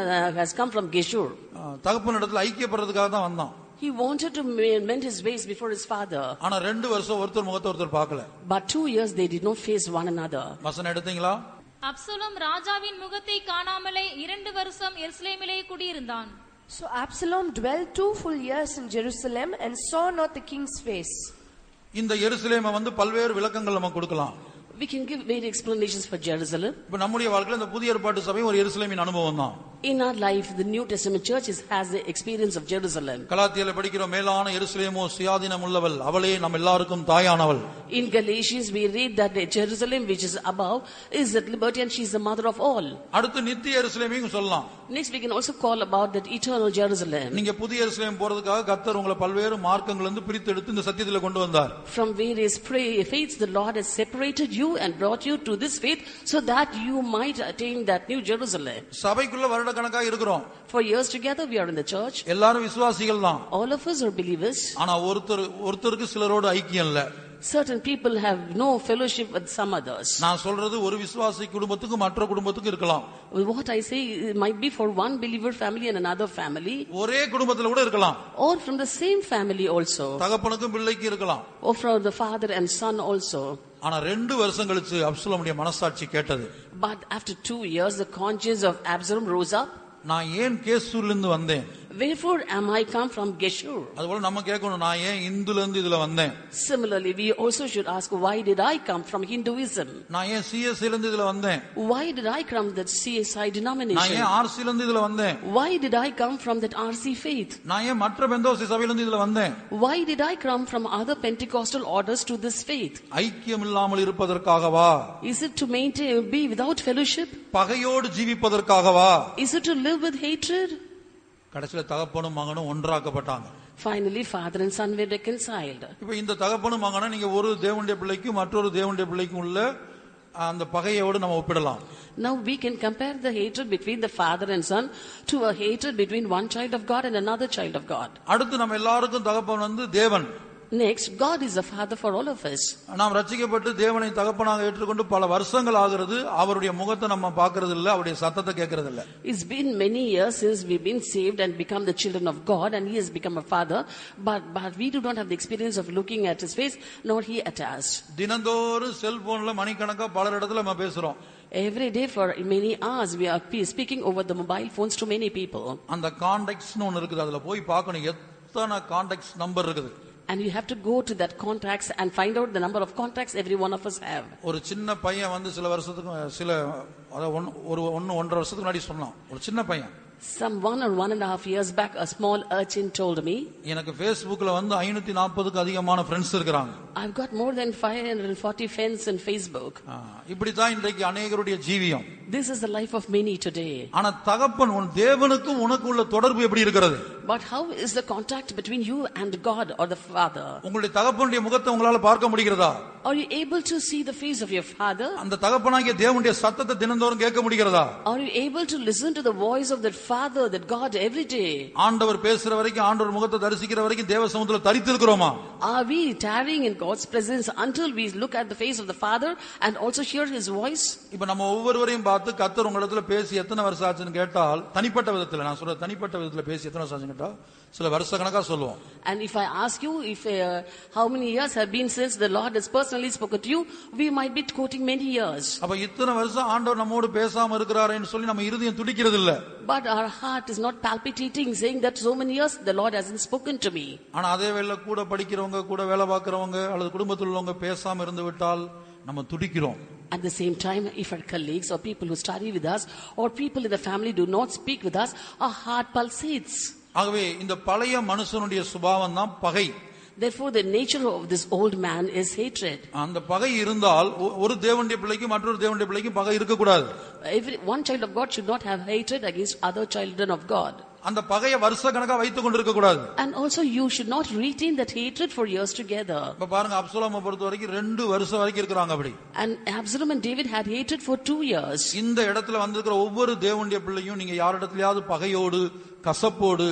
has come from Geshur. தகப்பனிடத்துல ஐக்கியப்படுறதுக்காக தான் வந்தான். He wanted to mend his ways before his father. ஆனா 2 வருஷம் ஒருத்தர் முகத்தை ஒருத்தர் பார்க்கல. But 2 years they did not face one another. வசனம் எடுத்தீங்களா? அப்சலோம் ராஜாவின் முகத்தை காணாமலே 2 வருஷம் எருசலேமிலே குடியிருந்தான். So Absalom dwelt 2 full years in Jerusalem and saw not the king's face. இந்த எருசலேமை வந்து பல்வேறு விளக்கங்கள் நம்ம கொடுக்கலாம். We can give many explanations for Jerusalem. இப்ப நம்முடைய வாழ்க்கையில இந்த புதிய ஏற்பாட்டு சபை ஒரு எருசலேமின் அனுபவம் தான். In our life, the New Testament church has the experience of Jerusalem. கலாத்தியல படிக்கிறோம், மேலான எருசலேமோ சுயாதீனம் உள்ளவள், அவளே நம்ம எல்லாருக்கும் தாயானவள். In Galatians we read that the Jerusalem which is above is at liberty and she is the mother of all. அடுத்து நித்திய எருசலேமையும் சொல்லலாம். Next we can also call about that eternal Jerusalem. நீங்க புதிய எருசலேம் போறதுக்காக கர்த்தர் உங்களை பல்வேறு மார்க்கங்கள்ல இருந்து பிரித்து எடுத்து இந்த சத்தியத்துல கொண்டு வந்தார். From various faiths the Lord has separated you and brought you to this faith so that you might attain that new Jerusalem. சபைக்குள்ள வருட கணக்கா இருக்கிறோம். For years together we are in the church. எல்லாரும் விசுவாசிகள் தான். All of us are believers. ஆனா ஒருத்தருக்கு சிலரோடு ஐக்கியம் இல்ல. Certain people have no fellowship with some others. நான் சொல்றது ஒரு விசுவாசி குடும்பத்துக்கு மற்ற குடும்பத்துக்கு இருக்கலாம். What I say might be for one believer family and another family. ஒரே குடும்பத்துல கூட இருக்கலாம். Or from the same family also. தகப்பனுக்கும் பிள்ளைக்கு இருக்கலாம். Or from the father and son also. ஆனா 2 வருஷம் கழிச்சு அப்சலோமுடைய மனசாட்சி கேட்டது. But after 2 years the conscience of Absalom rose up. நான் ஏன் கேசூர்ல இருந்து வந்தேன்? Wherefore am I come from Geshur? அதுபோல நம்ம கேட்கணும், நான் ஏன் இந்துல இருந்து இதுல வந்தேன்? Similarly we also should ask, why did I come from Hinduism? நான் ஏன் சிஎஸ்ஐ ல இருந்து இதுல வந்தேன்? Why did I come that CSI denomination? நான் ஏன் ஆர்சி ல இருந்து இதுல வந்தேன்? Why did I come from that RC faith? நான் ஏன் மற்ற பெந்தோஸ்தே சபையில இருந்து இதுல வந்தேன்? Why did I come from other Pentecostal orders to this faith? ஐக்கியம் இல்லாமல் இருப்பதற்காகவா? Is it to be without fellowship? பகையோடு ஜீவிப்பதற்காகவா? Is it to live with hatred? கடைசில தகப்பனும் மகனும் ஒன்றாக்கப்பட்டாங்க. Finally father and son were reconciled. இப்போ இந்த தகப்பனும் மகனும் நீங்க ஒரு தேவனுடைய பிள்ளைக்கும் மற்றொரு தேவனுடைய பிள்ளைக்கும் உள்ள அந்த பகையோடு நம்ம ஒப்பிடலாம். Now we can compare the hatred between the father and son to a hatred between one child of God and another child of God. அடுத்து நம்ம எல்லாருக்கும் தகப்பன் வந்து தேவன். Next, God is a father for all of us. நாம் ரட்சிக்கப்பட்டு தேவனை தகப்பனாக ஏற்றுக்கொண்டு பல வருஷங்கள் ஆகிறது. அவருடைய முகத்தை நம்ம பார்க்கிறது இல்ல, அவருடைய சத்தத்தை கேட்கிறது இல்ல. It's been many years since we've been saved and become the children of God, and he has become a father, but we do not have the experience of looking at his face, nor he at us. தினந்தோறும் செல்போன்ல மணிக்கணக்கா பல இடத்துல நம்ம பேசுறோம். Every day for many hours we are speaking over the mobile phones to many people. அந்த கான்டாக்ட்ஸ்னு ஒன்னு இருக்குது, அதுல போய் பார்க்கணும் எத்தனை கான்டாக்ட்ஸ் நம்பர் இருக்குது. And you have to go to that contacts and find out the number of contacts every one of us have. ஒரு சின்ன பையன் வந்து சில வருஷத்துக்கு ஒரு 1.5 வருஷத்துக்கு முன்னாடி சொன்னான். ஒரு சின்ன பையன் Some 1 or 1.5 years back, a small urchin told me, எனக்கு Facebookல வந்து 540க்கு அதிகமான ஃப்ரெண்ட்ஸ் இருக்காங்க. I've got more than 540 friends in Facebook. இப்படி தான் இன்றைக்கு अनेகருடைய ஜீவியம். This is the life of many today. ஆனா தகப்பன் உன் தேவனுக்கும் உனக்கு உள்ள தொடர்பு எப்படி இருக்கிறது? But how is the contact between you and God or the Father? உங்களுடைய தகப்பனுடைய முகத்தை உங்களால பார்க்க முடிகிறதா? Are you able to see the face of your Father? அந்த தகப்பனாகிய தேவனுடைய சத்தத்தை தினந்தோறும் கேட்க முடிகிறதா? Are you able to listen to the voice of that Father, that God every day? ஆண்டவர் பேசுற வரைக்கும் ஆண்டவர் முகத்தை தரிசிக்கிற வரைக்கும் தேவ சமூகத்துல தரித்திருக்கிறோமா? Are we tarrying in God's presence until we look at the face of the Father and also hear his voice? இப்ப நம்ம ஒவ்வொருவரையும் பார்த்து கர்த்தர் உங்களிடத்துல பேசி எத்தனை வருஷம் ஆச்சுன்னு கேட்டால், தனிப்பட்ட விதத்துல நான் சொல்ற தனிப்பட்ட விதத்துல பேசி எத்தனை வருஷம் ஆச்சுன்னு கேட்டா சில வருஷ கணக்கா சொல்லுவோம். And if I ask you if how many years have been since the Lord has personally spoken to you, we might be quoting many years. அப்ப இத்தனை வருஷம் ஆண்டவர் நம்மோடு பேசாம இருக்கிறாரேன்னு சொல்லி நம்ம இருதயம் துடிக்கிறது இல்ல. But our heart is not palpitating saying that so many years the Lord hasn't spoken to me. ஆனா அதே வேளை கூட படிக்கிறவங்க, கூட வேலை பார்க்கறவங்க அல்லது குடும்பத்தில் உள்ளவங்க பேசாம இருந்து விட்டால் நம்ம துடிக்கிறோம். At the same time, if our colleagues or people who study with us or people in the family do not speak with us, our heart pulsates. ஆகவே இந்த பழைய மனுஷனுடைய சுபாவம் தான் பகை. Therefore, the nature of this old man is hatred. அந்த பகை இருந்தால் ஒரு தேவனுடைய பிள்ளைக்கும் மற்றொரு தேவனுடைய பிள்ளைக்கும் பகை இருக்க கூடாது. One child of God should not have hatred against other children of God. அந்த பகையை வருஷ கணக்கா வைத்துக் கொண்டிருக்க கூடாது. And also you should not retain that hatred for years together. இப்ப பாருங்க, அப்சலோமை பொறுத்த வரைக்கும் 2 வருஷம் வரைக்கும் இருக்காங்க அப்படி. And Absalom and David had hatred for 2 years. இந்த இடத்துல வந்திருக்கிற ஒவ்வொரு தேவனுடைய பிள்ளையும் நீங்க யாரிடத்திலயாவது பகையோடு கசப்போடு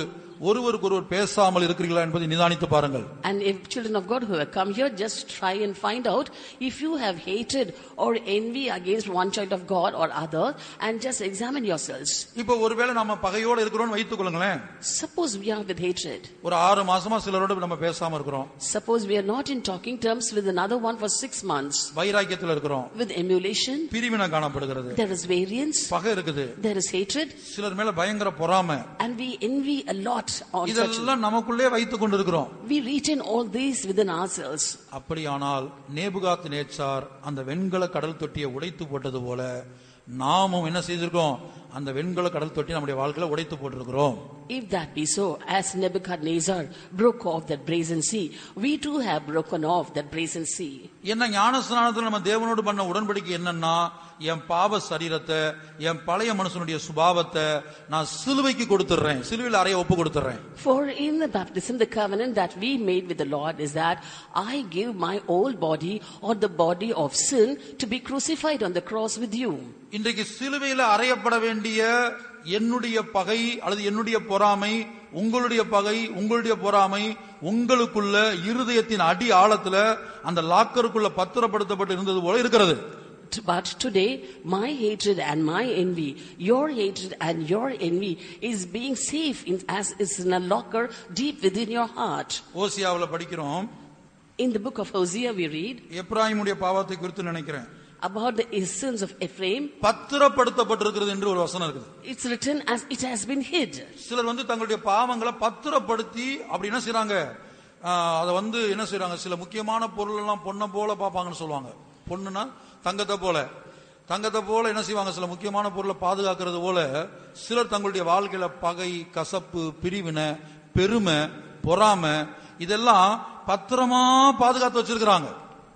ஒருவருக்கு ஒருவர் பேசாமல் இருக்கிறீர்களா என்பதை நிதானித்து பாருங்கள். And if children of God who have come here, just try and find out if you have hatred or envy against one child of God or other, and just examine yourselves. இப்போ ஒருவேளை நாம பகையோடு இருக்கிறோம்னு வைத்துக்கொள்ளுங்களேன். Suppose we are with hatred. ஒரு 6 மாசமா சிலரோட நம்ம பேசாம இருக்கிறோம். Suppose we are not in talking terms with another one for 6 months. வைராக்கியத்துல இருக்கிறோம். With emulation. பிரிவினை காணப்படுகிறது. There is variance. பகை இருக்குது. There is hatred. சிலர் மேல பயங்கர பொறாமை. And we envy a lot. இதெல்லாம் நமக்குள்ளே வைத்துக் கொண்டிருக்கிறோம். We retain all these within ourselves. அப்படியானால் நேபுகாத்நேச்சார் அந்த வெண்கல கடல் தொட்டியை உடைத்து போட்டது போல நாமும் என்ன செய்திருக்கோம்? அந்த வெண்கல கடல் தொட்டி நம்முடைய வாழ்க்கையில உடைத்து போட்டிருக்கிறோம். If that be so, as Nebuchadnezzar broke off that brazen sea, we too have broken off that brazen sea. என்ன ஞானஸ்நானத்துல நம்ம தேவனோடு பண்ண உடன்படிக்கை என்னன்னா, என் பாவ சரீரத்தை, என் பழைய மனுஷனுடைய சுபாவத்தை நான் சிலுவைக்கு கொடுத்துறேன், சிலுவையில் அறைய ஒப்பு கொடுத்துறேன். For in the baptism, the covenant that we made with the Lord is that I give my old body or the body of sin to be crucified on the cross with you. இன்றைக்கு சிலுவையில் அறையப்பட வேண்டிய என்னுடைய பகை அல்லது என்னுடைய பொறாமை, உங்களுடைய பகை, உங்களுடைய பொறாமை உங்களுக்குள்ள இருதயத்தின் அடி ஆழத்துல அந்த லாக்கருக்குள்ள பத்திரப்படுத்தப்பட்டு இருந்தது போல இருக்கிறது. But today, my hatred and my envy, your hatred and your envy is being safe as is in a locker deep within your heart. ஓசியாவுல படிக்கிறோம். In the book of Hosea we read எப்ராயிமுடைய பாவத்தை குறித்து நினைக்கிறேன். about the sins of Ephraim. பத்திரப்படுத்தப்பட்டிருக்கிறது என்று ஒரு வசனம் இருக்குது. It's written as it has been hid. சிலர் தங்களுடைய பாவங்களை பத்திரப்படுத்தி அப்படி என்ன செய்றாங்க? அத என்ன செய்றாங்க? சில முக்கியமான பொருள் எல்லாம் பொன்ன போல பாப்பாங்கன்னு சொல்லுவாங்க. பொன்னுனா தங்கத்தை போல. தங்கத்தை போல என்ன செய்வாங்க? சில முக்கியமான பொருளை பாதுகாக்கிறது போல சிலர் தங்களுடைய வாழ்க்கையில பகை, கசப்பு, பிரிவினை, பெருமை, பொறாமை இதெல்லாம் பத்திரமா பாதுகாத்து வச்சிருக்காங்க.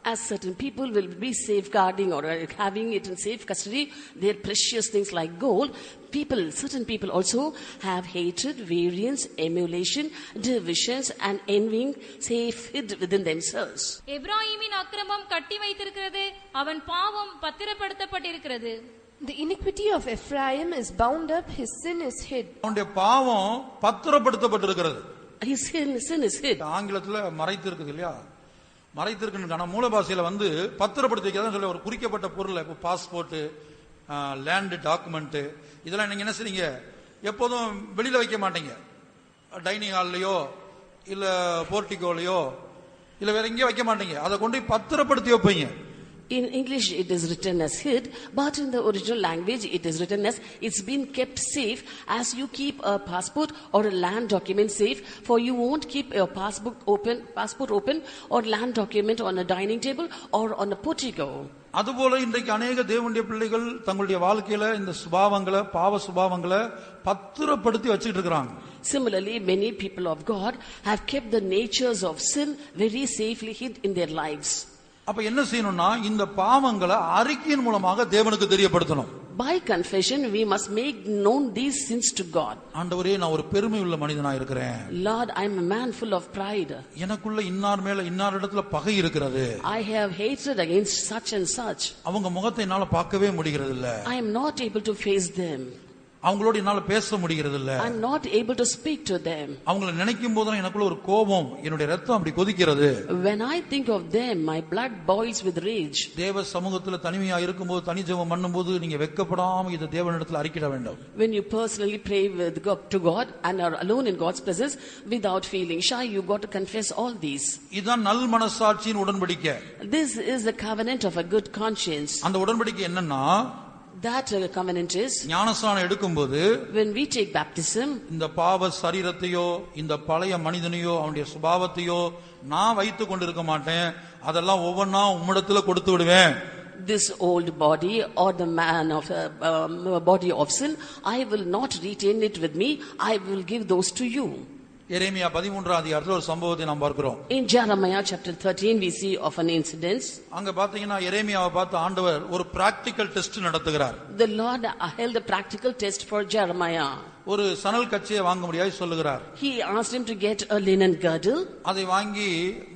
As certain people will be safeguarding or having it in safe custody, their precious things like gold, certain people also have hatred, variance, emulation, divisions and envying safe hid within themselves. எப்ராயீமின் அக்கிரமம் கட்டி வைத்திருக்கிறது, அவன் பாவம் பத்திரப்படுத்தப்பட்டிருக்கிறது. The iniquity of Ephraim is bound up, his sin is hid. அவனுடைய பாவம் பத்திரப்படுத்தப்பட்டிருக்கிறது. His sin is hid. ஆங்கிலத்துல மறைத்திருக்குது இல்லையா? மறைத்திருக்குன்னு மூல பாஷையில பத்திரப்படுத்தி வைக்கிறதா சொல்ல ஒரு குறிக்கப்பட்ட பொருள். இப்போ பாஸ்போர்ட், லேண்ட் டாக்குமெண்ட் இதெல்லாம் நீங்க என்ன செய்றீங்க? எப்போதும் வெளியில வைக்க மாட்டீங்க. டைனிங் ஹால்லையோ இல்ல போர்ட்டிகோலையோ இல்ல வேற எங்கேயோ வைக்க மாட்டீங்க. அதை கொண்டு பத்திரப்படுத்தி வைப்பீங்க. In English it is written as hid, but in the original language it is written as it's been kept safe as you keep a passport or a land document safe, for you won't keep your passport open or land document on a dining table or on a portico. அதுபோல இன்றைக்கு அநேக தேவனுடைய பிள்ளைகள் தங்களுடைய வாழ்க்கையில இந்த சுபாவங்களை பாவ சுபாவங்களை பத்திரப்படுத்தி வச்சுக்கிட்டு இருக்காங்க. Similarly, many people of God have kept the natures of sin very safely hid in their lives. அப்ப என்ன செய்யணும்னா இந்த பாவங்களை அறிக்கையின் மூலமாக தேவனுக்கு தெரியப்படுத்தணும். By confession we must make known these sins to God. ஆண்டவரே, நான் ஒரு பெருமை உள்ள மனிதனா இருக்கிறேன். Lord, I am a man full of pride. எனக்குள்ள இன்னார் மேல இன்னார் இடத்துல பகை இருக்கிறது. I have hatred against such and such. அவங்க முகத்தை என்னால பார்க்கவே முடிகிறது இல்ல. I am not able to face them. அவங்களோட என்னால பேச முடிகிறது இல்ல. I am not able to speak to them. அவங்களை நினைக்கும் போது எனக்குள்ள ஒரு கோபம், என்னுடைய ரத்தம் அப்படி கொதிக்கிறது. When I think of them, my blood boils with rage. தேவ சமூகத்துல தனிமையா இருக்கும்போது, தனி ஜெபம் பண்ணும்போது நீங்க வெட்கப்படாம இத தேவனிடத்தில் அறிக்கையிட வேண்டும். When you personally pray with God, to God and are alone in God's presence without feeling shy, you got to confess all these. இதுதான் நல் மனசாட்சியின் உடன்படிக்கை. This is the covenant of a good conscience. அந்த உடன்படிக்கை என்னன்னா, that covenant is, ஞானஸ்நானம் எடுக்கும்போது when we take baptism, இந்த பாவ சரீரத்தையோ இந்த பழைய மனிதனையோ அவனுடைய சுபாவத்தையோ நான் வைத்துக் கொண்டிருக்க மாட்டேன், அதெல்லாம் ஒவ்வொன்னா உம்மிடத்துல கொடுத்து விடுவேன். This old body or the man of body of sin, I will not retain it with me, I will give those to you. எரேமியா 13 அதிகாரத்துல ஒரு சம்பவத்தை நாம் பார்க்கிறோம். In Jeremiah chapter 13 we see of an incident. அங்க பாத்தீங்கன்னா எரேமியாவை பார்த்து ஆண்டவர் ஒரு பிராக்டிகல் டெஸ்ட் நடத்துகிறார். The Lord held a practical test for Jeremiah. ஒரு சணல் கச்சையை வாங்க முடியாது சொல்லுகிறார். He asked him to get a linen girdle. அதை வாங்கி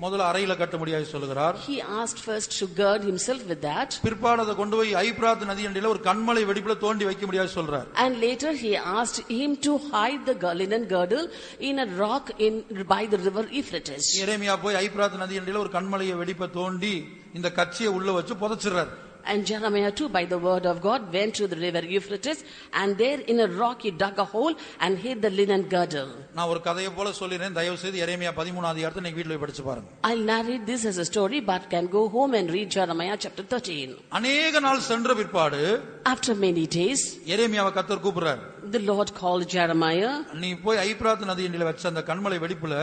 முதல்ல அறையில கட்ட முடியாது சொல்லுகிறார். He asked first to gird himself with that. பிற்பாடு அதை கொண்டு போய் ஐபிராத் நதியண்டையில ஒரு கண்மலை வெடிப்புல தோண்டி வைக்க முடியாது சொல்றார். And later he asked him to hide the linen girdle in a rock by the river Euphrates. எரேமியா போய் ஐபிராத் நதியண்டையில ஒரு கண்மலையை வெடிப்ப தோண்டி இந்த கச்சையை உள்ள வச்சு புதைச்சிறார். And Jeremiah too, by the word of God, went to the river Euphrates, and there in a rock he dug a hole and hid the linen girdle. நான் ஒரு கதையை போல சொல்லிறேன், தயவு செய்து எரேமியா 13 அதிகாரத்தை நீங்க வீட்ல போய் படிச்சு பாருங்க. I'll narrate this as a story, but can go home and read Jeremiah chapter 13. அநேக நாள் சென்ற பிற்பாடு, after many days, எரேமியாவை கர்த்தர் கூப்பிடுறார். the Lord called Jeremiah. நீ போய் ஐபிராத் நதியண்டையில வச்ச அந்த கண்மலை வெடிப்புல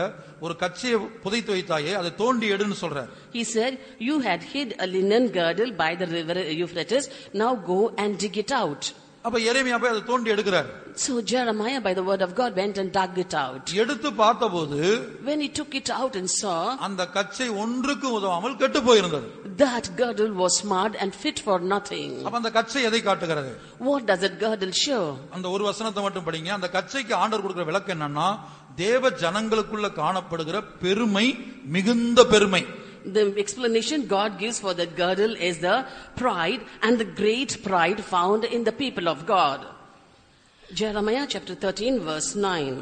ஒரு கச்சையை புதைத்து வைத்தாயே, அதை தோண்டி எடுன்னு சொல்றார். He said, you had hid a linen girdle by the river Euphrates, now go and dig it out. அப்ப எரேமியா போய் அதை தோண்டி எடுக்கிறார். So Jeremiah by the word of God went and dug it out. எடுத்து பார்த்தபோது, when he took it out and saw, அந்த கச்சை ஒன்றுக்கு உதவாமல் கெட்டு போயிருந்தது. that girdle was marred and fit for nothing. அப்ப அந்த கச்சை எதை காட்டுகிறது? What does that girdle show? அந்த ஒரு வசனத்தை மட்டும் படிங்க. அந்த கச்சைக்கு ஆண்டவர் கொடுக்கிற விளக்கம் என்னன்னா, தேவ ஜனங்களுக்குள்ள காணப்படுகிற பெருமை, மிகுந்த பெருமை. The explanation God gives for that girdle is the pride and the great pride found in the people of God. Jeremiah chapter 13 verse 9.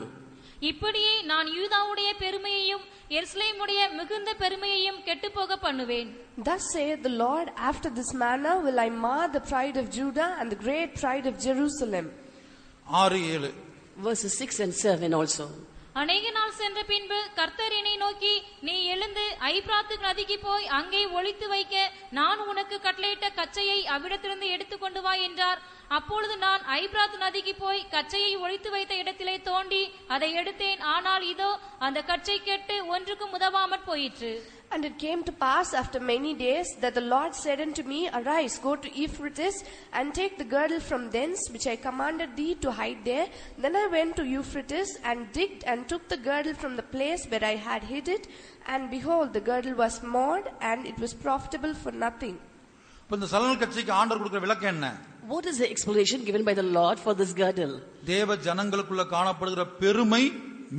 இப்படியே நான் யூதாவுடைய பெருமையையும் எருசலேமுடைய மிகுந்த பெருமையையும் கெட்டுப்போக பண்ணுவேன். Thus saith the Lord, after this manner will I mar the pride of Judah and the great pride of Jerusalem. 6-7 verses 6 and 7 also. அநேக நாள் சென்ற பின்பு கர்த்தர் என்னை நோக்கி, நீ எழுந்து ஐபிராத்து நதிக்கு போய் அங்கே ஒளித்து வைக்க நான் உனக்கு கட்டளையிட்ட கச்சையை அவ்விடத்திலிருந்து எடுத்துக்கொண்டு வா என்றார். அப்பொழுது நான் ஐபிராத் நதிக்கு போய் கச்சையை ஒளித்து வைத்த இடத்திலே தோண்டி அதை எடுத்தேன். ஆனால் இதோ அந்த கச்சை கெட்டு ஒன்றுக்கும் உதவாமற் போயிற்று. And it came to pass after many days that the Lord said unto me, arise, go to Euphrates, and take the girdle from thence, which I commanded thee to hide there. Then I went to Euphrates, and digged, and took the girdle from the place where I had hid it, and behold, the girdle was marred, and it was profitable for nothing. இந்த சணல் கச்சைக்கு ஆண்டவர் கொடுக்கிற விளக்கம் என்ன? What is the explanation given by the Lord for this girdle? தேவ ஜனங்களுக்குள்ள காணப்படுகிற பெருமை,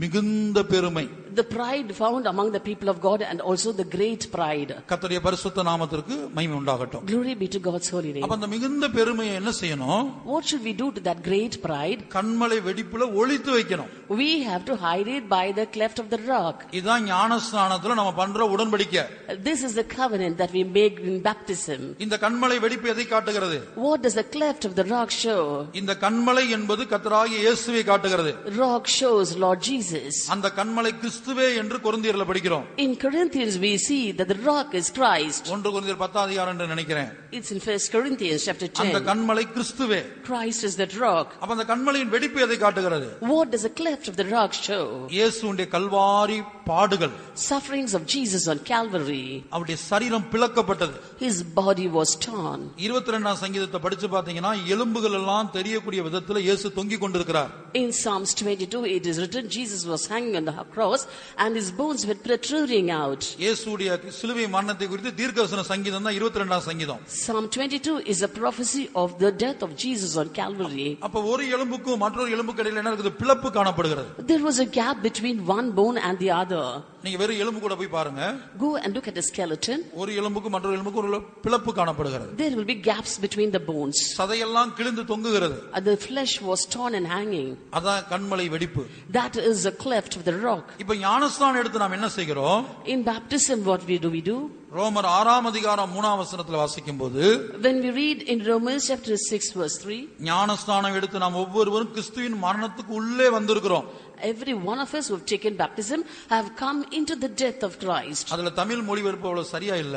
மிகுந்த பெருமை. The pride found among the people of God and also the great pride. கர்த்தருடைய பரிசுத்த நாமத்திற்கு மகிமை உண்டாகட்டும். Glory be to God's holy name. அப்ப அந்த மிகுந்த பெருமையை என்ன செய்யணும்? What should we do to that great pride? கண்மலை வெடிப்புல ஒளித்து வைக்கணும். We have to hide it by the cleft of the rock. இதான் ஞானஸ்நானத்துல நம்ம பண்ற உடன்படிக்கை. This is the covenant that we make in baptism. இந்த கண்மலை வெடிப்பு எதை காட்டுகிறது? What does the cleft of the rock show? இந்த கண்மலை என்பது கர்த்தராகிய இயேசுவை காட்டுகிறது. Rock shows Lord Jesus. அந்த கண்மலை கிறிஸ்து கிறிஸ்துவே என்று கொரிந்தியர்ல படிக்கிறோம். In Corinthians we see that the rock is Christ. 1 கொரிந்தியர் 10 அதிகாரம் என்று நினைக்கிறேன். It's in 1 Corinthians chapter 10. அந்த கன்மலை கிறிஸ்துவே. Christ is that rock. அப்ப அந்த கன்மலையின் வெடிப்பு எதை காட்டுகிறது? What does the cleft of the rock show? இயேசுவுடைய Kalvari பாடுகள். Sufferings of Jesus on Calvary. அவருடைய சரீரம் பிளக்கப்பட்டது. His body was torn. 22ஆம் சங்கீதத்தை படிச்சு பாத்தீங்கன்னா எலும்புகள் எல்லாம் தெரியக்கூடிய விதத்துல இயேசு தொங்கிக் கொண்டிருக்கிறார். In Psalms 22 it is written Jesus was hanging on the cross and his bones were protruding out. இயேசுவுடைய சிலுவை மரணத்தை குறித்து தீர்க்கதரிசன சங்கீதம் தான் 22ஆம் சங்கீதம். Psalm 22 is a prophecy of the death of Jesus on Calvary. அப்ப ஒரு எலும்புக்கும் மற்றொரு எலும்புக்கு இடையில என்ன இருக்குது? பிளப்பு காணப்படுகிறது. There was a gap between one bone and the other. நீங்க வெறும் எலும்பு கூட போய் பாருங்க. Go and look at the skeleton. ஒரு எலும்புக்கு மற்றொரு எலும்புக்கு ஒரு பிளப்பு காணப்படுகிறது. There will be gaps between the bones. சதையெல்லாம் கிழிந்து தொங்குகிறது. The flesh was torn and hanging. அதான் கன்மலை வெடிப்பு. That is a cleft of the rock. இப்ப ஞானஸ்நானம் எடுத்து நாம் என்ன செய்கிறோம்? In baptism what we do? ரோமர் 6ஆம் அதிகாரம் 3ஆம் வசனத்துல வாசிக்கும்போது when we read in Romans chapter 6 verse 3 ஞானஸ்நானம் எடுத்து நாம் ஒவ்வொருவரும் கிறிஸ்துவின் மரணத்துக்கு உள்ளே வந்திருக்கிறோம். every one of us who have taken baptism have come into the death of Christ. அதுல தமிழ் மொழிபெயர்ப்பு அவ்வளவு சரியா இல்ல.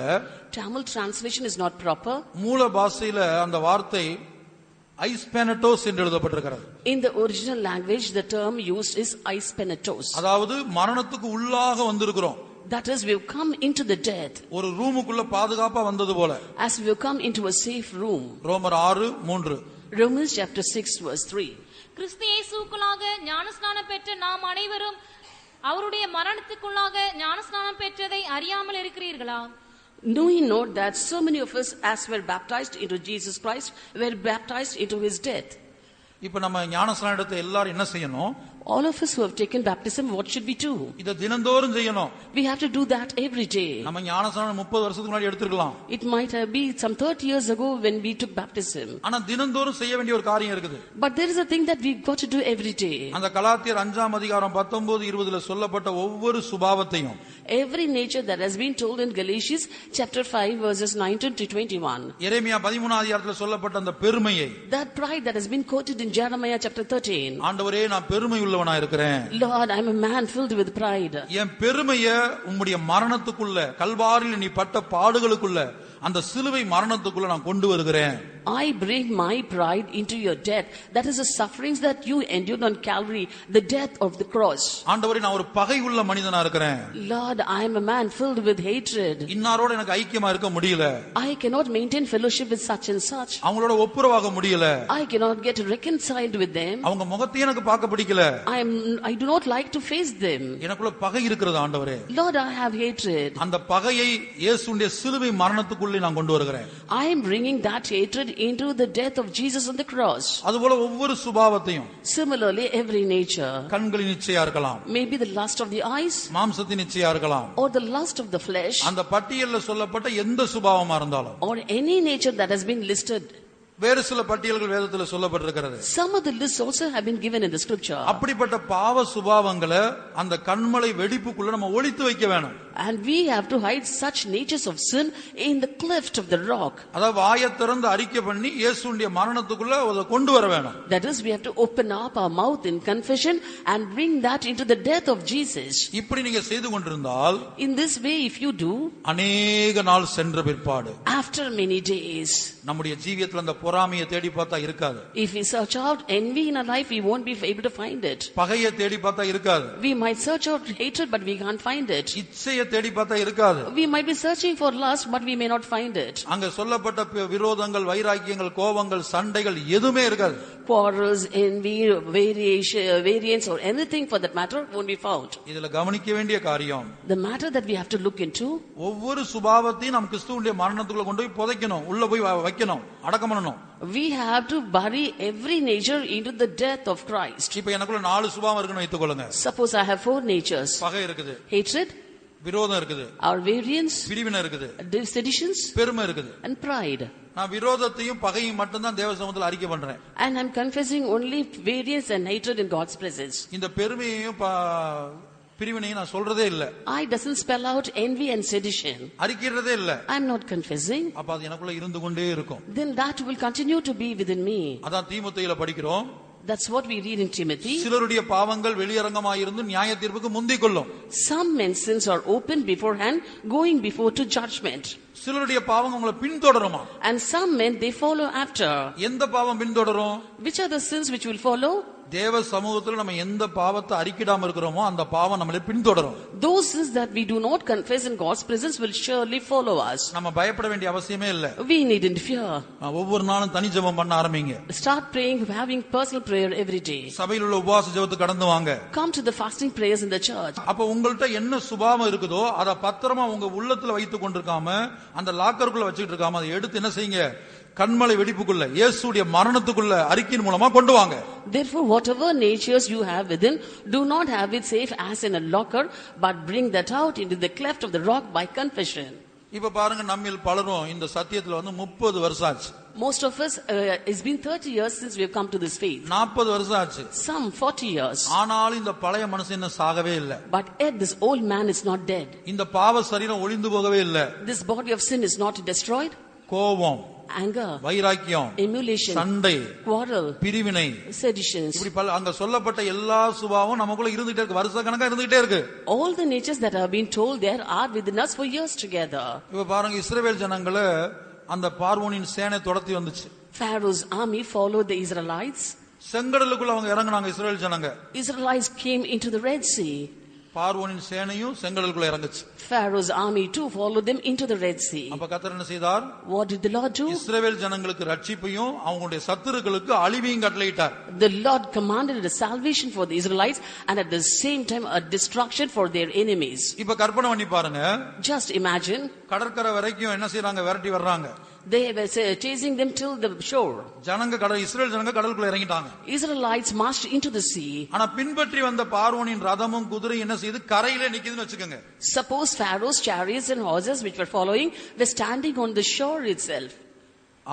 Tamil translation is not proper. மூல பாஷையில அந்த வார்த்தை ஐஸ்பெனட்டோஸ் என்று எழுதப்பட்டிருக்கிறது. In the original language the term used is ஐஸ்பெனட்டோஸ். அதாவது மரணத்துக்கு உள்ளாக வந்திருக்கிறோம். That is, we have come into the death. ஒரு ரூமுக்குள்ள பாதுகாப்பா வந்தது போல. As we have come into a safe room. ரோமர் 6:3. Romans chapter 6 verse 3. கிறிஸ்து இயேசுவுக்குள்ளாக ஞானஸ்நானம் பெற்ற நாம் அனைவரும் அவருடைய மரணத்துக்குள்ளாக ஞானஸ்நானம் பெற்றதை அறியாமல் இருக்கிறீர்களா? Do you know that so many of us as were baptized into Jesus Christ were baptized into his death? இப்ப நம்ம ஞானஸ்நானம் எடுத்த எல்லாரும் என்ன செய்யணும்? All of us who have taken baptism, what should we do? இத தினந்தோறும் செய்யணும். We have to do that every day. நம்ம ஞானஸ்நானம் 30 வருஷத்துக்கு முன்னாடி எடுத்துக்கலாம். It might have been some 30 years ago when we took baptism. ஆனா தினந்தோறும் செய்ய வேண்டிய ஒரு காரியம் இருக்குது. But there is a thing that we got to do every day. அந்த கலாத்தியர் 5ஆம் அதிகாரம் 19-20ல சொல்லப்பட்ட ஒவ்வொரு சுபாவத்தையும் Every nature that has been told in Galatians chapter 5 verses 19 to 21. எரேமியா 13ஆம் அதிகாரத்துல சொல்லப்பட்ட அந்த பெருமையை, That pride that has been quoted in Jeremiah chapter 13. ஆண்டவரே நான் பெருமை உள்ளவனா இருக்கிறேன். Lord, I am a man filled with pride. என் பெருமையை உம்முடைய மரணத்துக்குள்ள கல்வாரியில் நீ பட்ட பாடுகளுக்குள்ள அந்த சிலுவை மரணத்துக்குள்ள நான் கொண்டு வருகிறேன். I bring my pride into your death. That is the sufferings that you endured on Calvary, the death of the cross. ஆண்டவரே நான் ஒரு பகை உள்ள மனிதனா இருக்கிறேன். Lord, I am a man filled with hatred. இன்னாரோட எனக்கு ஐக்கியமா இருக்க முடியல. I cannot maintain fellowship with such and such. அவங்களோட ஒப்புரவாக முடியல. I cannot get reconciled with them. அவங்க முகத்தையே எனக்கு பார்க்க பிடிக்கல. I do not like to face them. எனக்குள்ள பகை இருக்கிறது ஆண்டவரே. Lord, I have hatred. அந்த பகையை இயேசுவுடைய சிலுவை மரணத்துக்குள்ளே நான் கொண்டு வருகிறேன். I am bringing that hatred into the death of Jesus on the cross. அதுபோல ஒவ்வொரு சுபாவத்தையும், Similarly, every nature, கண்களின் இச்சையா இருக்கலாம், maybe the lust of the eyes, மாம்சத்தின் இச்சையா இருக்கலாம், or the lust of the flesh, அந்த பட்டியல்ல சொல்லப்பட்ட எந்த சுபாவமா இருந்தாலும், or any nature that has been listed. வேறு சில பட்டியல்கள் வேதத்துல சொல்லப்பட்டிருக்கிறது. Some of the lists also have been given in the scripture. அப்படிப்பட்ட பாவ சுபாவங்களை அந்த கண்மலை வெடிப்புக்குள்ள நம்ம ஒளித்து வைக்க வேணும். And we have to hide such natures of sin in the cleft of the rock. அதாவது வாயை திறந்து அறிக்கை பண்ணி இயேசுவுடைய மரணத்துக்குள்ள அதை கொண்டு வர வேணும். That is, we have to open up our mouth in confession and bring that into the death of Jesus. இப்படி நீங்க செய்து கொண்டிருந்தால், In this way, if you do, அநேக நாள் சென்ற பிற்பாடு after many days, நம்முடைய ஜீவியத்துல அந்த பொறாமையை தேடி பார்த்தா இருக்காது. if we search out envy in our life, we won't be able to find it. பகையை தேடி பார்த்தா இருக்காது. We might search out hatred, but we can't find it. இச்சையை தேடி பார்த்தா இருக்காது. We might be searching for lust, but we may not find it. அங்க சொல்லப்பட்ட விரோதங்கள், வைராக்கியங்கள், கோபங்கள், சண்டைகள் எதுவுமே இருக்காது. Quarrels, envy, variance, or anything for that matter won't be found. இதுல கவனிக்க வேண்டிய காரியம், The matter that we have to look into, ஒவ்வொரு சுபாவத்தையும் நாம் கிறிஸ்துவுடைய மரணத்துக்குள்ள கொண்டு போய் புதைக்கணும், உள்ள போய் வைக்கணும், அடக்கம் பண்ணணும். we have to bury every nature into the death of Christ. இப்ப எனக்குள்ள 4 சுபாவம் இருக்குன்னு வைத்துக்கொள்ளுங்க. Suppose I have 4 natures. பகை இருக்குது, Hatred, விரோதம் இருக்குது, our variance, பிரிவினை இருக்குது, seditions, பெருமை இருக்குது. and pride. நான் விரோதத்தையும் பகையும் மட்டும்தான் தேவ சமூகத்தில் அறிக்கை பண்றேன். And I'm confessing only variance and hatred in God's presence. இந்த பெருமையையும் பிரிவினையும் நான் சொல்றதே இல்ல. I doesn't spell out envy and sedition. அறிக்கிறதே இல்ல. I'm not confessing. அப்ப அது எனக்குள்ள இருந்து கொண்டே இருக்கும். Then that will continue to be within me. அதான் தீமோத்தேயுல படிக்கிறோம், That's what we read in Timothy. சிலருடைய பாவங்கள் வெளியரங்கமாயிருந்து நியாய தீர்ப்புக்கு முந்திக் கொள்ளும். Some men's sins are open beforehand, going before to judgment. சிலருடைய பாவம் உங்களை பின்தொடருமா? And some men, they follow after. எந்த பாவம் பின்தொடரும்? Which are the sins which will follow? தேவ சமூகத்தில் நம்ம எந்த பாவத்தை அறிக்கிடாம இருக்கிறோமோ அந்த பாவம் நம்மளை பின்தொடரும். Those sins that we do not confess in God's presence will surely follow us. நம்ம பயப்பட வேண்டிய அவசியமே இல்ல. We needn't fear. ஒவ்வொரு நாளும் தனி ஜெபம் பண்ண ஆரம்பிங்க. Start praying, having personal prayer every day. சபையில் உள்ள உபவாச ஜெபத்துக்கு கடந்து வாங்க. Come to the fasting prayers in the church. அப்ப உங்கள்ட்ட என்ன சுபாவம் இருக்குதோ அத பத்திரமா உங்க உள்ளத்துல வைத்துக் கொண்டிருக்காம அந்த லாக்கருக்குள்ள வச்சுக்கிட்டு இருக்காம அதை எடுத்து என்ன செய்யுங்க? கண்மலை வெடிப்புக்குள்ள இயேசுடைய மரணத்துக்குள்ள அறிக்கையின் மூலமா கொண்டு வாங்க. Therefore whatever natures you have within, do not have it safe as in a locker, but bring that out into the cleft of the rock by confession. இப்ப பாருங்க, நம்மில் பலரும் இந்த சத்தியத்துல 30 வருஷம் ஆச்சு. Most of us, it's been 30 years since we have come to this faith. 40 வருஷம் ஆச்சு. Some 40 years. ஆனாலும் இந்த பழைய மனுஷன் இன்னும் சாகவே இல்ல. But yet this old man is not dead. இந்த பாவ சரீரம் ஒளிந்து போகவே இல்ல. This body of sin is not destroyed. கோபம், anger, வைராக்கியம், emulation, சண்டை, quarrel, பிரிவினை, seditions, இப்படி அங்க சொல்லப்பட்ட எல்லா சுபாவம் நமக்குள்ள இருந்துட்டே இருக்கு. வருஷ கணக்கா இருந்துட்டே இருக்கு. all the natures that have been told there are within us for years together. இப்ப பாருங்க, இஸ்ரவேல் ஜனங்கள அந்த பார்வோனின் சேனை துரத்தி வந்துச்சு. Pharaoh's army followed the Israelites. செங்கடலுக்குள்ள அவங்க இறங்குனாங்க இஸ்ரவேல் ஜனங்க. Israelites came into the Red Sea. பார்வோனின் சேனையும் செங்கடலுக்குள்ள இறங்குச்சு. Pharaoh's army too followed them into the Red Sea. அப்ப கர்த்தர் என்ன செய்தார்? What did the Lord do? இஸ்ரவேல் ஜனங்களுக்கு ரட்சிப்பையும் அவங்களுடைய சத்துருக்களுக்கு அழிவையும் கட்டளையிட்டார். The Lord commanded a salvation for the Israelites and at the same time a destruction for their enemies. இப்ப கற்பனை பண்ணி பாருங்க. Just imagine. கடற்கரை வரைக்கும் என்ன செய்றாங்க? விரட்டி வர்றாங்க. They were chasing them till the shore. ஜனங்க இஸ்ரவேல் ஜனங்க கடலுக்குள்ள இறங்கிட்டாங்க. Israelites marched into the sea. ஆனா பின்பற்றி வந்த பார்வோனின் ரதமும் குதிரையும் என்ன செய்து? கரையிலே நிக்குதுன்னு வெச்சுக்கங்க. Suppose Pharaoh's chariots and horses which were following were standing on the shore itself.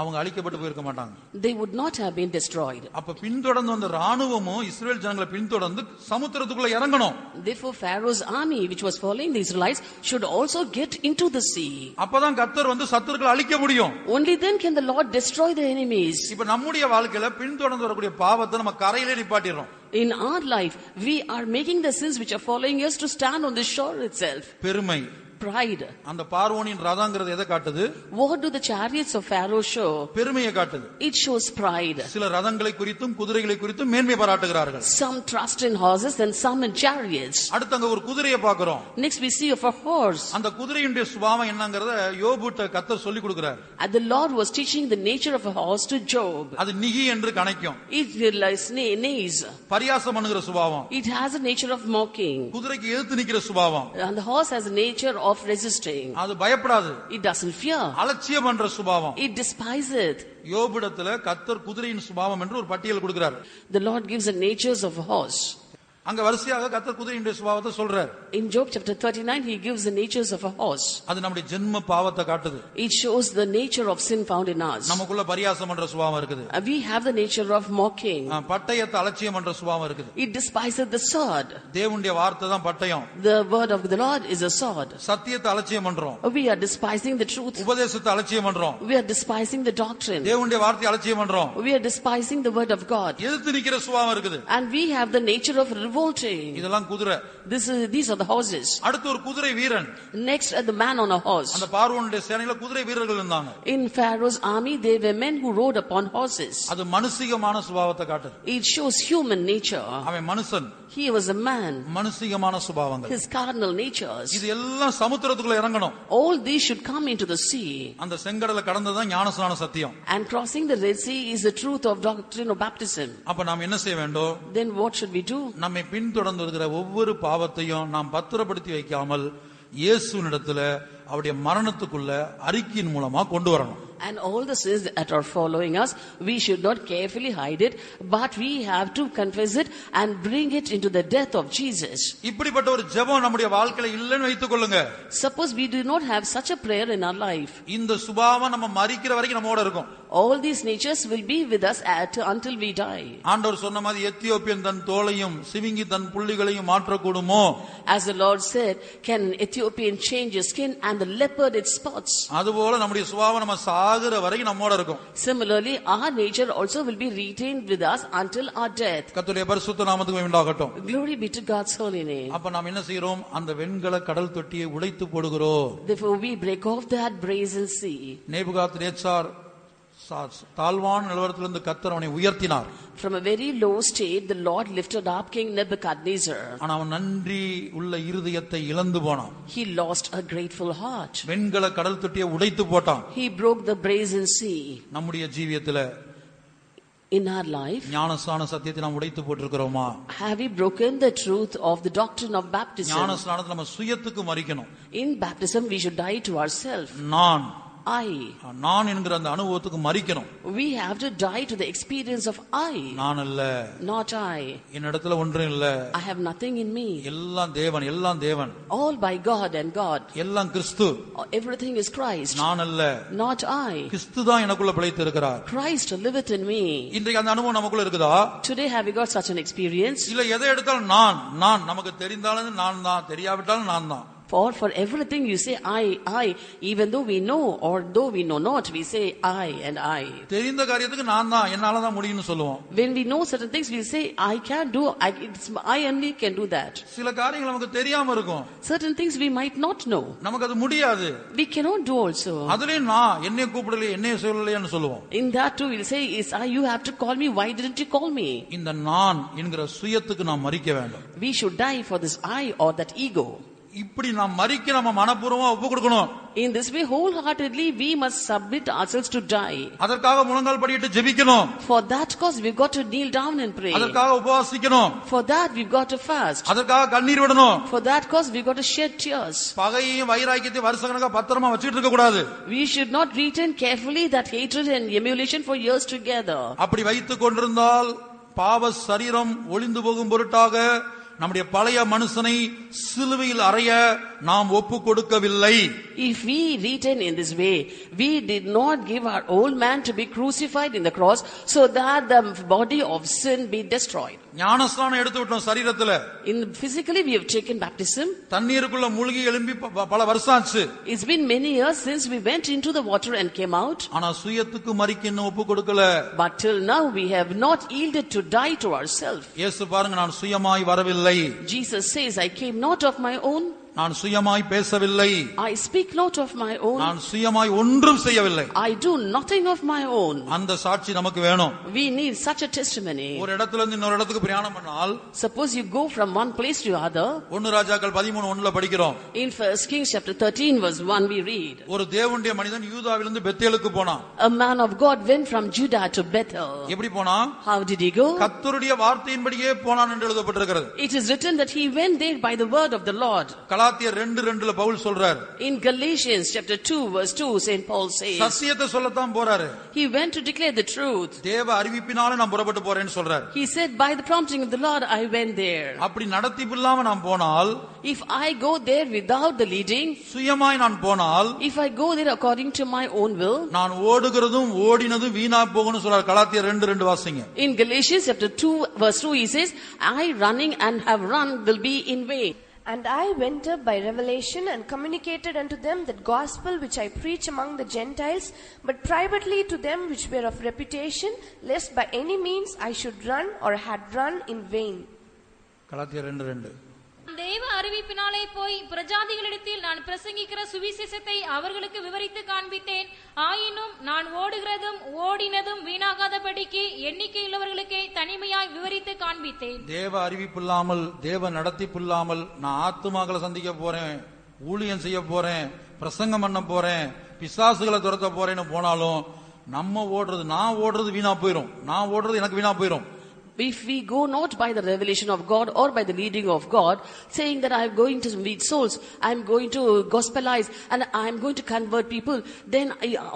அவங்க அழிக்கப்பட்டு போயிருக்க மாட்டாங்க. They would not have been destroyed. அப்ப பின்தொடர்ந்து வந்த ராணுவமும் இஸ்ரவேல் ஜனங்களை பின்தொடர்ந்து சமுத்திரத்துக்குள்ள இறங்கணும். Therefore Pharaoh's army which was following the Israelites should also get into the sea. அப்பதான் கர்த்தர் சத்துருக்களை அழிக்க முடியும். Only then can the Lord destroy the enemies. இப்ப நம்முடைய வாழ்க்கையில பின்தொடர்ந்து வரக்கூடிய பாவத்தை நம்ம கரையிலே நிப்பாட்டிறோம். In our life we are making the sins which are following us to stand on the shore itself. பெருமை, pride. அந்த பார்வோனின் ரதங்கிறது எதை காட்டுது? What do the chariots of Pharaoh show? பெருமையை காட்டுது. It shows pride. சில ரதங்களை குறித்தும் குதிரைகளை குறித்தும் மேன்மை பாராட்டுகிறார்கள். Some trust in horses and some in chariots. அடுத்து அங்க ஒரு குதிரையை பார்க்கிறோம். Next we see of a horse. அந்த குதிரையுடைய சுபாவம் என்னங்கறத யோபுட்ட கர்த்தர் சொல்லி கொடுக்கிறார். And the Lord was teaching the nature of a horse to Job. அது நிகி என்று கணைக்கும். It neighs. பரியாசம் பண்ணுகிற சுபாவம். It has a nature of mocking. குதிரைக்கு எதிர்த்து நிக்கிற சுபாவம். And the horse has a nature of resisting. அது பயப்படாது. It doesn't fear. அலட்சியம் பண்ற சுபாவம். It despises. யோபுடத்துல கர்த்தர் குதிரையின் சுபாவம் என்று ஒரு பட்டியல் கொடுக்கிறார். The Lord gives the natures of a horse. அங்க வரிசையாக கர்த்தர் குதிரையின் சுபாவத்தை சொல்றார். In Job chapter 39 he gives the natures of a horse. அது நம்முடைய ஜென்ம பாவத்தை காட்டுது. It shows the nature of sin found in us. நமக்குள்ள பரியாசம் பண்ற சுபாவம் இருக்குது. We have the nature of mocking. பட்டயத்தை அலட்சியம் பண்ற சுபாவம் இருக்குது. It despises the sword. தேவனுடைய வார்த்தை தான் பட்டயம். The word of the Lord is a sword. சத்தியத்தை அலட்சியம் பண்றோம். We are despising the truth. உபதேசத்தை அலட்சியம் பண்றோம். We are despising the doctrine. தேவனுடைய வார்த்தையை அலட்சியம் பண்றோம். We are despising the word of God. எதிர்த்து நிக்கிற சுபாவம் இருக்குது. And we have the nature of revolting. இதெல்லாம் குதிரை. These are the horses. அடுத்து ஒரு குதிரை வீரன். Next the man on a horse. அந்த பார்வோனுடைய சேனையில குதிரை வீரர்கள் இருந்தாங்க. In Pharaoh's army there were men who rode upon horses. அது மனுஷிகமான சுபாவத்தை காட்டுது. It shows human nature. அவன் மனுஷன். He was a man. மனுஷிகமான சுபாவங்கள். His carnal natures. இது எல்லாம் சமுத்திரத்துக்குள்ள இறங்கணும். All these should come into the sea. அந்த செங்கடலை கடந்ததான் ஞானஸ்நான சத்தியம். And crossing the Red Sea is the truth of doctrine of baptism. அப்ப நாம் என்ன செய்ய வேண்டும்? Then what should we do? நம்மை பின்தொடர்ந்து வருகிற ஒவ்வொரு பாவத்தையும் நாம் பத்திரப்படுத்தி வைக்காமல் இயேசுவினிடத்துல அவருடைய மரணத்துக்குள்ள அறிக்கையின் மூலமா கொண்டு வரணும். And all the sins that are following us, we should not carefully hide it, but we have to confess it and bring it into the death of Jesus. இப்படிப்பட்ட ஒரு ஜெபம் நம்முடைய வாழ்க்கையில இல்லன்னு வைத்துக்கொள்ளுங்க. Suppose we do not have such a prayer in our life. இந்த சுபாவம் நம்ம மரிக்கிற வரைக்கும் நம்மோட இருக்கும். All these natures will be with us until we die. ஆண்டவர் சொன்ன மாதிரி எத்தியோப்பியன் தன் தோலையும் சிவிங்கி தன் புள்ளிகளையும் மாற்றக்கூடுமோ? As the Lord said, can an Ethiopian change his skin and the leopard its spots? அதுபோல நம்முடைய சுபாவம் நம்ம சாகுற வரைக்கும் நம்மோட இருக்கும். Similarly, our nature also will be retained with us until our death. கர்த்தருடைய பரிசுத்த நாமத்துக்கு உண்டாகட்டும். Glory be to God's holy name. அப்ப நாம் என்ன செய்றோம்? அந்த வெண்கல கடல் தொட்டியை உடைத்து போடுகிறோம். Therefore we break off that brazen sea. Nebuchadnezzar தாழ்வான நிலவரத்திலிருந்து கர்த்தர் அவனை உயர்த்தினார். From a very low state the Lord lifted up King Nebuchadnezzar. ஆனா அவன் நன்றி உள்ள இருதயத்தை இழந்து போனான். He lost a grateful heart. வெண்கல கடல் தொட்டியை உடைத்து போட்டான். He broke the brazen sea. நம்முடைய ஜீவியத்திலே in our life, ஞானஸ்நான சத்தியத்தை நாம் உடைத்து போட்டிருக்கிறோமா? have we broken the truth of the doctrine of baptism? ஞானஸ்நானத்துல நம்ம சுயத்துக்கு மரிக்கணும். In baptism we should die to ourselves. நான் என்கிற அந்த அனுபவத்துக்கு மரிக்கணும். We have to die to the experience of I. நான் அல்ல, not I. என்னிடத்துல ஒன்றும் இல்ல. I have nothing in me. எல்லாம் தேவன், எல்லாம் தேவன். All by God and God. எல்லாம் கிறிஸ்து. Everything is Christ. நான் அல்ல, not I. கிறிஸ்து தான் எனக்குள்ள பிழைத்து இருக்கிறார். Christ liveth in me. இன்றைக்கு அந்த அனுபவம் நமக்குள்ள இருக்குதா? Today have we got such an experience? இல்ல எதை எடுத்தாலும் நான் நமக்கு தெரிந்தாலும் நான் தான், தெரியாவிட்டாலும் நான் தான். For everything you say I, even though we know or though we know not, we say I and I. தெரிந்த காரியத்துக்கு நான் தான், என்னால தான் முடியும்னு சொல்லுவோம். When we know certain things we say I can do, I only can do that. சில காரியங்கள் நமக்கு தெரியாம இருக்கும். Certain things we might not know. நமக்கு அது முடியாது. We cannot do also. அதுலயும் நான் என்னைய கூப்பிடலையே, என்னைய சொல்லலையேன்னு சொல்லுவோம். In that too we'll say is you have to call me, why didn't you call me? இந்த நான் என்கிற சுயத்துக்கு நாம் மரிக்க வேண்டும். We should die for this I or that ego. இப்படி நாம் மரிக்க நம்ம மனப்பூர்வமா ஒப்பு கொடுக்கணும். In this way wholeheartedly we must submit ourselves to die. அதற்காக முழங்கால் படியிட்டு ஜெபிக்கணும். For that cause we've got to kneel down and pray. அதற்காக உபவாசிக்கணும். For that we've got to fast. அதற்காக கண்ணீர் விடணும். For that cause we've got to shed tears. பகையையும் வைராக்கியத்தையும் வருஷக்கணக்கா பத்திரமா வச்சிட்டு இருக்க கூடாது. We should not retain carefully that hatred and emulation for years together. அப்படி வைத்துக் கொண்டிருந்தால் பாவ சரீரம் ஒளிந்து போகும் பொருட்டாக நம்முடைய பழைய மனுஷனை சிலுவையில் அறைய நாம் ஒப்பு கொடுக்கவில்லை. If we retain in this way, we did not give our old man to be crucified in the cross so that the body of sin be destroyed. ஞானஸ்நானம் எடுத்து விட்டோம் சரீரத்துல. In physically we have taken baptism. தண்ணீருக்குள்ள மூழ்கி எழும்பி பல வருஷம் ஆச்சு. It's been many years since we went into the water and came out. ஆனா சுயத்துக்கு மரிக்க இன்னும் ஒப்பு கொடுக்கல. But till now we have not yielded to die to ourselves. இயேசு பாருங்க, நான் சுயமாய் வரவில்லை. Jesus says, I came not of my own. நான் சுயமாய் பேசவில்லை. I speak not of my own. நான் சுயமாய் ஒன்றும் செய்யவில்லை. I do nothing of my own. அந்த சாட்சி நமக்கு வேணும். We need such a testimony. ஒரு இடத்துல இருந்து இன்னொரு இடத்துக்கு பிரயாணம் பண்ணால், suppose you go from one place to other. 1 ராஜாக்கள் 13:1 படிக்கிறோம். In 1 Kings chapter 13 verse 1 we read. ஒரு தேவனுடைய மனிதன் யூதாவிலிருந்து பெத்தேலுக்கு போனான். A man of God went from Judah to Bethel. எப்படி போனான்? How did he go? கர்த்தருடைய வார்த்தையின்படியே போனான் என்று எழுதப்பட்டிருக்கிறது. It is written that he went there by the word of the Lord. கலாத்தியர் 2:2 பவுல் சொல்றார். In Galatians chapter 2 verse 2 Saint Paul says, சத்தியத்தை சொல்லத்தான் போறாரு. he went to declare the truth. தேவ அறிவிப்பினால நான் புறப்பட்டு போறேன்னு சொல்றார். He said, by the prompting of the Lord I went there. அப்படி நடத்திப்பில்லாம நான் போனால், if I go there without the leading, சுயமாய் நான் போனால், if I go there according to my own will, நான் ஓடுகிறதும் ஓடினதும் வீணா போகும்னு சொல்றார். கலாத்தியர் 2:2 வாசிங்க. in Galatians chapter 2 verse 2 he says, I running and have run will be in vain. And I went up by revelation and communicated unto them that gospel which I preach among the Gentiles, but privately to them which were of reputation, lest by any means I should run or had run in vain. கலாத்தியர் 2:2. தேவ அறிவிப்பினாலே போய் பிரஜாதிகளிடத்தில் நான் பிரசங்கிக்கிற சுவிசேஷத்தை அவர்களுக்கு விவரித்து காண்பித்தேன். ஆயினும் நான் ஓடுகிறதும் ஓடினதும் வீணாகாதபடிக்கு எண்ணிக்கையுள்ளவர்களுக்கே தனிமையாய் விவரித்து காண்பித்தேன். தேவ அறிவிப்பில்லாமல், தேவ நடத்திப்பில்லாமல் நான் ஆத்துமாக்களை சந்திக்க போறேன், ஊழியம் செய்ய போறேன், பிரசங்கம் பண்ண போறேன், பிசாசுகளை துரத்த போறேன்னு போனாலும் நம்ம ஓடுறது, நான் ஓடுறது வீணா போயிரும். நான் ஓடுறது எனக்கு வீணா போயிரும். If we go not by the revelation of God or by the leading of God, saying that I am going to lead souls, I am going to gospelize and I am going to convert people, then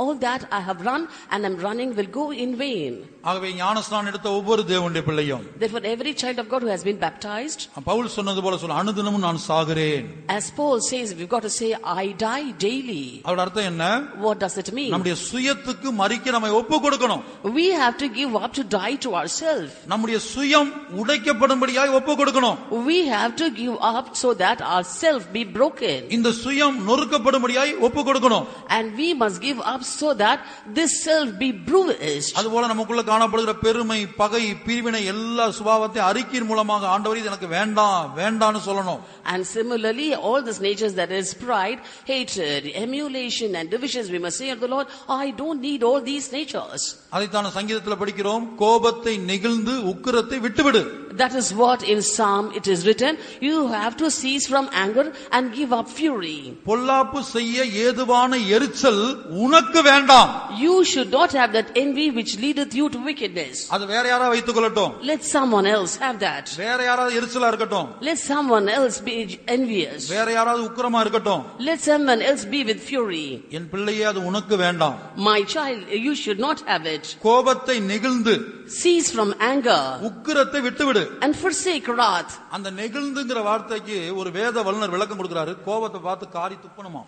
all that I have run and am running will go in vain. ஆகவே ஞானஸ்நானம் எடுத்த ஒவ்வொரு தேவனுடைய பிள்ளையும், therefore every child of God who has been baptized, Pavul சொன்னது போல சொல்ல, அனுதினமும் நான் சாகிறேன். as Paul says, we've got to say I die daily. அதோட அர்த்தம் என்ன? What does it mean? நம்முடைய சுயத்துக்கு மரிக்க நம்மை ஒப்பு கொடுக்கணும். We have to give up to die to ourselves. நம்முடைய நம்முடைய சுயம் உடைக்கப்படும்படியாய் ஒப்பு கொடுக்கணும். We have to give up so that our self be broken. இந்த சுயம் நொறுக்கப்படும்படியாய் ஒப்பு கொடுக்கணும். And we must give up so that this self be bruised. அதுபோல நமக்குள்ள காணப்படுகிற பெருமை, பகை, பிரிவினை எல்லா சுபாவத்தை அறிக்கையின் மூலமாக ஆண்டவரே இது எனக்கு வேண்டாம் வேண்டாம்னு சொல்லணும். And similarly, all these natures, that is pride, hatred, emulation and divisions, we must say unto the Lord, I don't need all these natures. அதைத்தான் சங்கீதத்தில் படிக்கிறோம், கோபத்தை நெகிழ்ந்து உக்கிரத்தை விட்டுவிடு. That is what in Psalm it is written, you have to cease from anger and give up fury. பொல்லாப்பு செய்ய ஏதுவான எரிச்சல் உனக்கு வேண்டாம். You should not have that envy which leadeth you to wickedness. அது வேற யாரா வைத்துக் கொள்ளட்டும். Let someone else have that. வேற யாராவது எரிச்சலா இருக்கட்டும். Let someone else be envious. வேற யாராவது உக்கிரமா இருக்கட்டும். Let someone else be with fury. என் பிள்ளையே அது உனக்கு வேண்டாம். My child, you should not have it. கோபத்தை நெகிழ்ந்து Cease from anger உக்கிரத்தை விட்டுவிடு. and forsake wrath. அந்த நெகிழ்ந்துங்கிற வார்த்தைக்கு ஒரு வேத வல்லுனர் விளக்கம் கொடுக்கிறாரு. கோபத்தை பார்த்து காரி துப்பணுமா.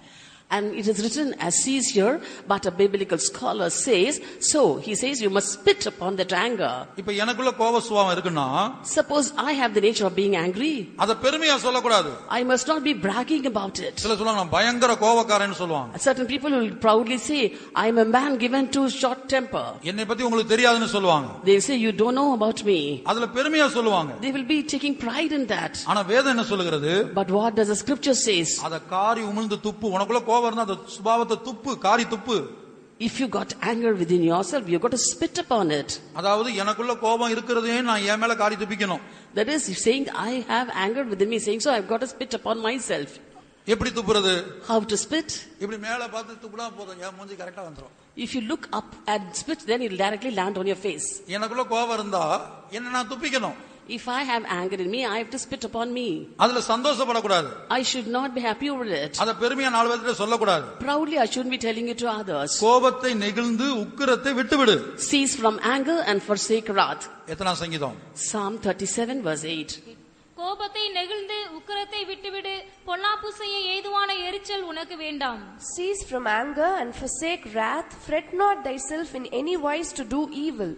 And it is written as cease here, but a biblical scholar says, so he says you must spit upon that anger. இப்ப எனக்குள்ள கோப சுபாவம் இருக்குன்னா, Suppose I have the nature of being angry, அத பெருமையா சொல்லக்கூடாது. I must not be bragging about it. சில சொல்லுவாங்க நான் பயங்கர கோபக்காரன்னு சொல்லுவாங்க. Certain people will proudly say, I am a man given to short temper. என்னை பத்தி உங்களுக்கு தெரியாதுன்னு சொல்லுவாங்க. They say you don't know about me. அதுல பெருமையா சொல்லுவாங்க. They will be taking pride in that. ஆனா வேதம் என்ன சொல்லுகிறது? But what does the scripture says? அத காரி உமிழ்ந்து துப்பு. உனக்குள்ள கோபம் இருந்தா அந்த சுபாவத்தை துப்பு, காரி துப்பு. If you got anger within yourself, you got to spit upon it. அதாவது எனக்குள்ள கோபம் இருக்கிறதே நான் என் மேல காரி துப்பிக்கணும். That is saying I have anger within me, saying so I've got to spit upon myself. எப்படி துப்புறது? How to spit? இப்படி மேல பார்த்து துப்புனா போதும், என் மூஞ்சி கரெக்ட்டா வந்துரும். If you look up and spit, then it will directly land on your face. எனக்குள்ள கோபம் இருந்தா என்ன நான் துப்பிக்கணும். If I have anger in me, I have to spit upon me. அதுல சந்தோஷப்படக்கூடாது. I should not be happy over it. அத பெருமையா நாலு பேர்கிட்ட சொல்லக்கூடாது. Proudly I shouldn't be telling it to others. கோபத்தை நெகிழ்ந்து உக்கிரத்தை விட்டுவிடு. Cease from anger and forsake wrath. எத்தனாம் சங்கீதம்? Psalm 37 verse 8. கோபத்தை நெகிழ்ந்து உக்கிரத்தை விட்டுவிடு, பொல்லாப்பு செய்ய ஏதுவான எரிச்சல் உனக்கு வேண்டாம். Cease from anger and forsake wrath. Fret not thyself in any wise to do evil.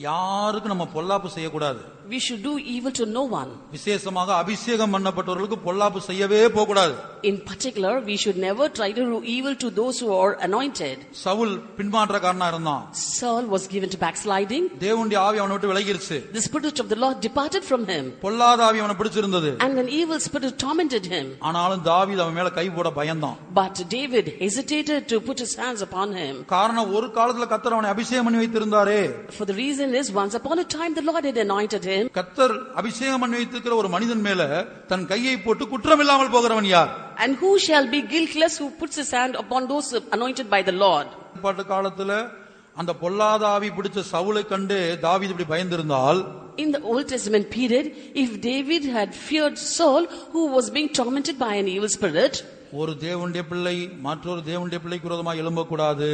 யாருக்கு நம்ம பொல்லாப்பு செய்யக்கூடாது. We should do evil to no one. விசேஷமாக அபிஷேகம் பண்ணப்பட்டவர்களுக்கு பொல்லாப்பு செய்யவே போகக்கூடாது. In particular, we should never try to do evil to those who are anointed. Saul பின்மாற்றக்காரனா இருந்தான். Saul was given to backsliding. தேவனுடைய ஆவி அவனை விட்டு விலகிருச்சு. The spirit of the Lord departed from him. பொல்லாத ஆவி அவனை பிடிச்சிருந்தது. And an evil spirit tormented him. ஆனாலும் தாவீது அவன் மேல கை போட பயந்தான். But David hesitated to put his hands upon him. காரணம் ஒரு காலத்துல கர்த்தர் அவனை அபிஷேகம் பண்ணி வைத்திருந்தாரே. For the reason is, once upon a time the Lord had anointed him. கர்த்தர் அபிஷேகம் பண்ணி வைத்திருக்கிற ஒரு மனிதன் மேல தன் கையை போட்டு குற்றம் இல்லாமல் போகிறவன் யார்? And who shall be guiltless who puts his hand upon those anointed by the Lord? பாட்டு காலத்துல அந்த பொல்லாத ஆவி பிடிச்ச சவுலை கண்டு தாவீது இப்படி பயந்திருந்தால், In the Old Testament period, if David had feared Saul, who was being tormented by an evil spirit, ஒரு தேவனுடைய பிள்ளை மற்றொரு தேவனுடைய பிள்ளைக்கு விரோதமாக எழும்பக்கூடாது.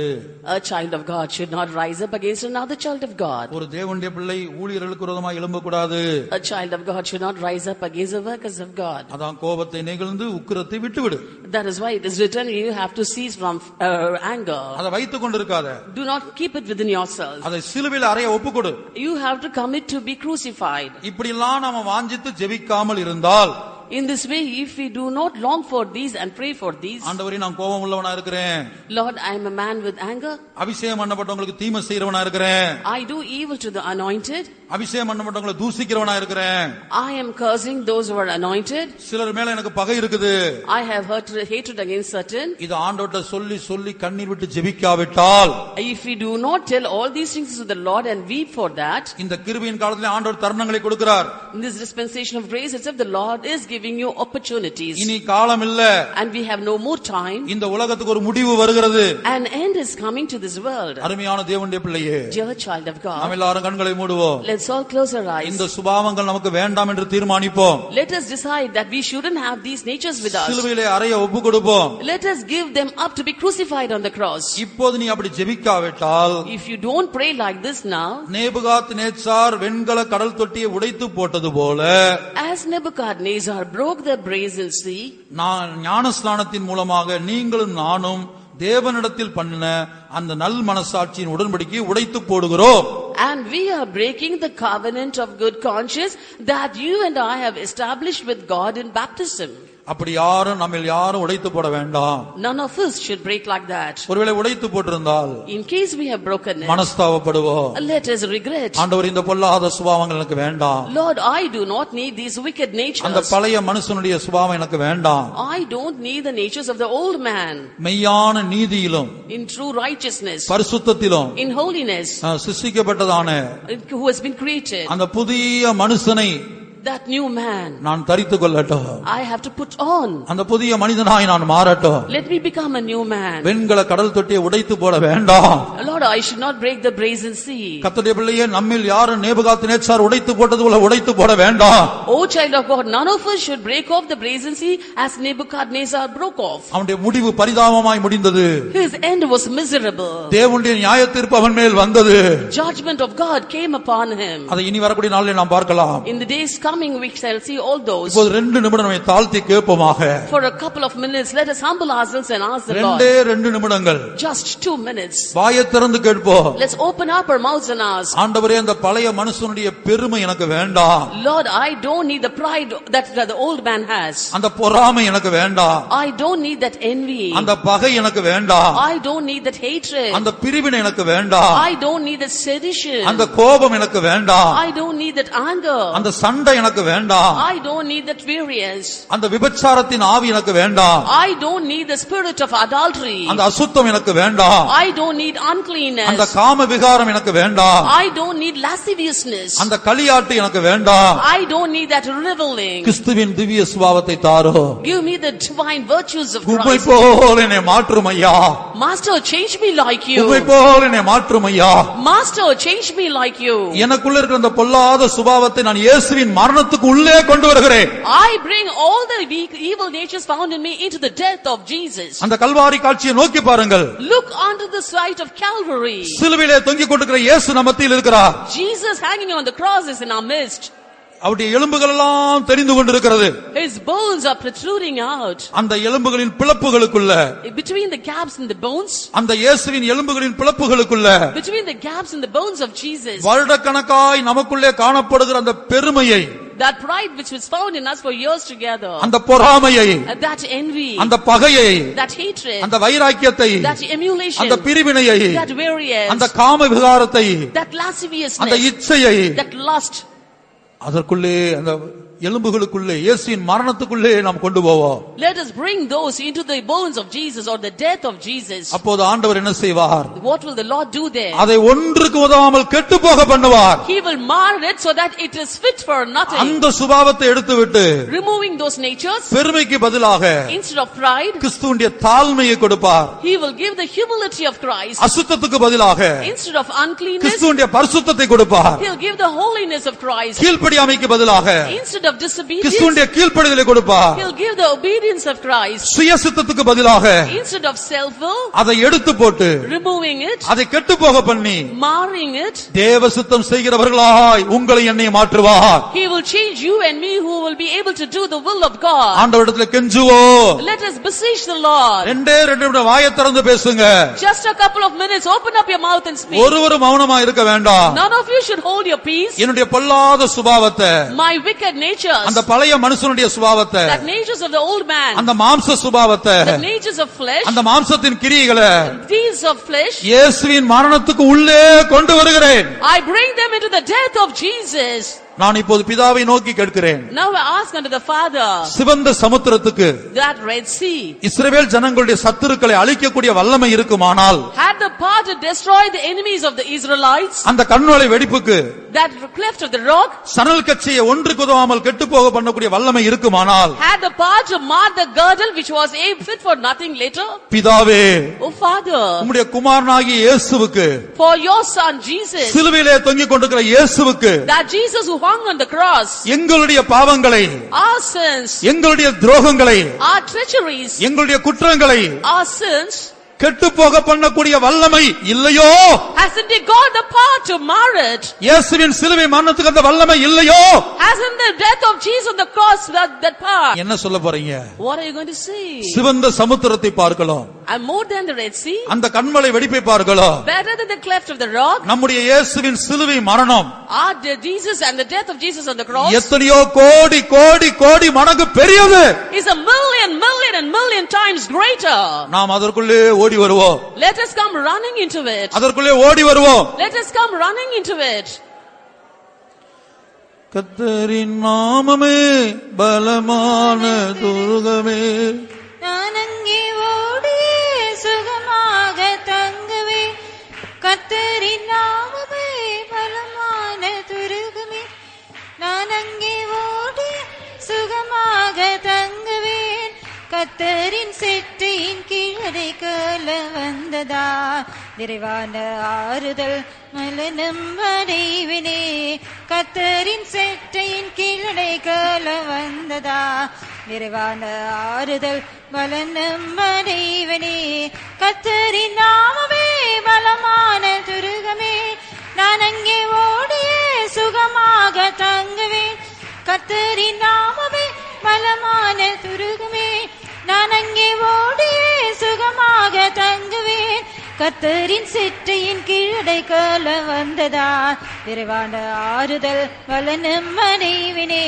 a child of God should not rise up against another child of God. ஒரு தேவனுடைய பிள்ளை ஊழியர்களுக்கு விரோதமாக எழும்பக்கூடாது. A child of God should not rise up against the workers of God. அதான் கோபத்தை நெகிழ்ந்து உக்கிரத்தை விட்டுவிடு. That is why it is written, you have to cease from anger. அதை வைத்துக் கொண்டிருக்காத. Do not keep it within yourself. அதை சிலுவையில் அறைய ஒப்புக்கொடு. You have to commit to be crucified. இப்படி எல்லாம் நாம வாஞ்சித்து ஜெபிக்காமல் இருந்தால், In this way, if we do not long for these and pray for these, ஆண்டவரே நான் கோபம் உள்ளவனா இருக்கிறேன். Lord, I am a man with anger. அபிஷேகம் பண்ணப்பட்டவங்களுக்கு தீமை செய்றவனா இருக்கிறேன். I do evil to the anointed. அபிஷேகம் பண்ணப்பட்டவங்களை தூசிக்கிறவனா இருக்கிறேன். I am cursing those who are anointed. சிலர் மேல எனக்கு பகை இருக்குது. I have hatred against certain. இது ஆண்டவர்ட்ட சொல்லி சொல்லி கண்ணீர் விட்டு ஜெபிக்காவிட்டால், If we do not tell all these things to the Lord and weep for that, இந்த கிருபையின் காலத்திலே ஆண்டவர் தருணங்களை கொடுக்கிறார். in this dispensation of grace itself, the Lord is giving you opportunities. இனி காலம் இல்ல. And we have no more time. இந்த உலகத்துக்கு ஒரு முடிவு வருகிறது. An end is coming to this world. அருமையான தேவனுடைய பிள்ளையே, Dear child of God, நாம் எல்லாரும் கண்களை மூடுவோம். let's all close our eyes. இந்த சுபாவங்கள் நமக்கு வேண்டாம் என்று தீர்மானிப்போம். Let us decide that we shouldn't have these natures with us. சிலுவையிலே அறைய ஒப்பு கொடுப்போம். Let us give them up to be crucified on the cross. இப்போது நீ அப்படி ஜெபிக்காவிட்டால், If you don't pray like this now, Nebuchadnezzar வெண்கல கடல் தொட்டியை உடைத்து போட்டது போல, as Nebuchadnezzar broke the brazen sea, நான் ஞானஸ்நானத்தின் மூலமாக நீங்களும் நானும் தேவனிடத்தில் பண்ணின அந்த நல் மனசாட்சியின் உடன்படிக்கையை உடைத்து போடுகிறோம். And we are breaking the covenant of good conscience that you and I have established with God in baptism. அப்படி யாரும் நம்மில் யாரும் உடைத்து போட வேண்டாம். None of us should break like that. ஒருவேளை உடைத்து போட்டிருந்தால் In case we have broken it, மனஸ்தாபப்படுவோம். let us regret. ஆண்டவர் இந்த பொல்லாத சுபாவங்கள் எனக்கு வேண்டாம். Lord, I do not need these wicked natures. அந்த பழைய மனுஷனுடைய சுபாவம் எனக்கு வேண்டாம். I don't need the natures of the old man. மெய்யான நீதியிலும் In true righteousness, பரிசுத்தத்திலும் in holiness, சிருஷ்டிக்கப்பட்டதான who has been created, அந்த புதிய மனுஷனை that new man நான் தரித்துக் கொள்ளட்டும். I have to put on. அந்த புதிய மனிதனாய் நான் மாறட்டும். Let me become a new man. வெண்கல கடல் தொட்டியை உடைத்து போட வேண்டாம். Lord, I should not break the brazen sea. கர்த்தருடைய பிள்ளையே, நம்மில் யாரும் நேபுகாத்நேச்சார் உடைத்து போட்டது போல உடைத்து போட வேண்டாம். O child of God, none of us should break off the brazen sea as Nebuchadnezzar broke off. அவனுடைய முடிவு பரிதாபமாய் முடிந்தது. His end was miserable. தேவனுடைய நியாயத்தீர்ப்பு அவன் மேல் வந்தது. Judgment of God came upon him. அதை இனி வரக்கூடிய நாளில் நாம் பார்க்கலாம். In the days coming we shall see all those. இப்போது 2 நிமிடம் நம்மை தாழ்த்தி கேட்போமாக. For a couple of minutes let us humble ourselves and ask the Lord. 2 நிமிடங்கள். Just 2 minutes. வாயை திறந்து கேட்போம். Let's open up our mouths and ask. ஆண்டவரே, அந்த பழைய மனுஷனுடைய பெருமை எனக்கு வேண்டாம். Lord, I don't need the pride that the old man has. அந்த பொறாமை எனக்கு வேண்டாம். I don't need that envy. அந்த பகை எனக்கு வேண்டாம். I don't need that hatred. அந்த பிரிவினை எனக்கு வேண்டாம். I don't need that sedition. அந்த கோபம் எனக்கு வேண்டாம். I don't need that anger. அந்த சண்டை எனக்கு வேண்டாம். I don't need that variance. அந்த விபச்சாரத்தின் ஆவி எனக்கு வேண்டாம். I don't need the spirit of adultery. அந்த அசுத்தம் எனக்கு வேண்டாம். I don't need uncleanness. அந்த காம விகாரம் எனக்கு வேண்டாம். I don't need lasciviousness. அந்த களியாட்டு எனக்கு வேண்டாம். I don't need that reveling. கிறிஸ்துவின் திவ்ய சுபாவத்தை தாரும். Give me the divine virtues of உம்மை Christ. போல என்னை மாற்றும் ஐயா. Master, change me like you. உம்மை போல என்னை மாற்றும் ஐயா. Master, change me like you. எனக்குள்ள இருக்கிற அந்த பொல்லாத சுபாவத்தை நான் இயேசுவின் மரணத்துக்கு உள்ளே கொண்டு வருகிறேன். I bring all the weak, evil natures found in me into the death of Jesus. அந்த கல்வாரி காட்சியை நோக்கி பாருங்கள். Look onto the sight of Calvary. சிலுவையிலே தொங்கிக் கொண்டிருக்கிற இயேசு நம்ம மத்தியில் இருக்கிறார். Jesus hanging on the cross is in our midst. அவருடைய எலும்புகள் எல்லாம் தெரிந்து கொண்டிருக்கிறது. His bones are protruding out. அந்த எலும்புகளின் பிளப்புகளுக்குள்ள, Between the gaps in the bones, அந்த இயேசுவின் எலும்புகளின் பிளப்புகளுக்குள்ள, between the gaps in the bones of Jesus, வருடக்கணக்காய் நமக்குள்ளே காணப்படுகிற அந்த பெருமையை, that pride which was found in us for years together, அந்த பொறாமையை, that envy, அந்த பகையை, that hatred, அந்த வைராக்கியத்தை, that emulation, அந்த பிரிவினையை, that variance, அந்த காம விகாரத்தை, that அந்த lasciviousness, இச்சையை, that lust, அதற்குள்ளே அந்த எலும்புகளுக்குள்ளே இயேசுவின் மரணத்துக்குள்ளே நாம் கொண்டு போவோம். let us bring those into the bones of Jesus or the death of Jesus. அப்போது ஆண்டவர் என்ன செய்வார்? What will the Lord do there? அதை ஒன்றுக்கு உதவாமல் கெட்டு போக பண்ணுவார். He will mar it so that it is fit for nothing. அந்த சுபாவத்தை எடுத்துவிட்டு Removing those natures, பெருமைக்கு பதிலாக instead of pride, கிறிஸ்துவின் தாழ்மையை கொடுப்பார். He will give the humility of Christ. அசுத்தத்துக்கு பதிலாக Instead of uncleanness, கிறிஸ்துவின் பரிசுத்தத்தை கொடுப்பார். He'll give the holiness of Christ. கீழ்ப்படியாமைக்கு பதிலாக Instead of disobedience, கிறிஸ்துவின் கீழ்ப்படிதலை கொடுப்பார். He'll give the obedience of Christ. சுயசித்தத்துக்கு பதிலாக Instead of self-will, அதை எடுத்து போட்டு removing it, அதை கெட்டு போக பண்ணி marring it, தேவ சித்தம் செய்கிறவர்களாய் உங்களை என்னை மாற்றுவார். He will change you and me who will be able to do the will of God. ஆண்டவரிடத்தில் கெஞ்சுவோம். Let us beseech the Lord. 2 நிமிடம் வாயை திறந்து பேசுங்க. Just a couple of minutes, open up your mouth and speak. ஒருவரும் மௌனமா இருக்க வேண்டாம். None of you should hold your peace. என்னுடைய பொல்லாத சுபாவத்தை, My wicked natures, அந்த பழைய மனுஷனுடைய சுபாவத்தை, that natures of the old man, அந்த மாம்ச சுபாவத்தை, the natures of flesh, அந்த மாம்சத்தின் கிரியைகளை deeds of flesh, இயேசுவின் மரணத்துக்கு உள்ளே கொண்டு வருகிறேன். I bring them into the death of Jesus. நான் இப்போது பிதாவை நோக்கி கேட்கிறேன். Now I ask unto the Father, சிவந்த சமுத்திரத்துக்கு, that Red Sea, இஸ்ரவேல் ஜனங்களுடைய சத்துருக்களை அழிக்கக்கூடிய வல்லமை இருக்குமானால், had the power to destroy the enemies of the Israelites, அந்த கண்ணுளை வெடிப்புக்கு, that cleft of the rock, சணல் கட்சியை ஒன்றுக்கு உதவாமல் கெட்டு போக பண்ணக்கூடிய வல்லமை இருக்குமானால், had the power to mar the girdle which was fit for nothing later. பிதாவே, Oh Father, உம்முடைய குமாரனாகிய இயேசுவுக்கு, for your son Jesus, சிலுவையிலே தொங்கிக் கொண்டிருக்கிற இயேசுவுக்கு, that Jesus who hung on the cross, எங்களுடைய பாவங்களை, our sins, எங்களுடைய துரோகங்களை, our treacheries, எங்களுடைய குற்றங்களை, our sins, கெட்டு போக பண்ணக்கூடிய வல்லமை இல்லையோ? Hasn't he got the power to mar it? இயேசுவின் சிலுவை மரணத்துக்கு அந்த வல்லமை இல்லையோ? Hasn't the death of Jesus on the cross that power? என்ன சொல்ல போறீங்க? What are you going to say? சிவந்த சமுத்திரத்தை பார்க்கலாம். And more than the Red Sea? அந்த கன்மலை வெடிப்பை பார்க்கலாம். Better than the cleft of the rock? நம்முடைய இயேசுவின் சிலுவை மரணம் Our Jesus and the death of Jesus on the cross எத்தனையோ கோடி கோடி கோடி மடங்கு பெரியது. is a million times greater. நாம் அதற்குள்ளே ஓடி வருவோம். Let us come running into it. அதற்குள்ளே ஓடி வருவோம். Let us come running into it. கர்த்தரின் நாமமே பலமான துருகமே, நான் அங்கே ஓடி சுகமாக தங்குவே. கர்த்தரின் நாமமே பலமான துருகமே, நான் அங்கே ஓடி சுகமாக தங்குவேன். கர்த்தரின் செட்டையின் கீழடை கால வந்ததா, நிறைவான ஆறுதல் மலனம் அடைவினே. கர்த்தரின் செட்டையின் கீழடை கால வந்ததா, நிறைவான ஆறுதல் மலனம் அடைவினே. கர்த்தரின் நாமமே பலமான துருகமே, நான் அங்கே ஓடியே சுகமாக தங்குவேன். கர்த்தரின் நாமமே பலமான துருகமே, நான் அங்கே ஓடியே சுகமாக தங்குவேன். கர்த்தரின் சிட்டையின் கீழடை கால வந்ததா, விரைவான ஆறுதல் வலனம் அடைவினே.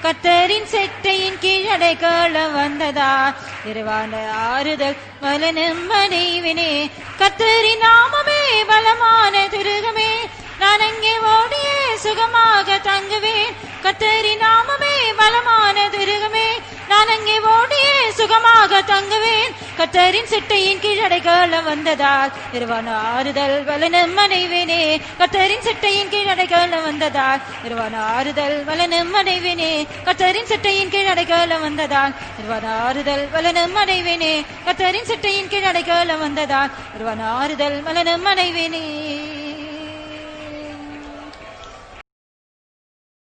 கர்த்தரின் சிட்டையின் கீழடை கால வந்ததா, விரைவான ஆறுதல் வலனம் அடைவினே. கர்த்தரின் நாமமே பலமான துருகமே, நான் அங்கே ஓடியே சுகமாக தங்குவேன். கர்த்தரின் நாமமே பலமான துருகமே, நான் அங்கே ஓடியே சுகமாக தங்குவேன். கர்த்தரின் சிட்டையின் கீழடை கால வந்ததால் நிறுவன ஆறுதல் வலனம் அடைவேனே. கர்த்தரின் சிட்டையின் கீழடை கால வந்ததால் நிறுவன ஆறுதல் வலனம் அடைவேனே. கர்த்தரின் சிட்டையின் கீழடை கால வந்ததால் நிறுவன ஆறுதல் வலனம் அடைவேனே. கர்த்தரின் சிட்டையின் கீழடை கால வந்ததால் நிறுவன ஆறுதல் வலனம் அடைவேனே.